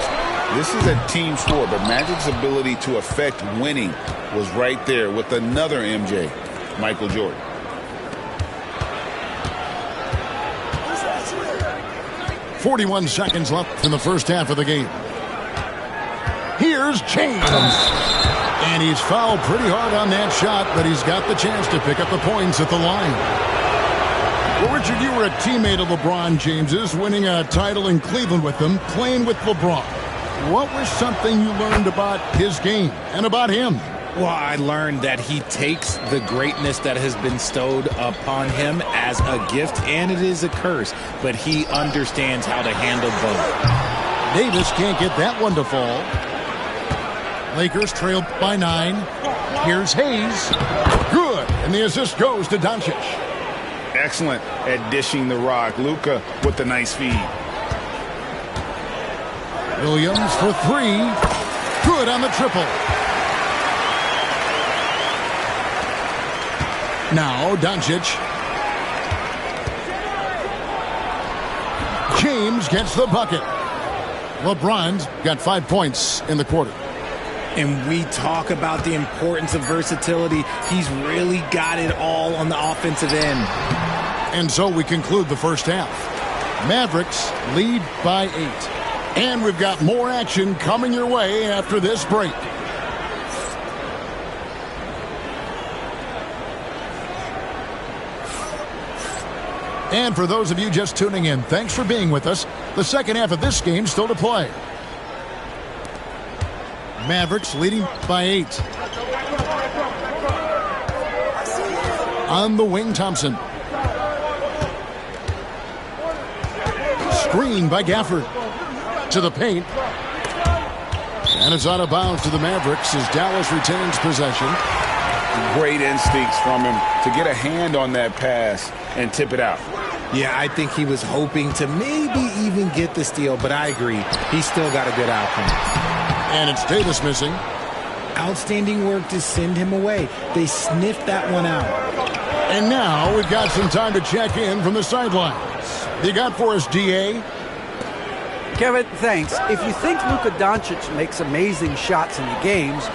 This is a team sport, but Magic's ability to affect winning was right there with another MJ, Michael Jordan. .41 seconds left in the first half of the game. Here's James. And he's fouled pretty hard on that shot, but he's got the chance to pick up the points at the line. Well, Richard, you were a teammate of LeBron James's, winning a title in Cleveland with him, playing with LeBron. What was something you learned about his game and about him? Well, I learned that he takes the greatness that has been bestowed upon him as a gift, and it is a curse, but he understands how to handle both. Davis can't get that one to fall. Lakers trail by 9. Here's Hayes. Good. And the assist goes to Doncic. Excellent at dishing the rock. Luka with the nice feed. Williams for 3. Good on the triple. Now Doncic. James gets the bucket. LeBron's got 5 points in the quarter. And we talk about the importance of versatility. He's really got it all on the offensive end. And so we conclude the first half. Mavericks lead by 8. And we've got more action coming your way after this break. And for those of you just tuning in, thanks for being with us. The second half of this game still to play. Mavericks leading by 8. On the wing, Thompson. Screen by Gafford. To the paint. And it's out of bounds to the Mavericks as Dallas retains possession. Great instincts from him to get a hand on that pass and tip it out. Yeah, I think he was hoping to maybe even get the steal, but I agree. He still got a good outcome. And it's Davis missing. Outstanding work to send him away. They sniffed that one out. And now we've got some time to check in from the sidelines. You got for us, DA? Kevin, thanks. If you think Luka Doncic makes amazing shots in the games,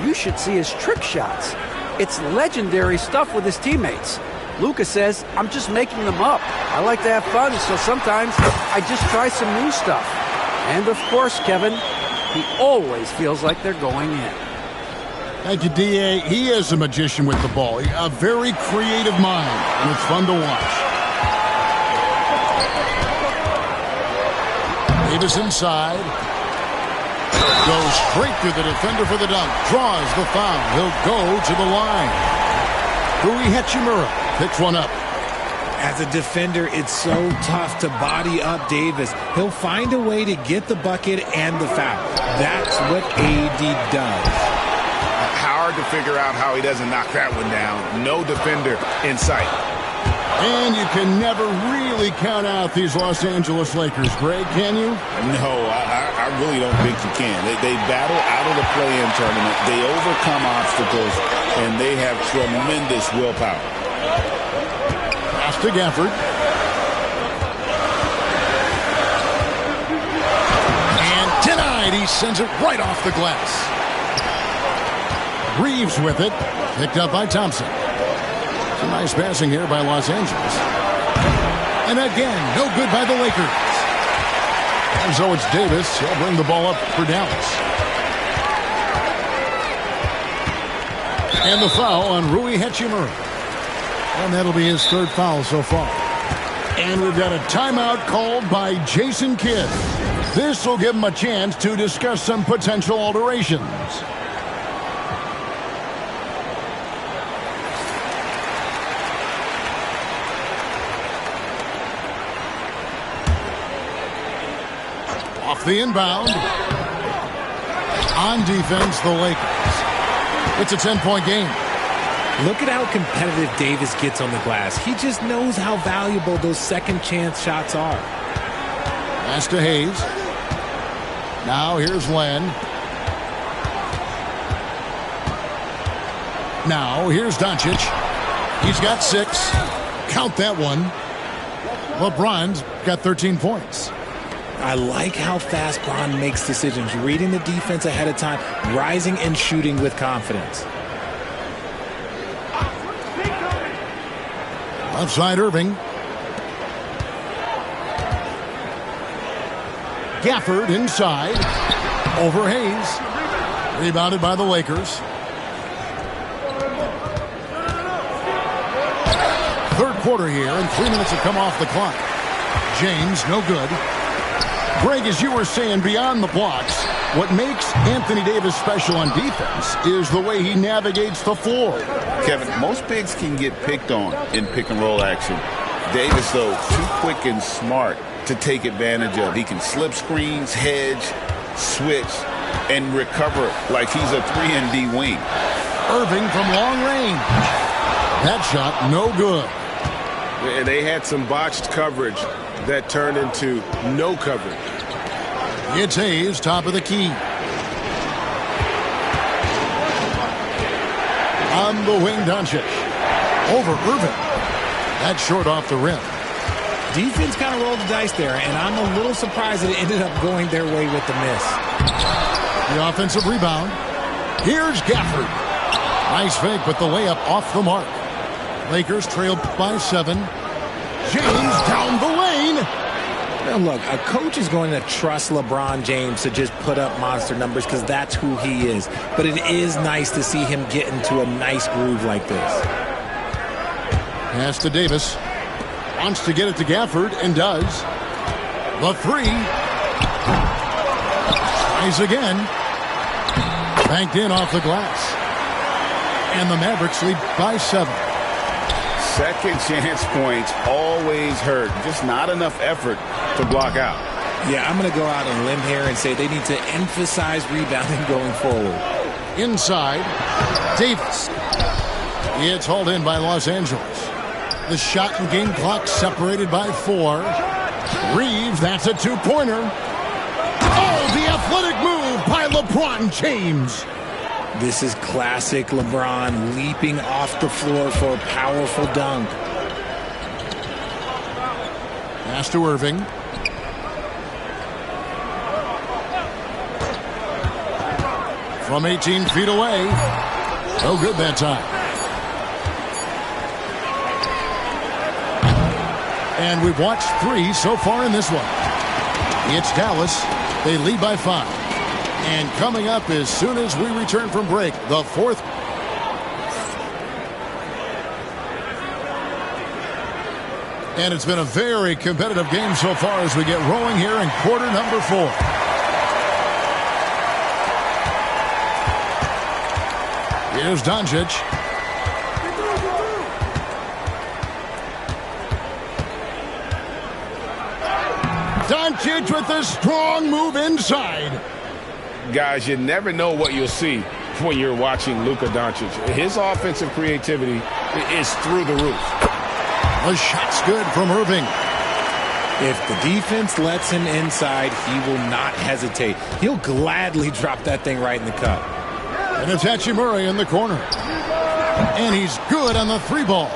you should see his trick shots. It's legendary stuff with his teammates. Luka says, I'm just making them up. I like to have fun, so sometimes I just try some new stuff. And of course, Kevin, he always feels like they're going in. Thank you, D.A. He is a magician with the ball. A very creative mind, and it's fun to watch. Davis inside. Goes straight through the defender for the dunk. Draws the foul. He'll go to the line. Rui Hachimura picks one up. As a defender, it's so tough to body up Davis. He'll find a way to get the bucket and the foul. That's what AD does. Hard to figure out how he doesn't knock that one down. No defender in sight. And you can never really count out these Los Angeles Lakers, Greg, can you? No, I really don't think you can. They battle out of the play-in tournament. They overcome obstacles, and they have tremendous willpower. Pass to Gafford. And denied. He sends it right off the glass. Reeves with it. Picked up by Thompson. Some nice passing here by Los Angeles. And again, no good by the Lakers. And so it's Davis. He'll bring the ball up for Dallas. And the foul on Rui Hachimura. And that'll be his third foul so far. And we've got a timeout called by Jason Kidd. This will give him a chance to discuss some potential alterations. Off the inbound. On defense, the Lakers. It's a 10-point game. Look at how competitive Davis gets on the glass. He just knows how valuable those second chance shots are. Pass to Hayes. Now here's Len. Now here's Doncic. He's got 6. Count that one. LeBron's got 13 points. I like how fast Bron makes decisions, reading the defense ahead of time, rising and shooting with confidence. Left side, Irving. Gafford inside. Over Hayes. Rebounded by the Lakers. Third quarter here, and 3 minutes have come off the clock. James, no good. Greg, as you were saying, beyond the blocks, What makes Anthony Davis special on defense is the way he navigates the floor. Kevin, most bigs can get picked on in pick-and-roll action. Davis, though, too quick and smart to take advantage of. He can slip screens, hedge, switch, and recover like he's a 3-and-D wing. Irving from long range. That shot, no good. And they had some botched coverage that turned into no coverage. It's Hayes, top of the key. On the wing, Doncic. Over Irving. That's short off the rim. Defense kind of rolled the dice there, and I'm a little surprised that it ended up going their way with the miss. The offensive rebound. Here's Gafford. Nice fake, but the layup off the mark. Lakers trail by 7. James down the lane. Now look, a coach is going to trust LeBron James to just put up monster numbers because that's who he is. But it is nice to see him get into a nice groove like this. Pass to Davis. Wants to get it to Gafford and does. The 3. Tries again. Banked in off the glass. And the Mavericks lead by 7. Second chance points always hurt. Just not enough effort to block out. Yeah, I'm going to go out on a limb here and say they need to emphasize rebounding going forward. Inside, Davis. It's hauled in by Los Angeles. The shot and game clock separated by 4. Reeves, that's a 2-pointer. Oh, the athletic move by LeBron James. This is classic LeBron leaping off the floor for a powerful dunk. Pass to Irving. From 18 feet away. No good that time. And we've watched 3 so far in this one. It's Dallas. They lead by 5. And coming up as soon as we return from break, the 4th. And it's been a very competitive game so far as we get rolling here in quarter number 4. Here's Doncic. Doncic with a strong move inside. Guys, you never know what you'll see when you're watching Luka Doncic. His offensive creativity is through the roof. The shot's good from Irving. If the defense lets him inside, he will not hesitate. He'll gladly drop that thing right in the cup. And it's Hachimura in the corner. And he's good on the 3-ball.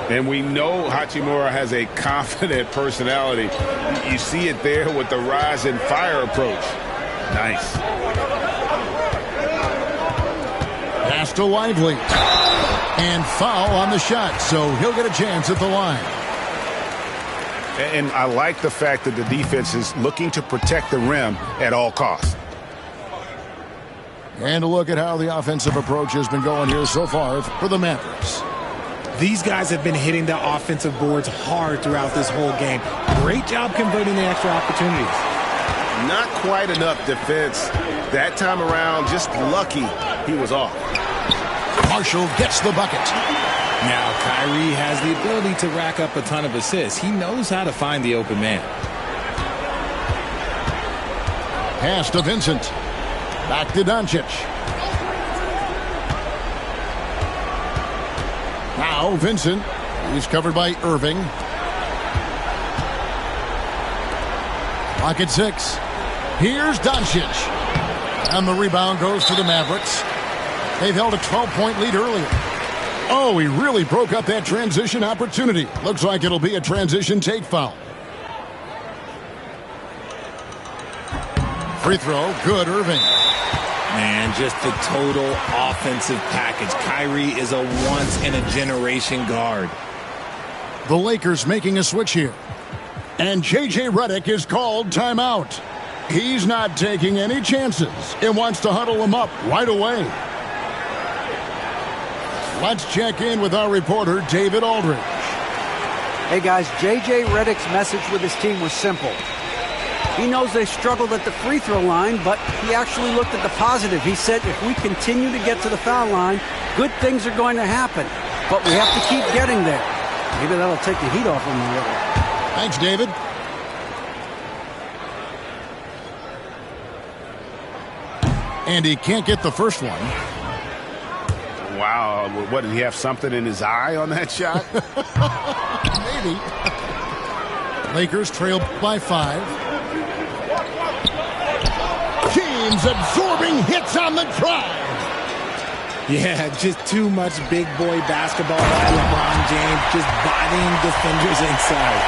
And we know Hachimura has a confident personality. You see it there with the rise and fire approach. Nice. Pass to Lively. And foul on the shot, so he'll get a chance at the line. And I like the fact that the defense is looking to protect the rim at all costs. And a look at how the offensive approach has been going here so far for the Mavericks. These guys have been hitting the offensive boards hard throughout this whole game. Great job converting the extra opportunities. Not quite enough defense. That time around, just lucky he was off. Marshall gets the bucket. Now, Kyrie has the ability to rack up a ton of assists. He knows how to find the open man. Pass to Vincent. Back to Doncic. Now Vincent. He's covered by Irving. Pocket 6. Here's Doncic. And the rebound goes to the Mavericks. They've held a 12-point lead earlier. Oh, he really broke up that transition opportunity. Looks like it'll be a transition take foul. Free throw, good, Irving. Man, just the total offensive package. Kyrie is a once-in-a-generation guard. The Lakers making a switch here. And J.J. Redick is called timeout. He's not taking any chances and wants to huddle him up right away. Let's check in with our reporter, David Aldridge. Hey, guys, J.J. Redick's message with his team was simple. He knows they struggled at the free throw line, but he actually looked at the positive. He said, if we continue to get to the foul line, good things are going to happen. But we have to keep getting there. Maybe that'll take the heat off him a little. Thanks, David. And he can't get the first one. Wow. What, did he have something in his eye on that shot? Maybe. Lakers trail by 5. James absorbing hits on the drive. Yeah, just too much big boy basketball by LeBron James, just bodying defenders inside.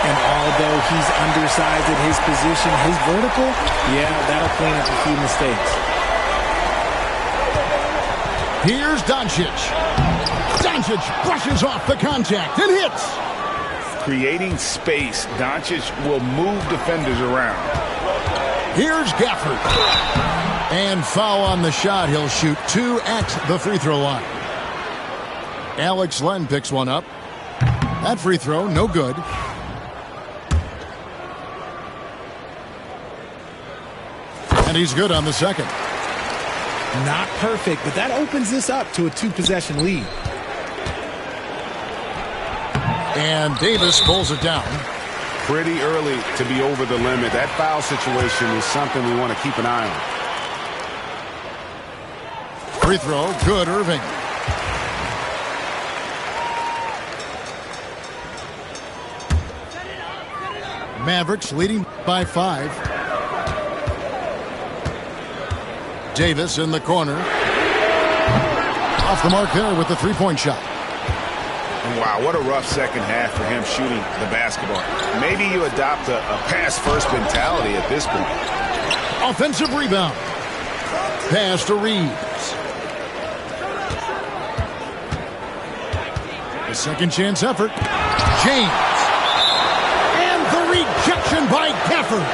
And although he's undersized at his position, his vertical, yeah, that'll clean up a few mistakes. Here's Doncic. Doncic brushes off the contact and hits. Creating space, Doncic will move defenders around. Here's Gafford. And foul on the shot. He'll shoot 2 at the free throw line. Alex Len picks one up. That free throw, no good. And he's good on the second. Not perfect, but that opens this up to a 2-possession lead. And Davis pulls it down. Pretty early to be over the limit. That foul situation is something we want to keep an eye on. Free throw, good, Irving. Mavericks leading by 5. Davis in the corner. Off the mark there with the three-point shot. Wow, what a rough second half for him shooting the basketball. Maybe you adopt a pass-first mentality at this point. Offensive rebound. Pass to Reeves. A second chance effort. James. And the rejection by Gafford.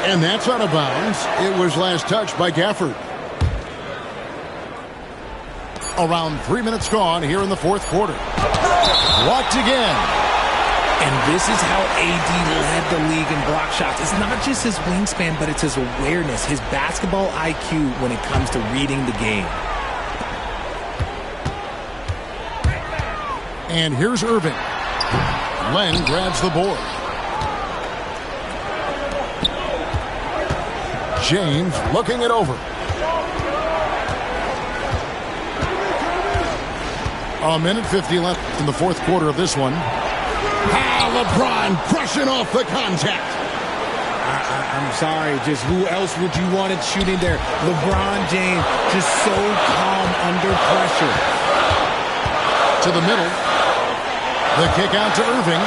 And that's out of bounds. It was last touched by Gafford. Around 3 minutes gone here in the fourth quarter. Blocked again. And this is how AD led the league in block shots. It's not just his wingspan, but it's his awareness, his basketball IQ when it comes to reading the game. And here's Irving. Len grabs the board. James looking it over. A minute 50 left in the fourth quarter of this one. LeBron brushing off the contact. I'm sorry, just who else would you want it shooting there? LeBron James, just so calm under pressure. To the middle. The kick out to Irving.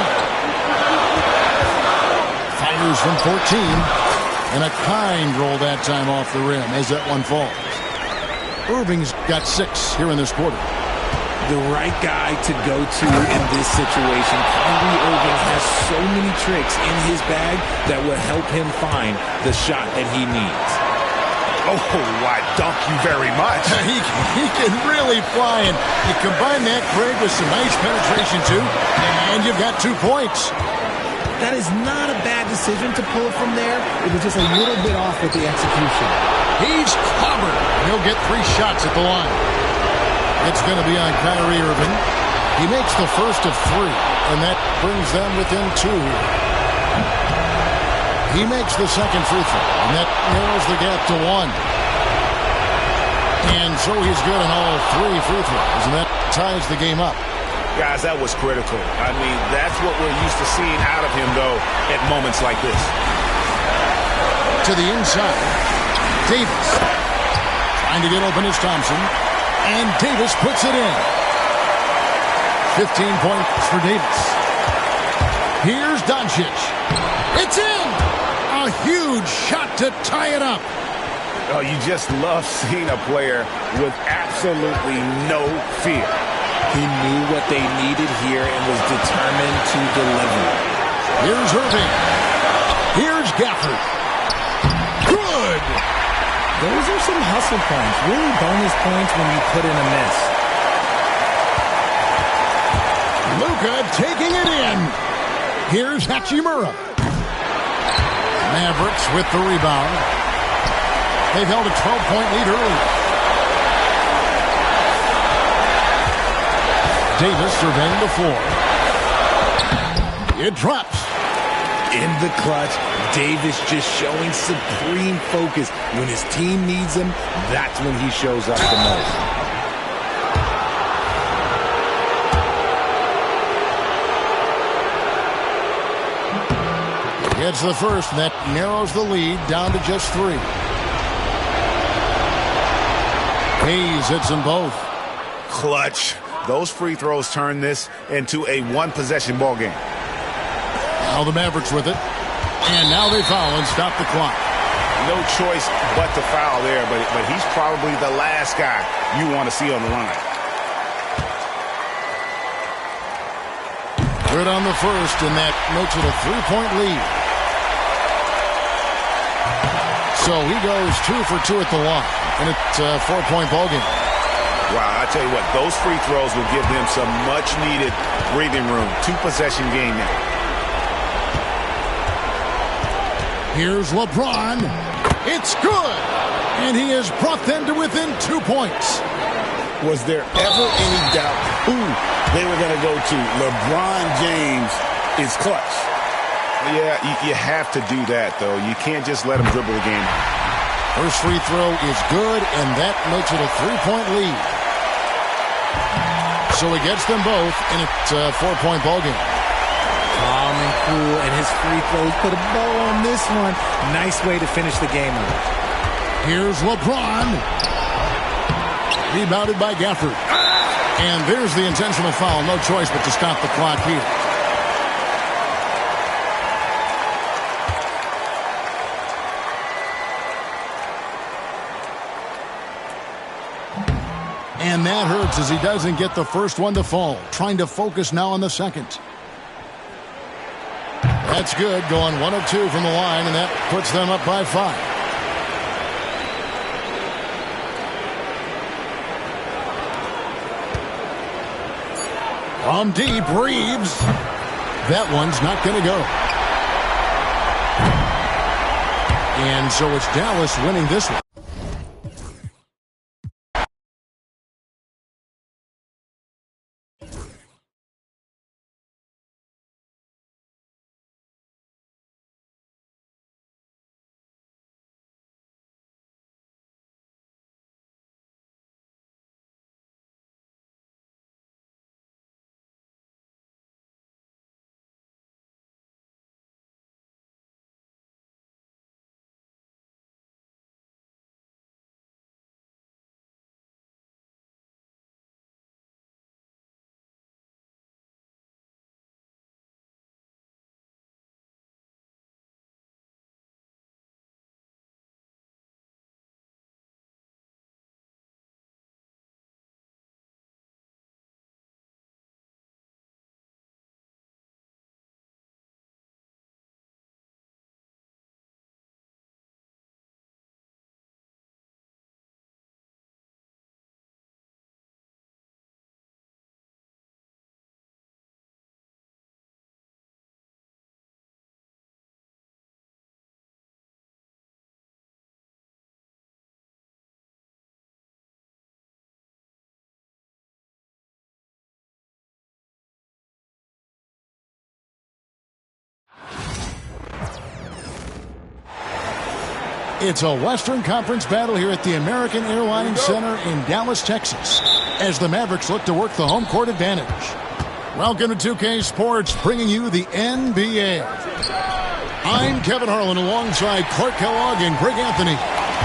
Fires from 14. And a kind roll that time off the rim as that one falls. Irving's got 6 here in this quarter. The right guy to go to in this situation. Kyrie Irving has so many tricks in his bag that will help him find the shot that he needs. Oh, I dunk you very much. He can really fly, and you combine that, Craig, with some nice penetration, too, and you've got 2 points. That is not a bad decision to pull it from there. It was just a little bit off with the execution. He's covered. He'll get 3 shots at the line. It's going to be on Kyrie Irving. He makes the first of 3, and that brings them within 2 here. He makes the second free throw, and that narrows the gap to 1. And so he's good on all 3 free throws, and that ties the game up. Guys, that was critical. I mean, that's what we're used to seeing out of him, though, at moments like this. To the inside. Davis. Trying to get open is Thompson. And Davis puts it in. 15 points for Davis. Here's Doncic. It's in! A huge shot to tie it up. Oh, you just love seeing a player with absolutely no fear. He knew what they needed here and was determined to deliver. Here's Irving. Here's Gafford. Good! Those are some hustle points. Really bonus points when you put in a miss. Luka taking it in. Here's Hachimura. Mavericks with the rebound. They've held a 12-point lead early. Davis surveying the floor. It drops. In the clutch, Davis just showing supreme focus. When his team needs him, that's when he shows up the most. Gets the first, and that narrows the lead down to just 3. Hayes hits them both. Clutch. Those free throws turn this into a one-possession ball game. Now the Mavericks with it. And now they foul and stop the clock. No choice but to foul there, but he's probably the last guy you want to see on the line. Good on the first, and that makes it a 3-point lead. So he goes 2 for 2 at the line, and it's a 4-point ball game. Wow, I tell you what, those free throws will give them some much-needed breathing room. 2-possession game now. Here's LeBron. It's good. And he has brought them to within 2 points. Was there ever any doubt who they were going to go to? LeBron James is clutch. Yeah, you have to do that, though. You can't just let him dribble the game. First free throw is good, and that makes it a 3-point lead. So he gets them both, and it's a 4-point ball game. Calm and cool, and his free throws put a bow on this one. Nice way to finish the game out. Here's LeBron. Rebounded by Gafford. And there's the intentional foul. No choice but to stop the clock here. And that hurts as he doesn't get the first one to fall. Trying to focus now on the second. That's good, going 1 of 2 from the line, and that puts them up by 5. From deep, Reeves. That one's not going to go. And so it's Dallas winning this one. It's a Western Conference battle here at the American Airlines Center in Dallas, Texas, as the Mavericks look to work the home court advantage. Welcome to 2K Sports, bringing you the NBA. I'm Kevin Harlan alongside Clark Kellogg and Greg Anthony.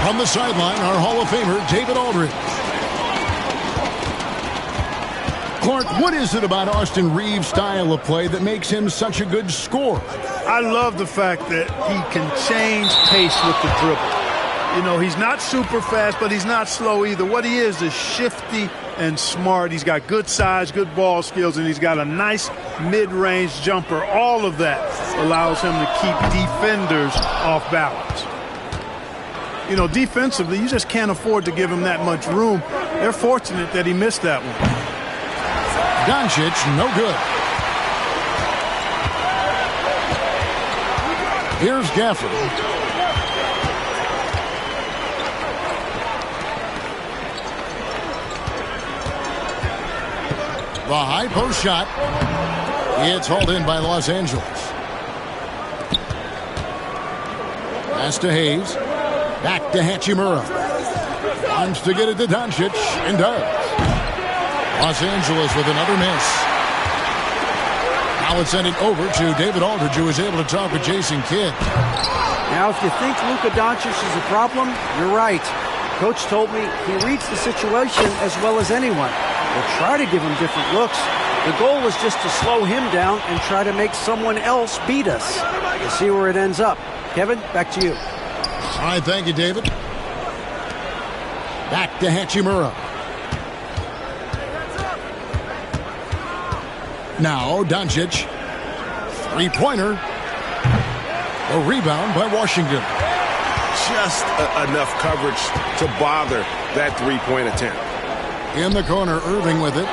From the sideline, our Hall of Famer, David Aldridge. Clark, what is it about Austin Reeves' style of play that makes him such a good scorer? I love the fact that he can change pace with the dribble. You know, he's not super fast, but he's not slow either. What he is shifty and smart. He's got good size, good ball skills, and he's got a nice mid-range jumper. All of that allows him to keep defenders off balance. You know, defensively, you just can't afford to give him that much room. They're fortunate that he missed that one. Doncic, no good. Here's Gafford. The high post shot. It's hauled in by Los Angeles. Pass to Hayes. Back to Hachimura. Wants to get it to Doncic and does. Los Angeles with another miss. Now it's sending over to David Aldridge, who was able to talk with Jason Kidd. Now, if you think Luka Doncic is a problem, you're right. Coach told me he reads the situation as well as anyone. We'll try to give him different looks. The goal is just to slow him down and try to make someone else beat us. We'll see where it ends up. Kevin, back to you. All right, thank you, David. Back to Hachimura. Now, Doncic. Three-pointer. A rebound by Washington. Just enough coverage to bother that three-point attempt. In the corner, Irving with it.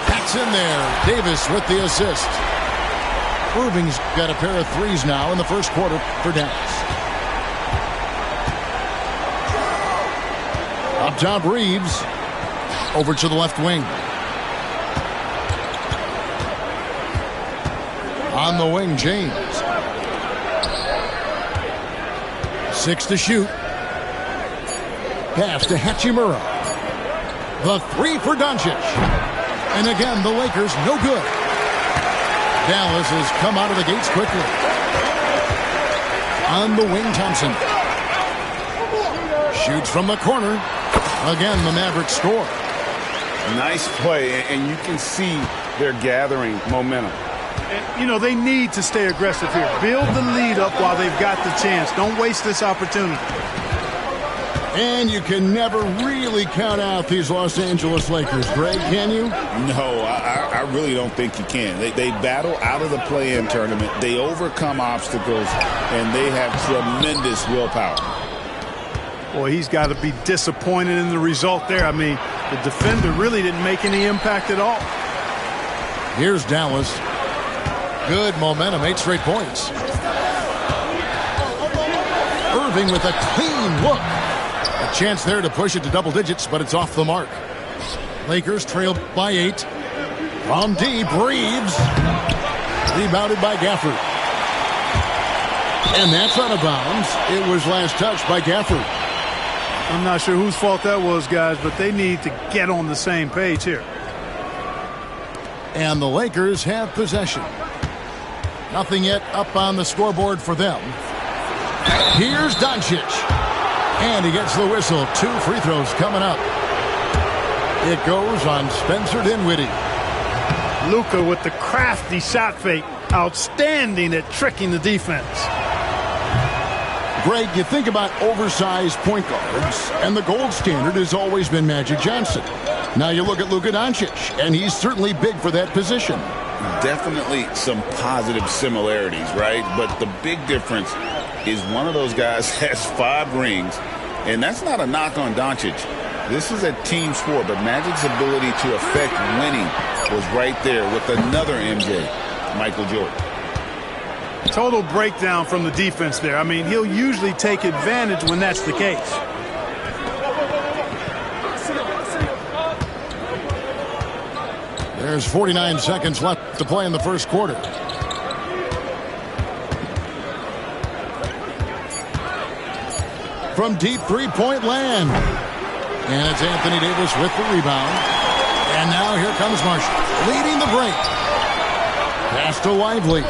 That's in there. Davis with the assist. Irving's got a pair of threes now in the first quarter for Dallas. Up top, Reeves. Over to the left wing. On the wing, James. 6 to shoot. Pass to Hachimura. The three for Doncic. And again, the Lakers no good. Dallas has come out of the gates quickly. On the wing, Thompson. Shoots from the corner. Again, the Mavericks score. Nice play, and you can see they're gathering momentum. And, you know, they need to stay aggressive here. Build the lead up while they've got the chance. Don't waste this opportunity. And you can never really count out these Los Angeles Lakers, Greg, can you? No, I really don't think you can. They battle out of the play-in tournament. They overcome obstacles, and they have tremendous willpower. Boy, he's got to be disappointed in the result there. I mean, the defender really didn't make any impact at all. Here's Dallas. Good momentum, 8 straight points. Irving with a clean look. A chance there to push it to double digits, but it's off the mark. Lakers trail by 8. From deep, Reeves. Rebounded by Gafford. And that's out of bounds. It was last touched by Gafford. I'm not sure whose fault that was, guys, but they need to get on the same page here. And the Lakers have possession. Nothing yet up on the scoreboard for them. Here's Doncic. And he gets the whistle. 2 free throws coming up. It goes on Spencer Dinwiddie. Luka with the crafty shot fake. Outstanding at tricking the defense. Greg, you think about oversized point guards, and the gold standard has always been Magic Johnson. Now you look at Luka Doncic, and he's certainly big for that position. Definitely some positive similarities, right? But the big difference is one of those guys has 5 rings, and that's not a knock on Doncic. This is a team sport, but Magic's ability to affect winning was right there with another MJ, Michael Jordan. Total breakdown from the defense there. I mean, he'll usually take advantage when that's the case. There's 49 seconds left to play in the first quarter. From deep three-point land. And it's Anthony Davis with the rebound. And now here comes Marshall, leading the break. Pass to Lively.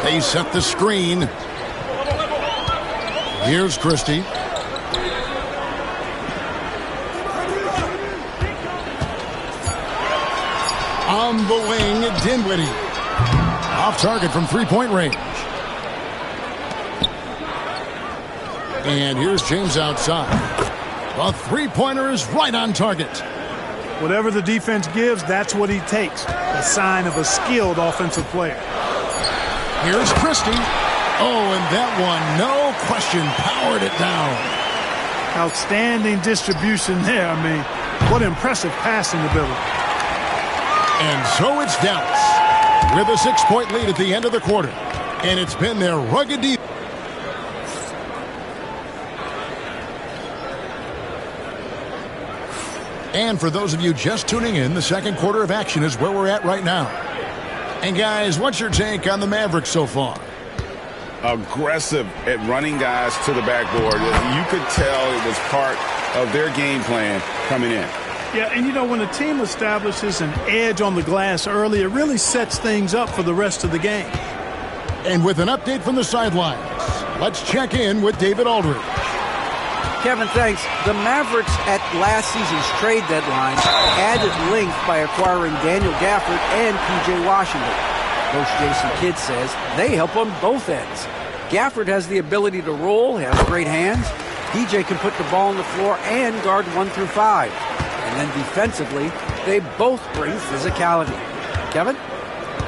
They set the screen. Here's Christie. On the wing, Dinwiddie. Off target from three-point range. And here's James outside. The three-pointer is right on target. Whatever the defense gives, that's what he takes. A sign of a skilled offensive player. Here's Christie. Oh, and that one, no question, powered it down. Outstanding distribution there. I mean, what impressive passing ability. And so it's Dallas. with a 6-point lead at the end of the quarter. And it's been their rugged defense. And for those of you just tuning in, the second quarter of action is where we're at right now. And guys, what's your take on the Mavericks so far? Aggressive at running guys to the backboard. You could tell it was part of their game plan coming in. Yeah, and you know, when a team establishes an edge on the glass early, it really sets things up for the rest of the game. And with an update from the sidelines, let's check in with David Aldridge. Kevin, thanks. The Mavericks at last season's trade deadline added length by acquiring Daniel Gafford and P.J. Washington. Coach Jason Kidd says they help on both ends. Gafford has the ability to roll, has great hands. P.J. can put the ball on the floor and guard 1 through 5. And then defensively, they both bring physicality. Kevin?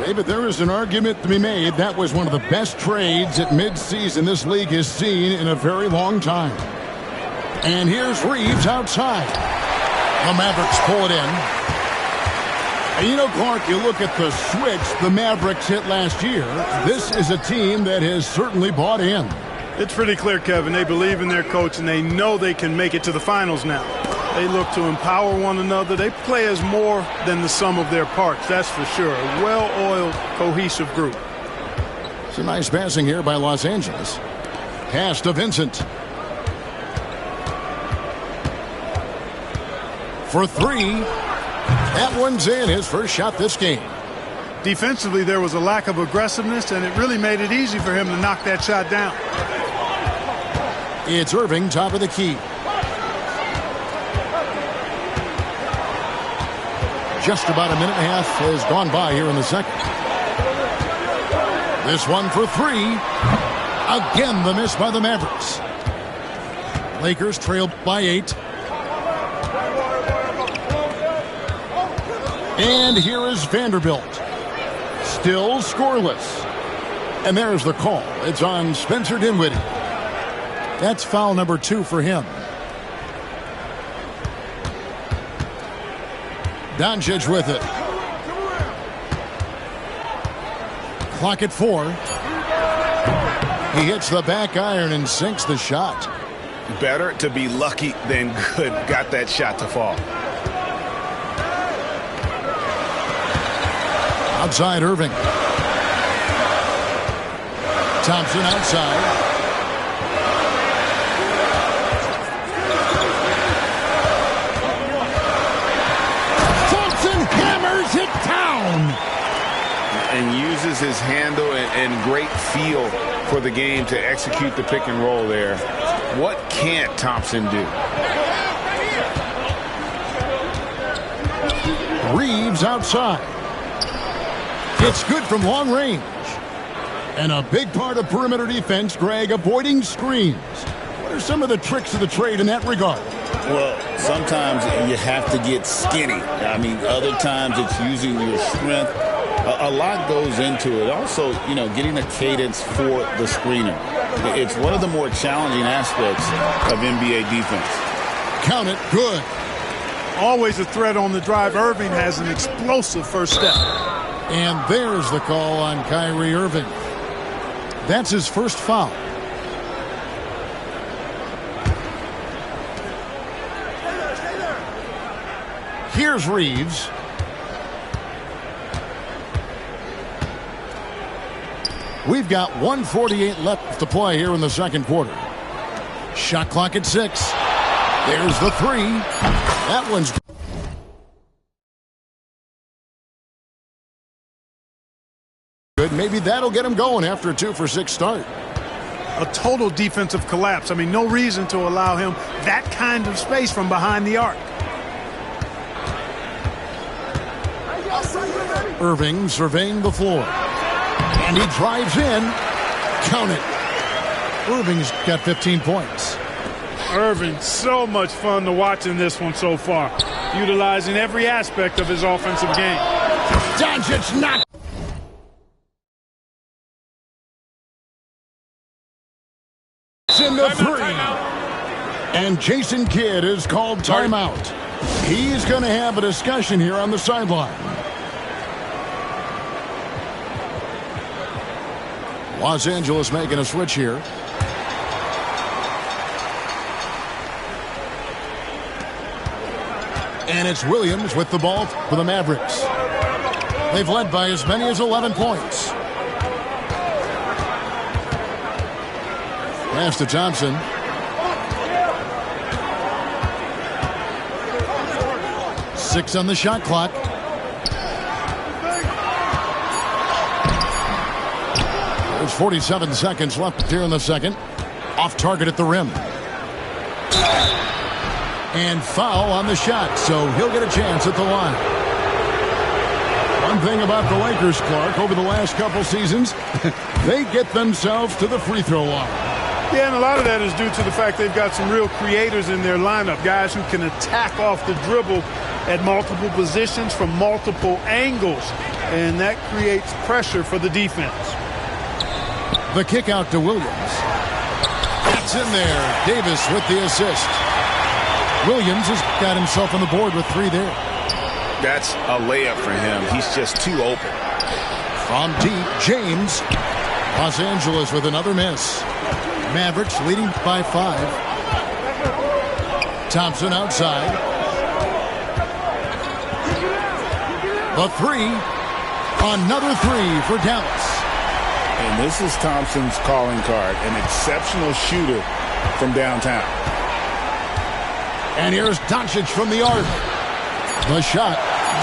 David, there is an argument to be made. That was one of the best trades at midseason this league has seen in a very long time. And here's Reeves outside. The Mavericks pull it in. And you know, Clark, you look at the switch the Mavericks hit last year. This is a team that has certainly bought in. It's pretty clear, Kevin. They believe in their coach, and they know they can make it to the finals now. They look to empower one another. They play as more than the sum of their parts, that's for sure. A well-oiled, cohesive group. It's a nice passing here by Los Angeles. Pass to Vincent. For 3. That one's in, his first shot this game. Defensively, there was a lack of aggressiveness, and it really made it easy for him to knock that shot down. It's Irving, top of the key. Just about a minute and a half has gone by here in the second. This one for 3. Again, the miss by the Mavericks. Lakers trail by 8. And here is Vanderbilt. Still scoreless. And there's the call. It's on Spencer Dinwiddie. That's foul number 2 for him. Doncic with it. Clock at 4. He hits the back iron and sinks the shot. Better to be lucky than good. Got that shot to fall. Outside Irving. Thompson outside. Thompson hammers it down. And uses his handle and great feel for the game to execute the pick and roll there. What can't Thompson do? Reeves outside. It's good from long range. And a big part of perimeter defense, Greg, avoiding screens. What are some of the tricks of the trade in that regard? Well, sometimes you have to get skinny. I mean, other times it's using your strength. A lot goes into it. Also, you know, getting a cadence for the screener. It's one of the more challenging aspects of NBA defense. Count it. Good. Always a threat on the drive. Irving has an explosive first step. And there's the call on Kyrie Irving. That's his first foul. Here's Reeves. We've got 1:48 left to play here in the second quarter. Shot clock at 6. There's the 3. That one's good. Maybe that'll get him going after a 2-for-6 start. A total defensive collapse. I mean, no reason to allow him that kind of space from behind the arc. Irving surveying the floor. And he drives in. Count it. Irving's got 15 points. Irving, so much fun to watch in this one so far. Utilizing every aspect of his offensive game. Doncic not. In the 3. And Jason Kidd is called timeout. He's going to have a discussion here on the sideline. Los Angeles making a switch here. And it's Williams with the ball for the Mavericks. They've led by as many as 11 points. Pass to Thompson. Six on the shot clock. There's 47 seconds left here in the second. Off target at the rim. And foul on the shot, so he'll get a chance at the line. One thing about the Lakers, Clark, over the last couple seasons, they get themselves to the free throw line. Yeah, and a lot of that is due to the fact they've got some real creators in their lineup, guys who can attack off the dribble at multiple positions from multiple angles, and that creates pressure for the defense. The kick out to Williams. That's in there. Davis with the assist. Williams has got himself on the board with 3 there. That's a layup for him. He's just too open. From deep, James. Los Angeles with another miss. Mavericks leading by 5. Thompson outside. The 3. Another 3 for Dallas. And this is Thompson's calling card. An exceptional shooter from downtown. And here's Doncic from the arc. The shot,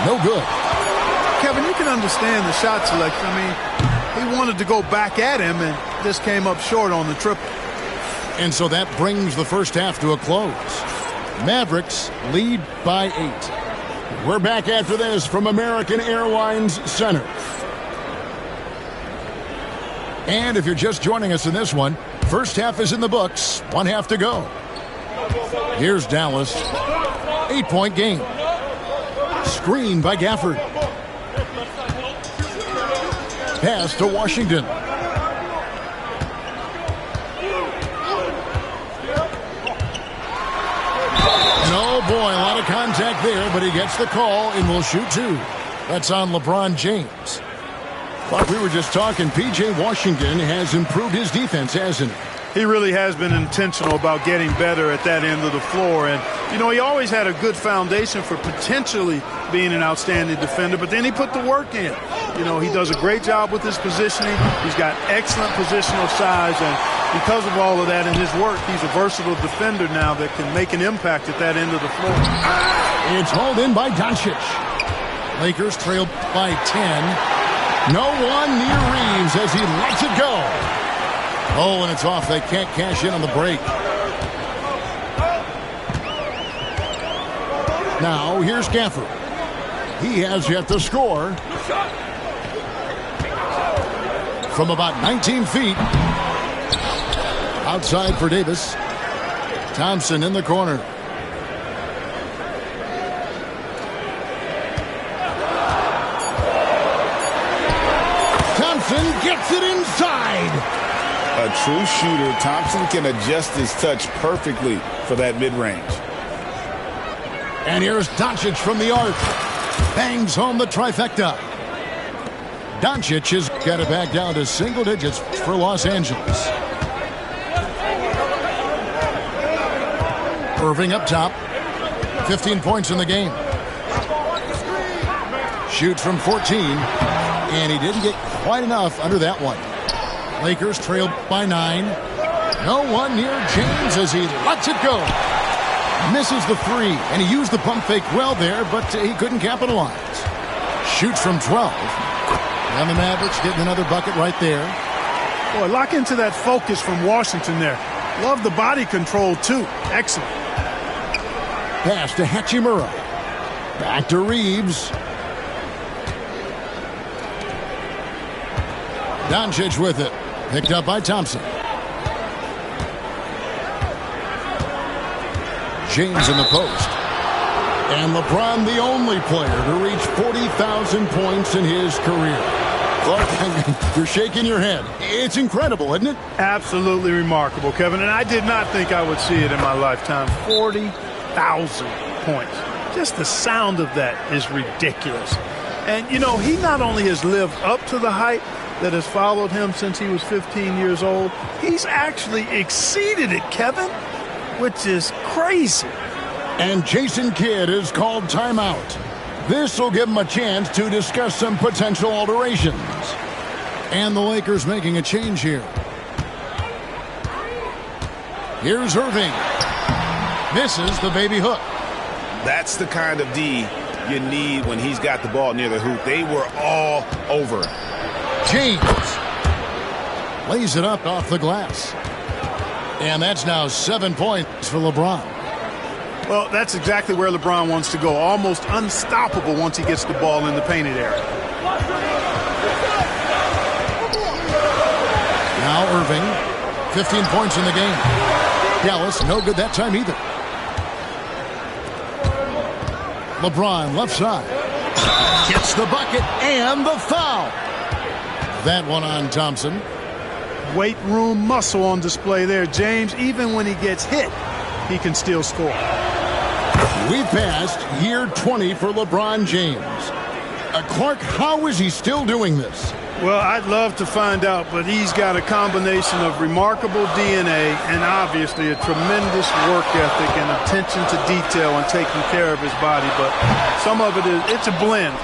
no good. Kevin, you can understand the shot selection. I mean, he wanted to go back at him and just came up short on the triple. And so that brings the first half to a close. Mavericks lead by 8. We're back after this from American Airlines Center. And if you're just joining us in this one, first half is in the books. 1 half to go. Here's Dallas. 8-point game. Screen by Gafford. Pass to Washington. No, boy, a lot of contact there, but he gets the call and will shoot 2. That's on LeBron James. Like we were just talking, P.J. Washington has improved his defense, hasn't he? He really has been intentional about getting better at that end of the floor. And, you know, he always had a good foundation for potentially being an outstanding defender, but then he put the work in. You know, he does a great job with his positioning. He's got excellent positional size, and because of all of that in his work, he's a versatile defender now that can make an impact at that end of the floor. It's hauled in by Doncic. Lakers trail by 10. No one near Reeves as he lets it go. Oh, and it's off. They can't cash in on the break. Now, here's Gafford. He has yet to score. From about 19 feet. Outside for Davis. Thompson in the corner. Thompson gets it inside. A true shooter, Thompson can adjust his touch perfectly for that mid-range. And here's Doncic from the arc. Bangs home the trifecta. Doncic has got it back down to single digits for Los Angeles. Irving up top. 15 points in the game. Shoots from 14. And he didn't get quite enough under that one. Lakers trailed by 9. No one near James as he lets it go. Misses the 3, and he used the pump fake well there, but he couldn't capitalize. Shoots from 12. And the Mavericks getting another bucket right there. Boy, lock into that focus from Washington there. Love the body control, too. Excellent. Pass to Hachimura. Back to Reeves. Doncic with it. Picked up by Thompson. James in the post. And LeBron, the only player to reach 40,000 points in his career. Clark, you're shaking your head. It's incredible, isn't it? Absolutely remarkable, Kevin. And I did not think I would see it in my lifetime. 40,000 points. Just the sound of that is ridiculous. And, you know, he not only has lived up to the hype, that has followed him since he was 15 years old. He's actually exceeded it, Kevin, which is crazy. And Jason Kidd is called timeout. This will give him a chance to discuss some potential alterations. And the Lakers making a change here. Here's Irving. Misses the baby hook. That's the kind of D you need when he's got the ball near the hoop. They were all over it. James lays it up off the glass. And that's now 7 points for LeBron. Well, that's exactly where LeBron wants to go. Almost unstoppable once he gets the ball in the painted area. Now Irving, 15 points in the game. Dallas, no good that time either. LeBron, left side. Gets the bucket and the foul. That one on Thompson. Weight room muscle on display there, James. Even when he gets hit, he can still score. We passed year 20 for LeBron James. Clark, how is he still doing this? Well, I'd love to find out, but he's got a combination of remarkable DNA and obviously a tremendous work ethic and attention to detail and taking care of his body. But some of it's a blend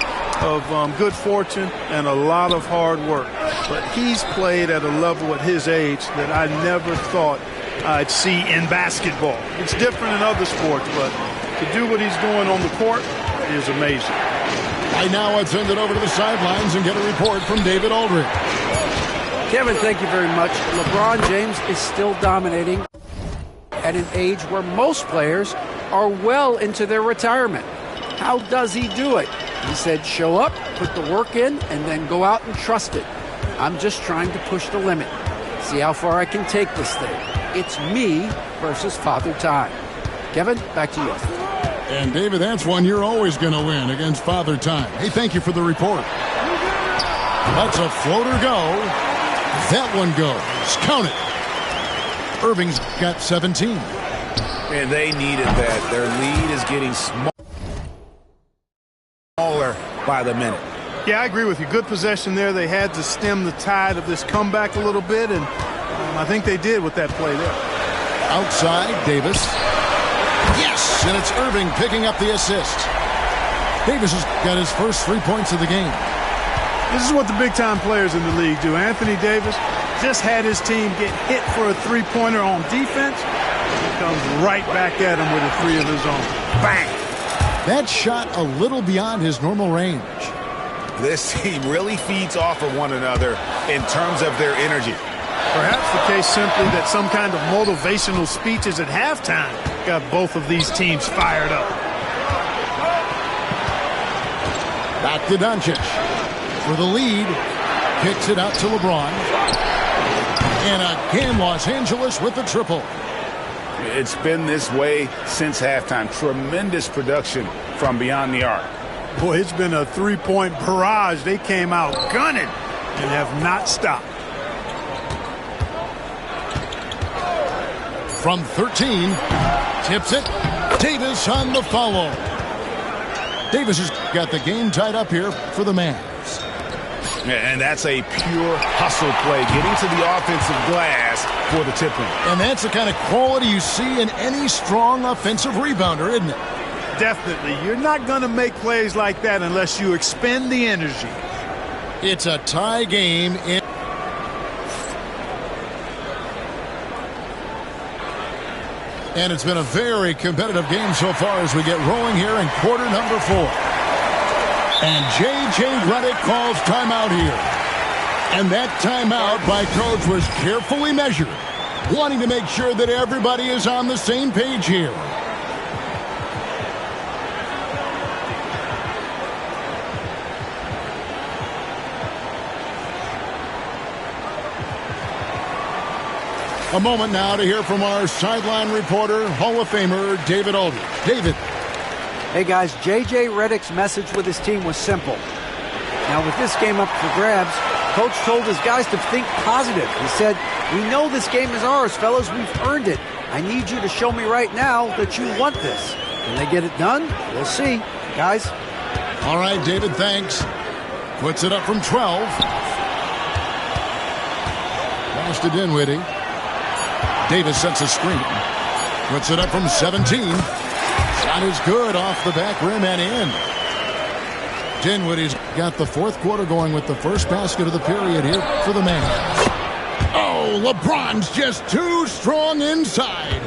of good fortune and a lot of hard work. But he's played at a level at his age that I never thought I'd see in basketball. It's different in other sports, but to do what he's doing on the court is amazing. Right now, I'd send it over to the sidelines and get a report from David Aldridge. Kevin, thank you very much. LeBron James is still dominating at an age where most players are well into their retirement. How does he do it? He said, show up, put the work in, and then go out and trust it. I'm just trying to push the limit. See how far I can take this thing. It's me versus Father Time. Kevin, back to you. And, David, that's one you're always going to win against Father Time. Hey, thank you for the report. Let's a floater go. That one goes. Count it. Irving's got 17. And they needed that. Their lead is getting smaller by the minute. Yeah, I agree with you. Good possession there. They had to stem the tide of this comeback a little bit, and I think they did with that play there. Outside, Davis. Yes, and it's Irving picking up the assist. Davis has got his first 3 points of the game. This is what the big-time players in the league do. Anthony Davis just had his team get hit for a three-pointer on defense. He comes right back at him with a three of his own. Bang! That shot a little beyond his normal range. This team really feeds off of one another in terms of their energy. Perhaps the case simply that some kind of motivational speeches at halftime got both of these teams fired up. Back to Doncic for the lead. Kicks it out to LeBron. And again, Los Angeles with the triple. It's been this way since halftime. Tremendous production from beyond the arc. Boy, it's been a three-point barrage. They came out gunning and have not stopped. From 13, tips it. Davis on the follow. Davis has got the game tied up here for the Mavs. And that's a pure hustle play, getting to the offensive glass for the tip-in. And that's the kind of quality you see in any strong offensive rebounder, isn't it? Definitely. You're not going to make plays like that unless you expend the energy. It's a tie game. And it's been a very competitive game so far as we get rolling here in quarter number 4. And J.J. Redick calls timeout here. And that timeout by Coach was carefully measured, wanting to make sure that everybody is on the same page here. A moment now to hear from our sideline reporter, Hall of Famer David Aldridge. David. Hey guys, J.J. Redick's message with his team was simple. Now with this game up for grabs, Coach told his guys to think positive. He said, we know this game is ours, fellas. We've earned it. I need you to show me right now that you want this. Can they get it done? We'll see. Guys. All right, David, thanks. Puts it up from 12. pass to Dinwiddie. Davis sets a screen. Puts it up from 17. Shot is good off the back rim and in. Dinwiddie's got the fourth quarter going with the first basket of the period here for the Mavs. Oh, LeBron's just too strong inside.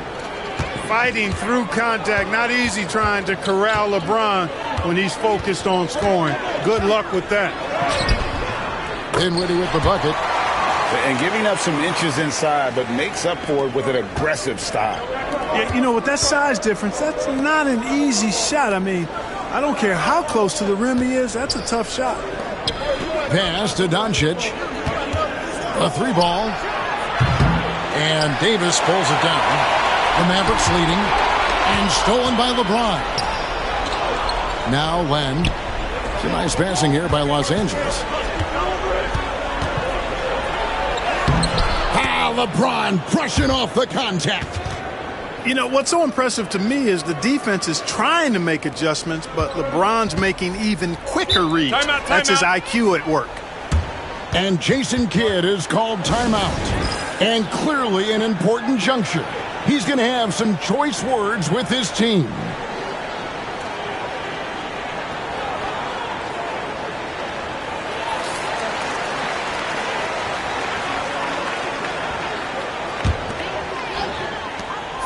Fighting through contact. Not easy trying to corral LeBron when he's focused on scoring. Good luck with that. Dinwiddie with the bucket. And giving up some inches inside, but makes up for it with an aggressive style. Yeah, you know, with that size difference, that's not an easy shot. I mean, I don't care how close to the rim he is. That's a tough shot. Pass to Doncic. A three ball. And Davis pulls it down. The Mavericks leading. And stolen by LeBron. Now Len. It's a nice passing here by Los Angeles. LeBron brushing off the contact. You know, what's so impressive to me is the defense is trying to make adjustments, but LeBron's making even quicker reads. That's his IQ at work. And Jason Kidd is called timeout. And clearly an important juncture. He's going to have some choice words with his team.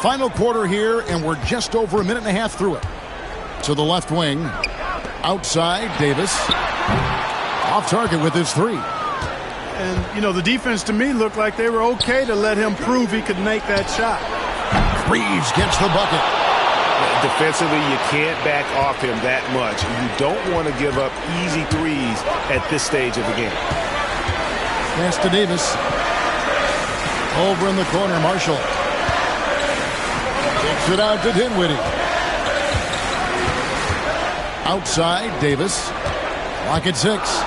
Final quarter here, and we're just over a minute and a half through it. To the left wing. Outside, Davis. Off target with his three. And, you know, the defense to me looked like they were okay to let him prove he could make that shot. Reeves gets the bucket. Defensively, you can't back off him that much. You don't want to give up easy threes at this stage of the game. Pass to Davis. Over in the corner, Marshall. Kicks it out to Dinwiddie. Outside, Davis. Lock at 6.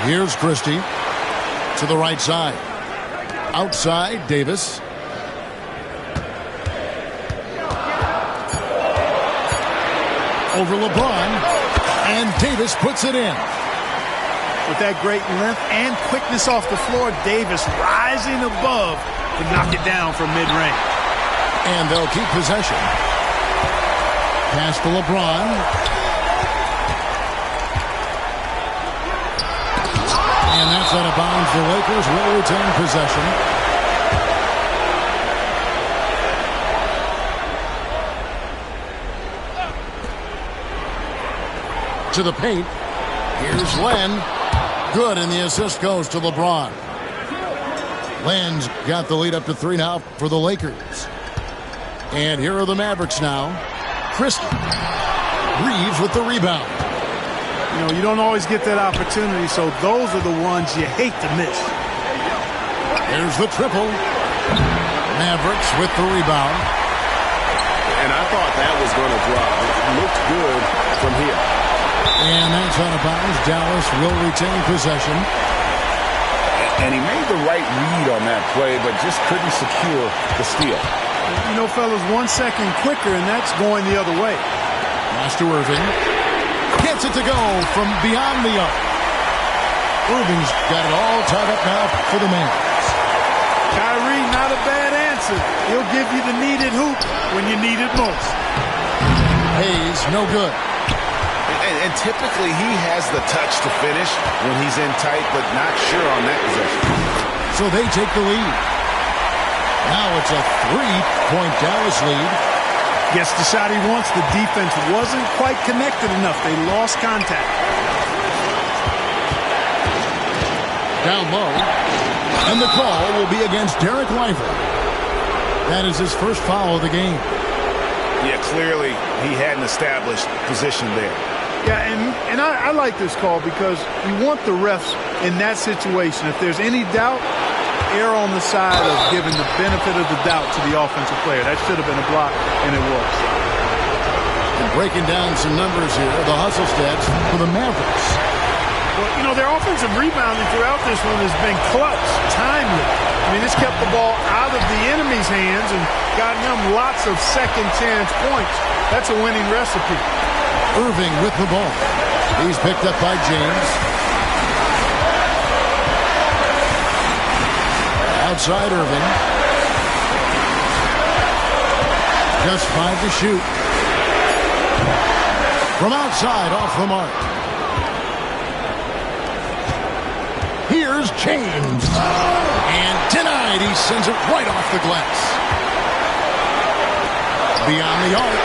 Here's Christie to the right side. Outside, Davis. Over LeBron. And Davis puts it in. With that great length and quickness off the floor, Davis rising above to knock it down from mid-range. And they'll keep possession. Pass to LeBron. And that's out of bounds. The Lakers will retain possession. To the paint. Here's Len. Good, and the assist goes to LeBron. Len's got the lead up to 3 now for the Lakers. And here are the Mavericks now. Christie. Reeves with the rebound. You know, you don't always get that opportunity, so those are the ones you hate to miss. Here's the triple. Mavericks with the rebound. And I thought that was going to drop. It looked good from here. And that's out of bounds. Dallas will retain possession. And he made the right read on that play, but just couldn't secure the steal. You know, fellas, 1 second quicker, and that's going the other way. Pass to Irving. Gets it to go from beyond the arc. Irving's got it all tied up now for the Mavs. Kyrie, not a bad answer. He'll give you the needed hoop when you need it most. Hayes, no good. And typically he has the touch to finish when he's in tight, but not sure on that possession. So they take the lead. Now it's a 3-point Dallas lead. Gets the shot he wants. The defense wasn't quite connected enough. They lost contact. Down low. And the call will be against Derek Lively. That is his first foul of the game. Yeah, clearly he hadn't established position there. Yeah, and I like this call because you want the refs in that situation. If there's any doubt, err on the side of giving the benefit of the doubt to the offensive player. That should have been a block, and it was. And breaking down some numbers here, the hustle stats for the Mavericks. Well, you know, their offensive rebounding throughout this one has been clutch, timely. I mean, it's kept the ball out of the enemy's hands and gotten them lots of second-chance points. That's a winning recipe. Irving with the ball. He's picked up by James. Outside Irving. Just 5 to shoot. From outside, off the mark. Here's James. And denied. He sends it right off the glass. Beyond the arc.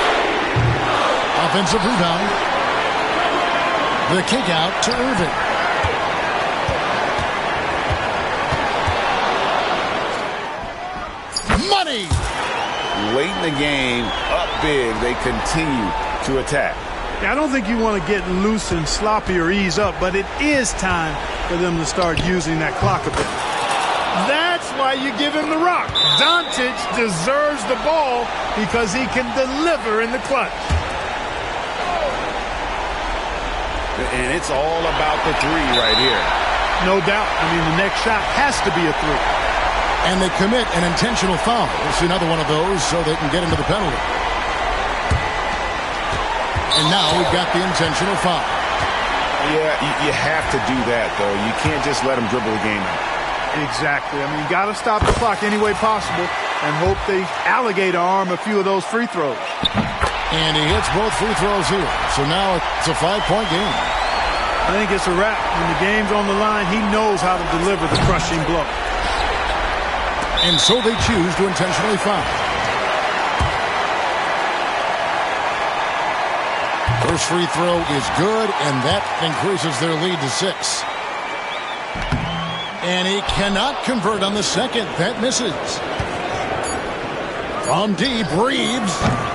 Offensive rebound. The kick out to Irving. Money. Late in the game, up big, they continue to attack. I don't think you want to get loose and sloppy or ease up, but it is time for them to start using that clock a bit. That's why you give him the rock. Doncic deserves the ball because he can deliver in the clutch. And it's all about the three right here. No doubt. I mean, the next shot has to be a three. And they commit an intentional foul. We'll see another one of those so they can get into the penalty. And now we've got the intentional foul. Yeah, you have to do that, though. You can't just let them dribble the game out. Exactly. I mean, you got to stop the clock any way possible and hope they alligator arm a few of those free throws. And he hits both free throws here. So now it's a 5-point game. I think it's a wrap. When the game's on the line, he knows how to deliver the crushing blow. And so they choose to intentionally foul. First free throw is good, and that increases their lead to 6. And he cannot convert on the second. That misses. From deep, Reeves.